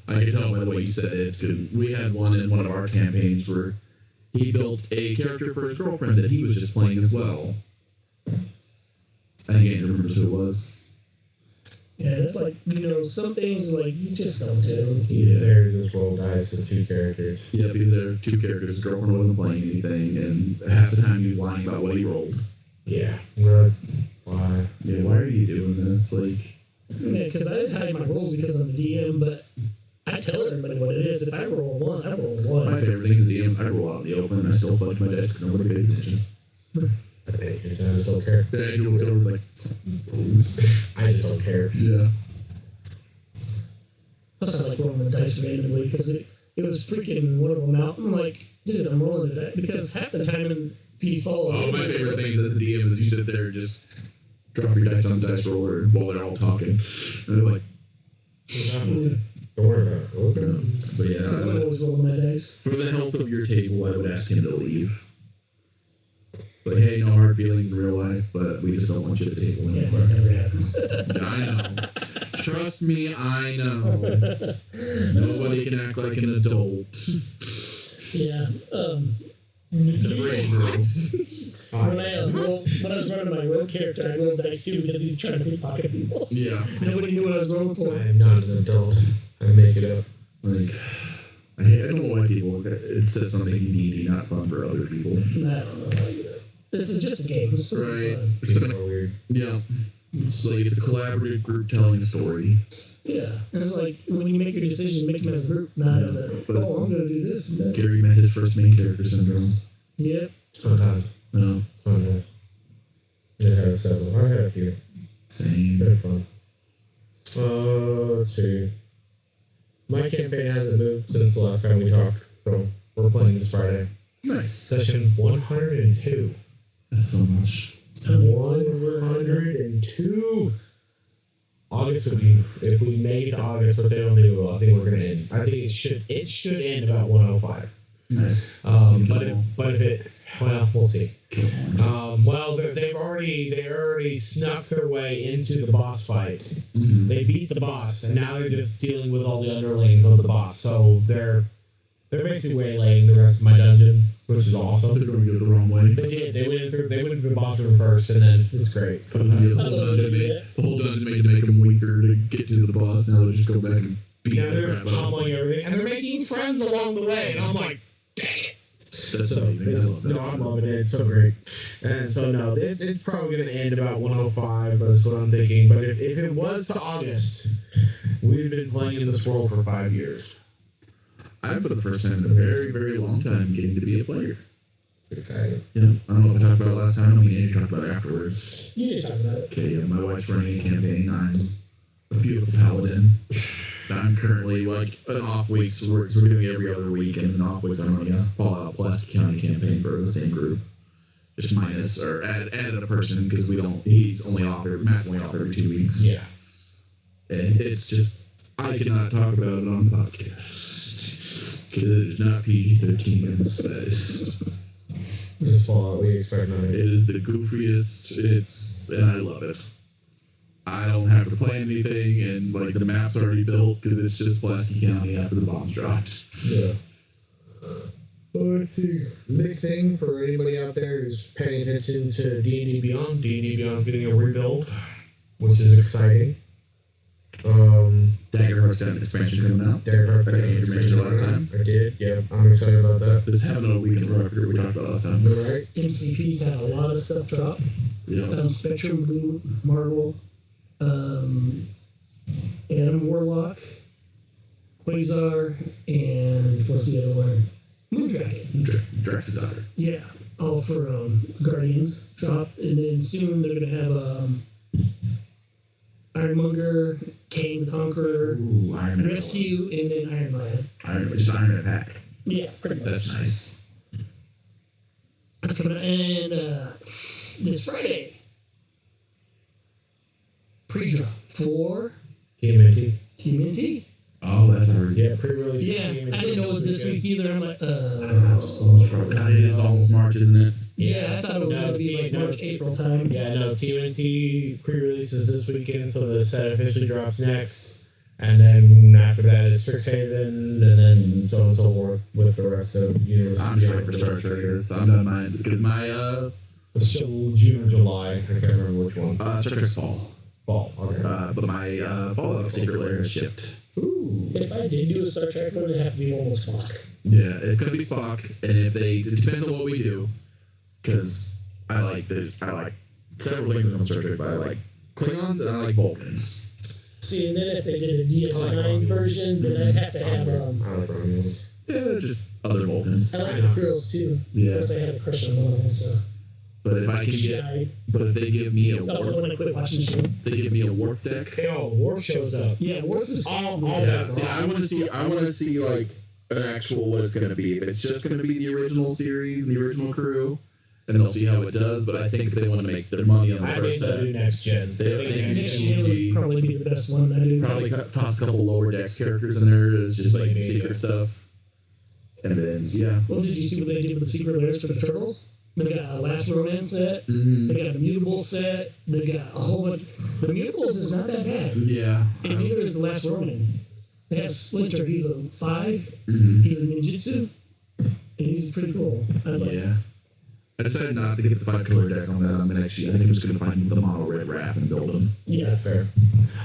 I can tell by the way you said it. 'Cause we had one in one of our campaigns where he built a character for his girlfriend that he was just playing as well. I think Andrew remembers who it was. Yeah, it's like, some things like you just don't do. He's there to just roll dice as two characters. Yeah, because there were two characters. His girlfriend wasn't playing anything, and half the time he was lying about what he rolled. Yeah. We're like, why? Yeah, why are you doing this? Like, Yeah, because I hide my rolls because I'm the DM, but I tell everybody what it is. If I roll a 1, I roll a 1. my favorite thing is the DMs. I roll out in the open, and I still fudge my dice because nobody pays attention. I think I just don't care. Then Andrew looks over and is like, I just don't care. yeah. Plus, I like rolling the dice randomly because it was freaking one of them out. I'm like, dude, I'm rolling it because half the time if you follow. Oh, my favorite thing as the DM is you sit there and just drop your dice on the dice roller while they're all talking. And they're like, Don't worry about it. Okay. but yeah, Because I'm always rolling my dice. for the health of your table, I would ask him to leave. But hey, no hard feelings in real life, but we just don't want you at the table Yeah, anymore. that never happens. I know. Trust me, I know. Nobody can act like an adult. Yeah. It's a brain rule. When I was running my rogue character, I rolled dice too because he's trying to pickpocket people. Yeah. Nobody knew what I was rolling for. I am not an adult. I make it up. Like, I don't know why people insist on making D&D not fun for other people. I don't know how you do it. This is just a game. It's supposed to be Right. fun. It's been weird. yeah. It's like it's a collaborative group telling a story. Yeah. And it's like when you make your decisions, make them as a group, not as a, I'm going to do this and that. Gary met his first main character syndrome. Yep. Sometimes. No. Sometimes. It has several. I had a few. Same. They're fun. Let's see. My campaign hasn't moved since the last time we talked, so we're playing this Friday. Nice. Session 102. That's so much. 102. August would be, if we make it to August, which I don't think we will, I think we're gonna end. I think it should end about 105. Nice. But if it, well, we'll see. Well, they already snuck their way into the boss fight. Mm-hmm. They beat the boss, and now they're just dealing with all the underlings of the boss. So they're basically waylaying the rest of my dungeon, which is awesome. They're going to go the wrong way. They did. They went through the boss room first, and then it's great. So the whole dungeon made to make them weaker to get to the boss. Now they just go back and beat Now the they're crap out of them. pummeling everything, and they're making friends along the way. And I'm like, dang it. That's So amazing. I love that. no, I'm loving it. It's so great. And so no, it's probably going to end about 105. That's what I'm thinking. But if it was to August, we've been playing in this world for 5 years. I'm for the first time in a very, very long time getting to be a player. It's exciting. Yeah, I don't know if I talked about it last time. I mean, Andrew talked about it afterwards. You need to talk about it. Okay, yeah, my wife's running a campaign. I'm a beautiful paladin. I'm currently like an off weeks. So we're doing it every other week, and an off weeks I'm running a Fallout Plastic County campaign for the same group. Just minus or add a person because we don't. He's only off. Matt's only off every 2 weeks. Yeah. And it's just I cannot talk about it on the podcast because it is not PG-13 in the slightest. It's Fallout. We expect nothing. It is the goofiest. And I love it. I don't have to plan anything, and like the map's already built because it's just Pulaski County after the bombs dropped. Yeah. Let's see. Big thing for anybody out there who's paying attention to D&D Beyond. D&D Beyond's getting a rebuild, which is exciting. Daggerheart's got an expansion coming out. Daggerheart's I think Andrew mentioned it last time. I did. Yeah, I'm excited about that. This happened on a weekend where I forget we talked about last time. All right. MCP's had a lot of stuff drop. Yeah. Spectrum Blue Marvel, Adam Warlock, Quasar, and what's the other one? Moondragon. Drax's daughter. Yeah, all for Guardians drop, and then soon they're gonna have Ironmonger, Kane the Conqueror, Iron Man Rescue, and then Iron Man. Just Iron Man pack. Yeah, pretty much. That's nice. That's coming out, and this Friday, pre-drop for TMNT. Oh, that's already. Yeah, pre-release. Yeah, I didn't know it was this week either. I'm like, God, it is almost March, isn't it? Yeah, I thought it was going to be like March, April time. Yeah, no, TMNT pre-releases this weekend, so the set officially drops next. And then after that is Strixhaven, and then so on and so forth with the rest of Universe. I'm just waiting for Star Trekers. I'm done mine because my It's still June or July. I can't remember which one. Star Trek's fall. Fall. Okay. But my Fallout Secret Lair is shipped. Ooh. If I did do a Star Trek one, it'd have to be one with Spock. Yeah, it's gonna be Spock, and if it depends on what we do, because I like several things on Star Trek, but I like Klingons and I like Vulcans. See, and then if they did a DS9 version, then I'd have to have I like Romulans. Yeah, just other Vulcans. I like the Krills too. Yeah. Because I had a crush on one of them, so. But if I can get, if they give me a Also, Worf, when I quit watching the show. they give me a Worf deck. Yo, Worf shows up. Yeah, Worf is all Yeah, that. see, I want to see like an actual what it's gonna be. If it's just gonna be the original series, the original crew, and they'll see how it does. But I think if they want to make their money on the I first think they'll do set, next gen. they Next year would probably be the best one. I do. probably toss a couple lower decks characters in there as just like secret stuff, and then yeah. Well, did you see what they did with the secret layers for the turtles? They got a Last Ronin set. Mm-hmm. They got a Mutable set. They got a whole bunch. The Mutables is not that bad. Yeah. And neither is the Last Ronin. They have Splinter. He's a 5. Mm-hmm. He's a ninjutsu. And he's pretty cool. I was like, Yeah. I decided not to get the 5-color deck on that. I think I'm just going to find the mono red wrap and build them. yeah, That's fair.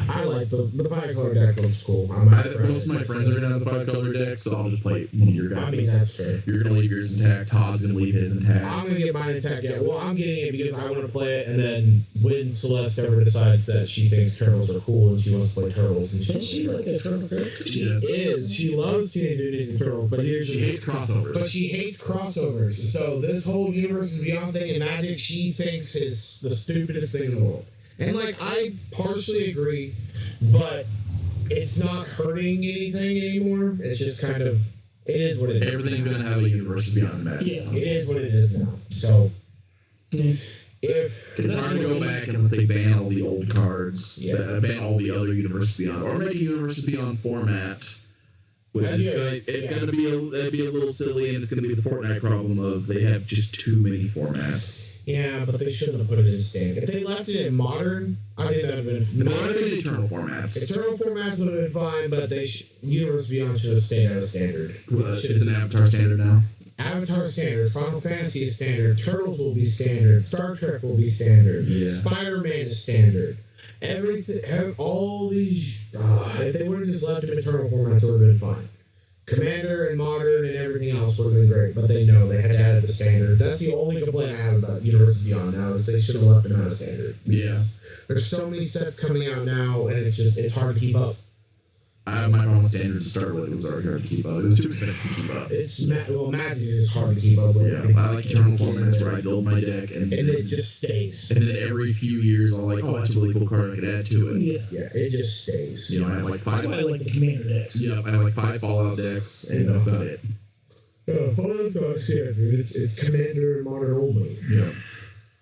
I like the 5-color deck looks cool. Most of my friends are going to have the 5-color deck, so I'll just play one of your guys. I mean, that's fair. You're going to leave yours intact. Todd's going to leave his intact. I'm gonna get mine intact. Yeah, well, I'm getting it because I want to play it, and then when Celeste ever decides that she thinks turtles are cool and she wants to play turtles, and isn't she like a turtle girl? She is. She loves Teenage Mutant Ninja Turtles, but here's She hates crossovers. But she hates crossovers. So this whole Universe is Beyond thing and Magic, she thinks is the stupidest thing in the world. And like, I partially agree, but it's not hurting anything anymore. It's just kind of, it is what it is. Everything's going to have a Universe Beyond Magic. Yeah. It is what it is now. So Yeah. if It's hard to go back unless they ban all the old cards, ban all the other Universes Beyond, or make a Universes Beyond format, which is going to be a little silly, and it's going to be the Fortnite problem of they have just too many formats. yeah, but they shouldn't have put it in standard. If they left it in modern, I think that would have been. No, I think Eternal formats. Eternal formats would have been fine, but Universe Beyond should have stayed as standard. It's an Avatar standard now. Avatar standard, Final Fantasy is standard, Turtles will be standard, Star Trek will be standard, Yeah. Spider-Man is standard. Everything, all these. If they would have just left them in Eternal formats, it would have been fine. Commander and Modern and everything else would have been great, but they know they had to add the standard. That's the only complaint I have about Universe Beyond now is they should have left them out of standard. Yeah. There's so many sets coming out now, and it's hard to keep up. I have my own standard to start with. It was already hard to keep up. It was too expensive to keep up. Magic is hard to keep up with. Yeah, I like Eternal formats where I build my deck and it just stays. And then every few years, I'll like, oh, that's a really cool card I could add to it. Yeah. Yeah, it just stays. You know, I have like That's 5. why I like the commander decks. Yeah, I have like 5 Fallout decks, and that's about it. Fallout's not standard. It's Commander and Modern only. Yeah.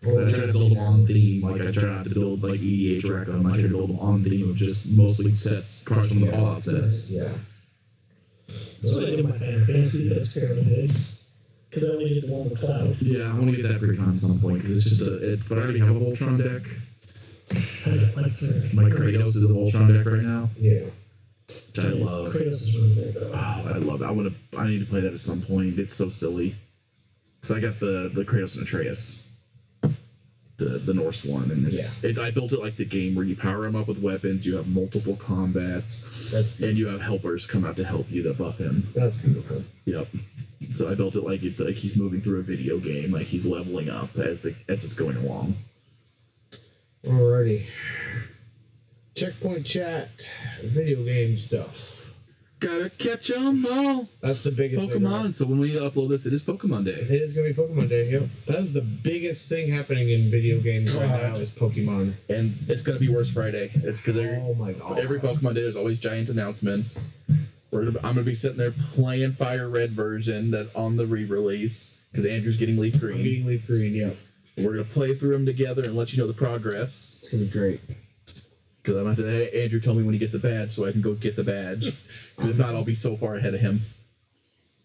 I try to build them on theme. Like, I try not to build like EDH Rackham. I try to build them on theme of just mostly sets, cards from the Fallout sets. Yeah. That's what I did in my Final Fantasy. That's fairly good. Because I only did the one with Cloud. Yeah, I want to get that pre-con at some point because it's just but I already have a Voltron deck. I got like 3. My Kratos is a Voltron deck right now, Yeah. which I love. Kratos is really good though. Wow, I love it. I need to play that at some point. It's so silly. Because I got the Kratos and Atreus. The Norse one, and I built it like the game where you power him up with weapons, you have multiple combats, and you have helpers come out to help you to buff him. That's beautiful. Yep. So I built it like it's like he's moving through a video game, like he's leveling up as it's going along. Alrighty. Checkpoint chat, video game stuff. Gotta catch 'em all. That's the biggest thing. Pokemon. So when we upload this, it is Pokemon Day. It is going to be Pokemon Day, yep. That is the biggest thing happening in video games right now is Pokemon. And it's going to be worse Friday. It's because Oh my god. every Pokemon Day, there's always giant announcements. I'm going to be sitting there playing Fire Red version that on the re-release because Andrew's getting Leaf Green. I'm getting Leaf Green, yep. We're going to play through them together and let you know the progress. It's going to be great. Because I'm going to have to, hey, Andrew, tell me when he gets a badge so I can go get the badge. If not, I'll be so far ahead of him.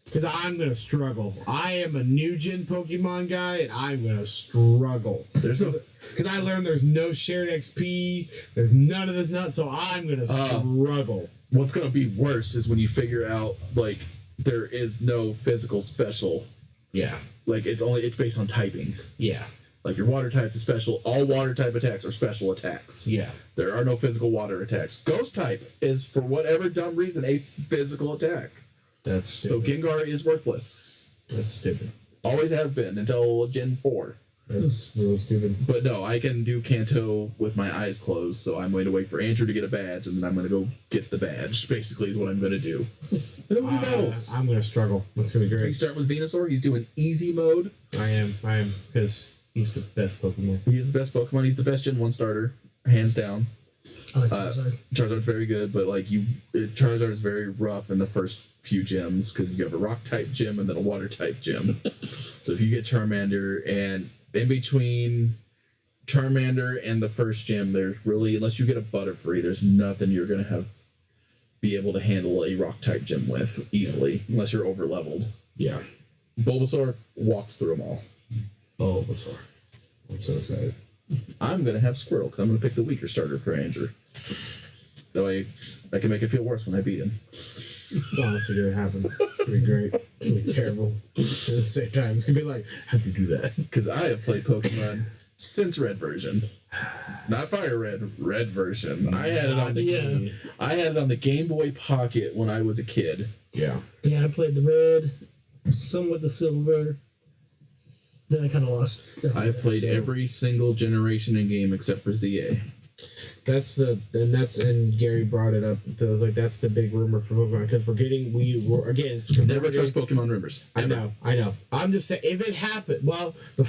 Because I'm going to struggle. I am a new gen Pokemon guy, and I'm going to struggle. Because I learned there's no shared XP, there's none of this so I'm going to struggle. What's going to be worse is when you figure out, like, there is no physical special. Yeah. Like, it's based on typing. Yeah. Like, your water type's a special. All water type attacks are special attacks. Yeah. There are no physical water attacks. Ghost type is, for whatever dumb reason, a physical attack. That's stupid. So Gengar is worthless. That's stupid. Always has been until Gen 4. That's really stupid. But no, I can do Kanto with my eyes closed, so I'm going to wait for Andrew to get a badge, and then I'm going to go get the badge, basically, is what I'm going to do. And then we'll do battles. I'm going to struggle. That's going to be great. He's starting with Venusaur. He's doing easy mode. I am. Because he's the best Pokemon. He is the best Pokemon. He's the best Gen 1 starter, hands down. I like Charizard. Charizard's very good, but like Charizard is very rough in the first few gyms because you have a rock type gym and then a water type gym. So if you get Charmander, and in between Charmander and the first gym, there's really, unless you get a Butterfree, there's nothing you're gonna be able to handle a rock type gym with easily, unless you're over leveled. Yeah. Bulbasaur walks through them all. Bulbasaur. I'm so excited. I'm gonna have Squirtle because I'm gonna pick the weaker starter for Andrew. That way I can make it feel worse when I beat him. It's honestly gonna happen. It's gonna be great. It's gonna be terrible. At the same time, it's gonna be like, how'd you do that? Because I have played Pokemon since Red version, not Fire Red. Red version. I had it on the Game Boy Pocket when I was a kid. Yeah. Yeah, I played the red, some with the silver. Then I kind of lost. I've played every single generation in game except for ZA. And Gary brought it up. It was like that's the big rumor for Pokemon because it's Never trust Pokemon rumors. Ever. I know. I'm just saying if it happened. Well, the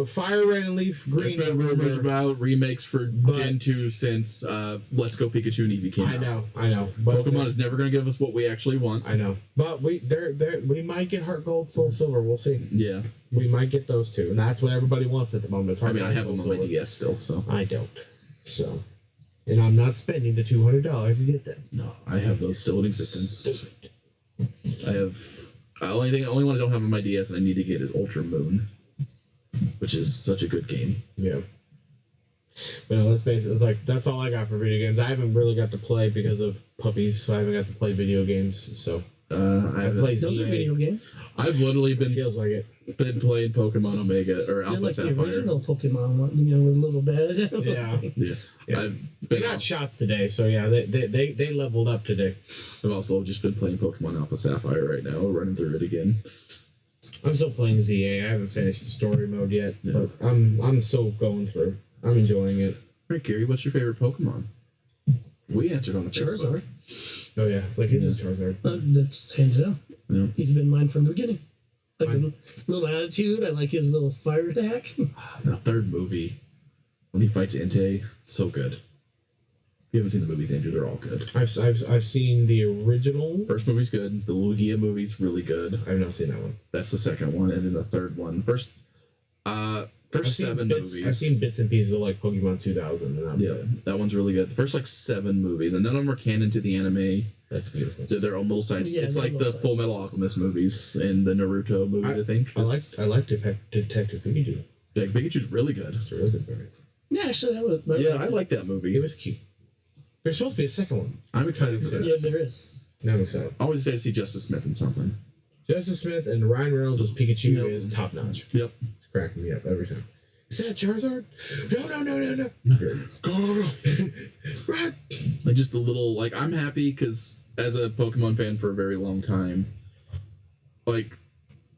Fire Red and Leaf Green. There's been rumors about remakes for Gen 2 since Let's Go Pikachu and Eevee came out. I know. But Pokemon is never going to give us what we actually want. I know. But we might get Heart Gold, Soul Silver. We'll see. Yeah. We might get those two, and that's what everybody wants at the moment. I have them on my DS still, so I don't. So. And I'm not spending the $200 to get them. No, I have those still in existence. The only one I don't have on my DS and I need to get is Ultra Moon, which is such a good game. Yeah. But no, let's face it. It's like that's all I got for video games. I haven't really got to play because of puppies, so I haven't got to play video games. So I play those are video games. I've literally feels like it. Been playing Pokemon Omega or Alpha like Sapphire. The original Pokemon one, with a little bit. Yeah. They got shots today, so yeah, they leveled up today. I've also just been playing Pokemon Alpha Sapphire right now, running through it again. I'm still playing ZA. I haven't finished the story mode yet, but I'm still going through. I'm enjoying it. All right, Gary, what's your favorite Pokemon? We answered on the Charizard. Facebook. Oh yeah, it's like his Charizard. That's hands down. Yeah. He's been mine from the beginning. Like his little attitude. I like his little fire attack. The third movie, when he fights Entei, so good. If you haven't seen the movies, Andrew, they're all good. I've seen the original. First movie's good. The Lugia movie's really good. I've not seen that one. That's the second one, and then the third one. First 7 movies. I've seen bits and pieces of like Pokemon 2000, and that one's really good. The first 7 movies, and none of them are canon to the anime. That's beautiful. They're their own little sides. Yeah, it's like the Full Metal Alchemist movies and the Naruto movies. I think. I like Detective Pikachu. Yeah, Pikachu's really good. It's a really good movie. Yeah, actually, that was. Yeah, I like that movie. It was cute. There's supposed to be a second one. I'm excited for that. Yeah, there is. Now I'm excited. I always excited to see Justice Smith in something. Justice Smith and Ryan Reynolds as Pikachu is top notch. Yep. It's cracking me up every time. Is that a Charizard? No. Go. Right. Like just the little I'm happy because as a Pokemon fan for a very long time,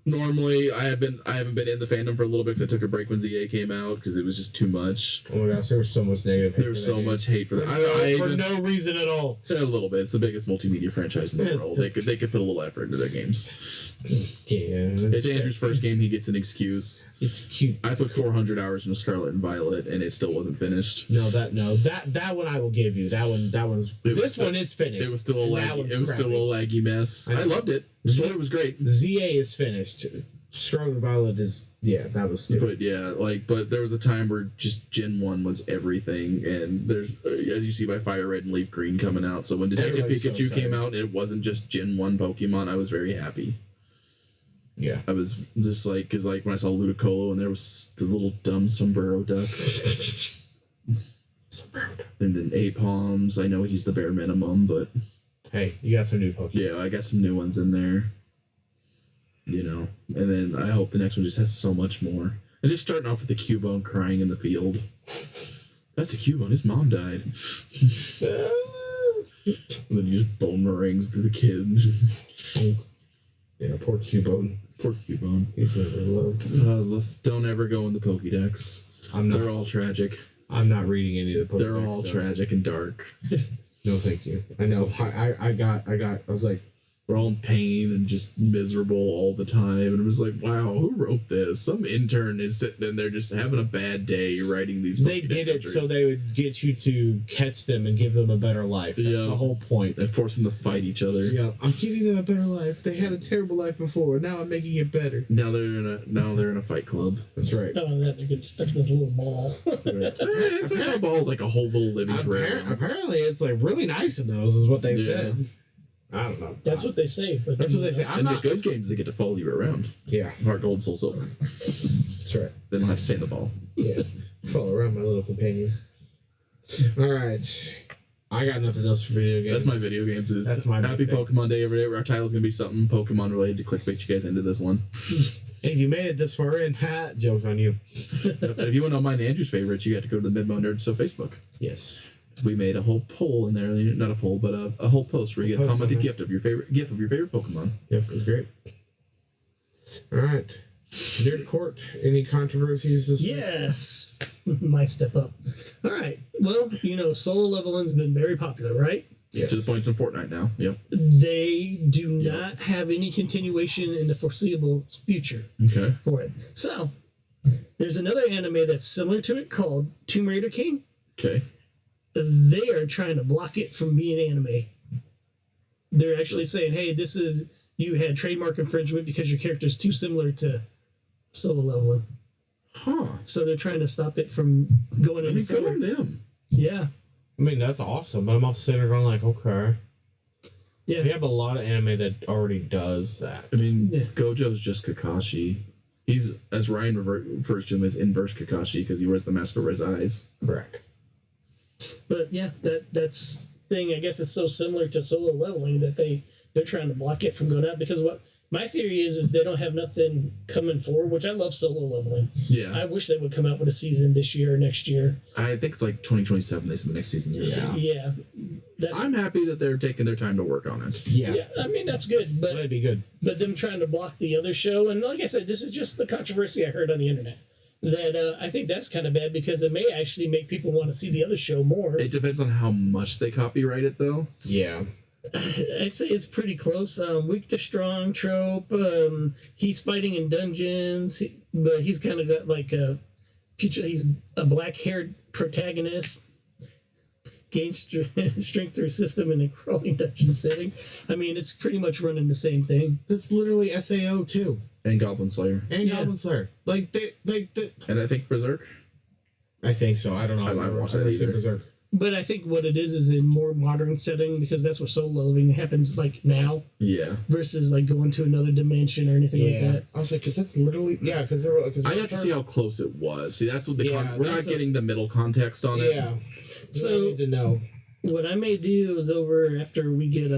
Normally, I haven't been in the fandom for a little bit because I took a break when ZA came out because it was just too much. Oh my gosh, there was so much negative hate. There was so much hate for that. For no reason at all. A little bit. It's the biggest multimedia franchise in the Yes. world. They could put a little effort into their games. Yeah. It's Andrew's first game. He gets an excuse. It's cute. I put 400 hours into Scarlet and Violet, and it still wasn't finished. That one I will give you. This one is finished. It was still a laggy mess. I loved it. The story was great. ZA is finished. Scarlet and Violet is that was stupid. But there was a time where just Gen 1 was everything, and there's as you see by Fire Red and Leaf Green coming out. So when Detective Pikachu came out, it wasn't just Gen 1 Pokemon. I was very happy. Yeah. I was just like, because like when I saw Ludicolo and there was the little dumb sombrero duck. And then Apalms. I know he's the bare minimum, but hey, you got some new Pokemon. Yeah, I got some new ones in there. You know, and then I hope the next one just has so much more. And just starting off with the Cubone crying in the field. That's a Cubone. His mom died. And then he just boomerangs to the kid. Yeah, poor Cubone. Poor Cubone. He's never loved. Don't ever go in the Pokédex. They're all tragic. I'm not reading any of the Pokédex. They're all tragic and dark. No, thank you. I know. I was like, we're all in pain and just miserable all the time. And it was like, wow, who wrote this? Some intern is sitting in there just having a bad day writing these. They did it so they would get you to catch them and give them a better life. That's the whole point. And force them to fight each other. Yeah, I'm giving them a better life. They had a terrible life before. Now I'm making it better. Now they're in a fight club. That's right. Not only that, they're getting stuck in this little ball. It's like a ball is like a whole little living terrarium. Apparently, it's like really nice in those, is what they said. I don't know. That's what they say. But that's what they say. The good games, they get to follow you around. Yeah. Heart Gold, Soul Silver. That's right. They don't have to stay in the ball. Yeah. Follow around my little companion. All right. I got nothing else for video games. That's my video games. That's my Happy Pokemon Day every day. Our title's going to be something Pokemon related to clickbait you guys into this one. And if you made it this far in, joke's on you. And if you want to know mine and Andrew's favorites, you have to go to the MidMO Nerd Show Facebook. Yes. We made a whole poll in there, not a poll, but a whole post where you get a commented GIF of your favorite Pokemon. Yep, it was great. All right, Nerd Court. Any controversies this week? Yes, my step up. All right. Well, solo leveling's been very popular, right? Yes. To the points in Fortnite now. Yep. They do not have any continuation in the foreseeable future. Okay. For it. So there's another anime that's similar to it called Tomb Raider King. Okay. They are trying to block it from being anime. They're actually saying, hey, you had trademark infringement because your character is too similar to solo leveling. Huh. So they're trying to stop it from going any further. Good on them. Yeah. I mean, that's awesome, but I'm also sitting there going like, okay. Yeah. We have a lot of anime that already does that. I mean, Gojo's just Kakashi. He's, as Ryan refers to him, as inverse Kakashi because he wears the mask over his eyes. Correct. But yeah, that's thing. I guess it's so similar to solo leveling that they're trying to block it from going out because what my theory is they don't have nothing coming forward, which I love solo leveling. Yeah. I wish they would come out with a season this year or next year. I think it's like 2027. They said the next season's Yeah. I'm happy that they're taking their time to work on it. Yeah. I mean that's good, but that'd be good. But them trying to block the other show, and like I said, this is just the controversy I heard on the internet. That I think that's kind of bad because it may actually make people want to see the other show more. It depends on how much they copyright it, though. Yeah. I'd say it's pretty close. Weak to strong trope. He's fighting in dungeons, but he's kind of got like a future. He's a black-haired protagonist. Gains strength through system in a crawling dungeon setting. I mean, it's pretty much running the same thing. That's literally SAO too. And Goblin Slayer. Goblin Slayer. And I think Berserk. I think so. I don't know. I might watch that either. Berserk. But I think what it is in more modern setting because that's where solo leveling happens like now. Yeah. Versus like going to another dimension or anything like that. I was like, because that's literally because I have to see how close it was. See, that's what we're not getting the middle context on it. Yeah. So I need to know. What I may do is over after we get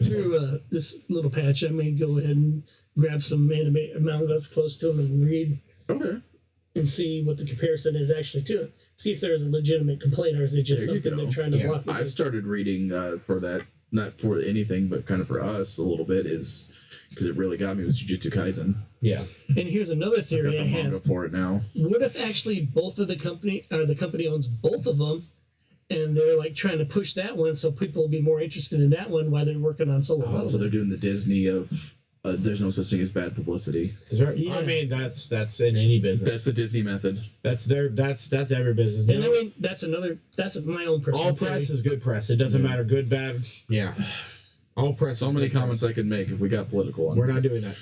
through this little patch, I may go ahead and grab some anime mangas close to them and read. Okay. And see what the comparison is actually to it. See if there's a legitimate complaint or is it just something they're trying to block. I've started reading for that not for anything, but kind of for us a little bit, is because it really got me was Jujutsu Kaisen. Yeah. And here's another I've theory got I the manga have. for it now. What if actually both of the company owns both of them, and they're like trying to push that one so people will be more interested in that one while they're working on Solo Leveling? So they're doing the Disney of there's no such thing as bad publicity. That's right. Yeah. I mean, that's in any business. That's the Disney method. That's every business. And I mean, that's my own personal all theory. press is good press. It doesn't matter good, bad. Yeah. All press. So is many good comments press. I could make if we got political on We're it. not doing that.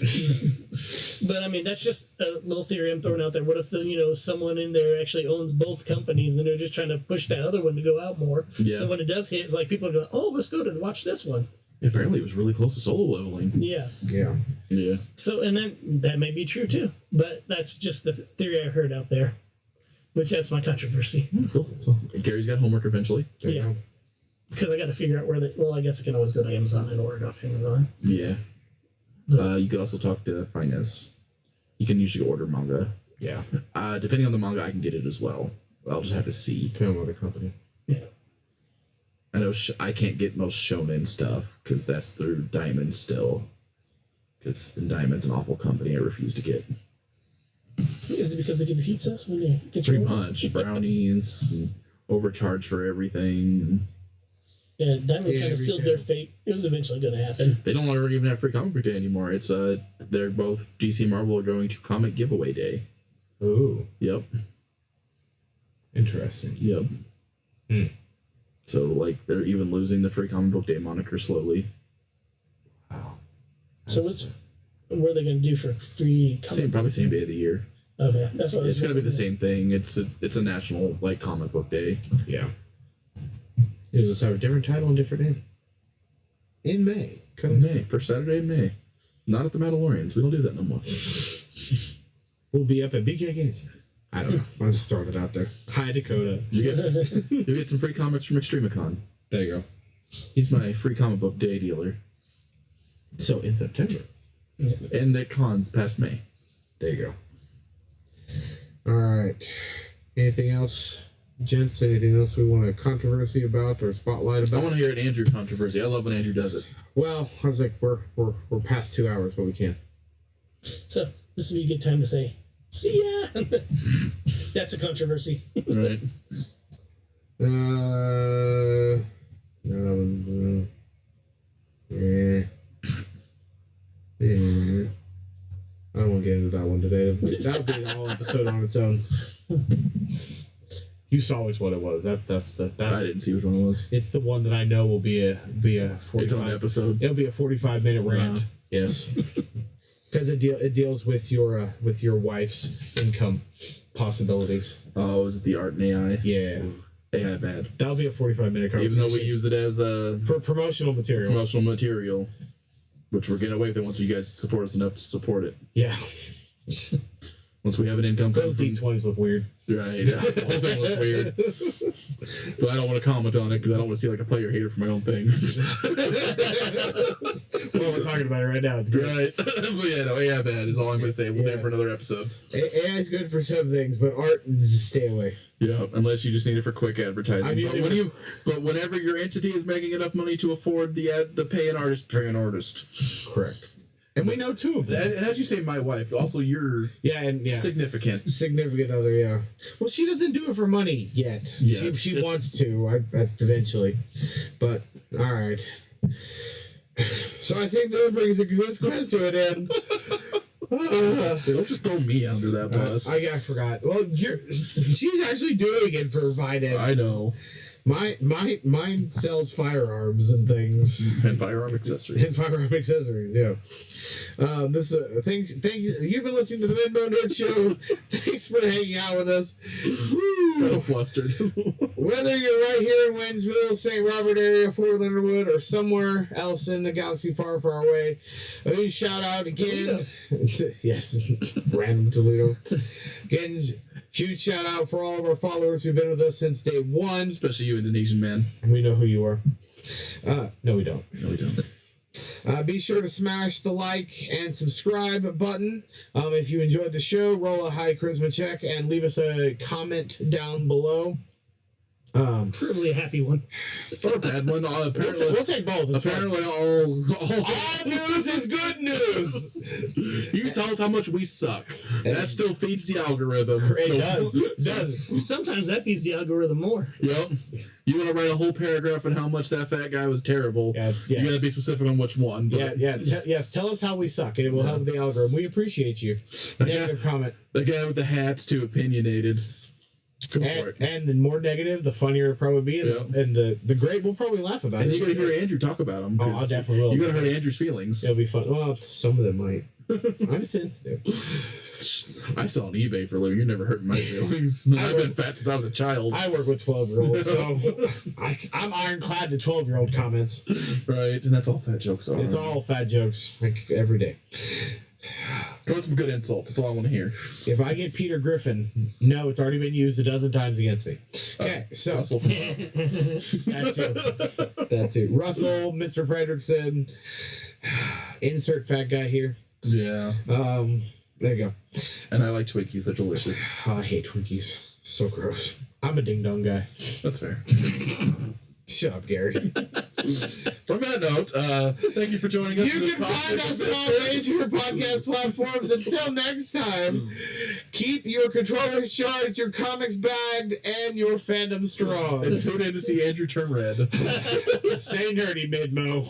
But I mean, that's just a little theory I'm throwing out there. What if someone in there actually owns both companies and they're just trying to push that other one to go out more? Yeah. So when it does hit, it's like people go, "Oh, let's go to watch this one." Apparently, it was really close to Solo Leveling. Yeah. Yeah. Yeah. So and then that may be true too, but that's just the theory I heard out there, which that's my controversy. Cool. So Gary's got homework eventually. There you Yeah. go. Because I got to figure out where they. Well, I guess I can always go to Amazon and order it off Amazon. Yeah. You could also talk to Finance. You can usually order manga. Yeah. Depending on the manga, I can get it as well. I'll just have to see. Depending on the company. Yeah. I know I can't get most shonen stuff because that's through Diamond still. Because Diamond's an awful company I refuse to get. Is it because they give you pizzas when you get your Pretty order? much. Brownies, and overcharge for everything. Yeah, Diamond Yeah, kind of every sealed time. their fate. It was eventually going to happen. They don't even have free comic book day anymore. It's they're both DC and Marvel are going to comic giveaway day. Ooh. Yep. Interesting. Yep. Hmm. So like they're even losing the free comic book day moniker slowly. Wow. So what are they going to do for free? Probably same day of the year. Okay, that's what I was It's gonna be the thinking. same thing. It's a national like comic book day. Yeah. You'll just have a different title and different name. In May. May, first Saturday in May. Not at the Mandalorians. We don't do that no more. We'll be up at BK Games. I don't know. I'm just throwing it out there. Hi, Dakota. You get some free comics from Extremicon. There you go. He's my free comic book day dealer. So in September. And at cons past May. There you go. All right. Anything else, gents? Anything else we want to controversy about or spotlight I about? want to hear an Andrew controversy. I love when Andrew does it. Well, I was like, we're past 2 hours, but we can. So this would be a good time to say, see ya. That's a controversy. Right. Yeah. I don't want to get into that one today. That'll be an whole episode on its own. You saw which one it was. That's the I didn't see which one it was. It's the one that I know will be a 45. It's on the episode. It'll be a 45-minute rant. Wow. Yes, because it deals with your wife's income possibilities. Oh, is it the art and AI? Yeah, AI bad. that'll be a 45-minute conversation. Even though we use it as a for promotional material. promotional material, which we're getting away with it once you guys support us enough to support it. Yeah, Once we have an income those coming from... D20s look weird. Right. The whole thing looks weird. But I don't want to comment on it because I don't want to see like a player hater for my own thing. Well, we're talking about it right now. It's great. Right. But yeah, no, AI bad is all I'm going to say. We'll save it for another episode. AI is good for some things, but art, stay away. Yeah, unless you just need it for quick advertising. I mean, But whenever your entity is making enough money to afford the pay an artist, pay an artist. Correct. And we know two of them. And as you say, my wife, also you're significant. Significant other, yeah. Well, she doesn't do it for money yet. Yeah, she wants to, eventually. But, all right. So I think that brings this quiz to an end. They don't just throw me under that bus. I forgot. Well, she's actually doing it for Vine. I know. Mine sells firearms and things. And firearm accessories. And firearm accessories, yeah. Thank you. You've been listening to the MidMO Nerd Show. Thanks for hanging out with us. Kind of flustered. Whether you're right here in Waynesville, St. Robert area, Fort Leonard Wood, or somewhere else in the galaxy far, far away, a huge shout out again. Yes, random Toledo. Again, huge shout out for all of our followers who've been with us since day one. Especially you, Indonesian man. We know who you are. No, we don't. No, we don't. Be sure to smash the like and subscribe button. If you enjoyed the show, roll a high charisma check and leave us a comment down below. Probably a happy one. Or a bad one. Apparently, We'll take both. It's fine. apparently all News is good news. You tell us how much we suck. That still feeds the algorithm. It does. It does. Sometimes that feeds the algorithm more. Yep. You want to write a whole paragraph on how much that fat guy was terrible. Yeah. You got to be specific on which one. But Yes. Tell us how we suck, and it will help the algorithm. We appreciate you. Negative comment. The guy with the hat's too opinionated. Go for it. And the more negative, the funnier it probably be, and the great will probably laugh about And it. you gotta hear Andrew talk about him. Oh, I definitely will. You gotta hurt Andrew's feelings. It'll be fun. Well, some of them might. I'm sensitive. I sell on eBay for a living. You're never hurting my feelings. I've been fat since I was a child. I work with 12-year-olds, so I'm ironclad to 12-year-old comments. Right, and that's all fat jokes are. It's all fat jokes, like every day. Come with some good insults. That's all I want to hear. If I get Peter Griffin, no, it's already been used a dozen times against me. Okay, so Russell from Bob. that too. Russell, Mr. Fredrickson, insert fat guy here. Yeah. There you go. And I like Twinkies. They're delicious. Oh, I hate Twinkies. So gross. I'm a ding dong guy. That's fair. Shut up, Gary. From that note, thank you for joining us. You can find us on all major podcast platforms. Until next time, keep your controllers charged, your comics bagged, and your fandom strong. And tune in to see Andrew turn red. Stay nerdy, MidMO.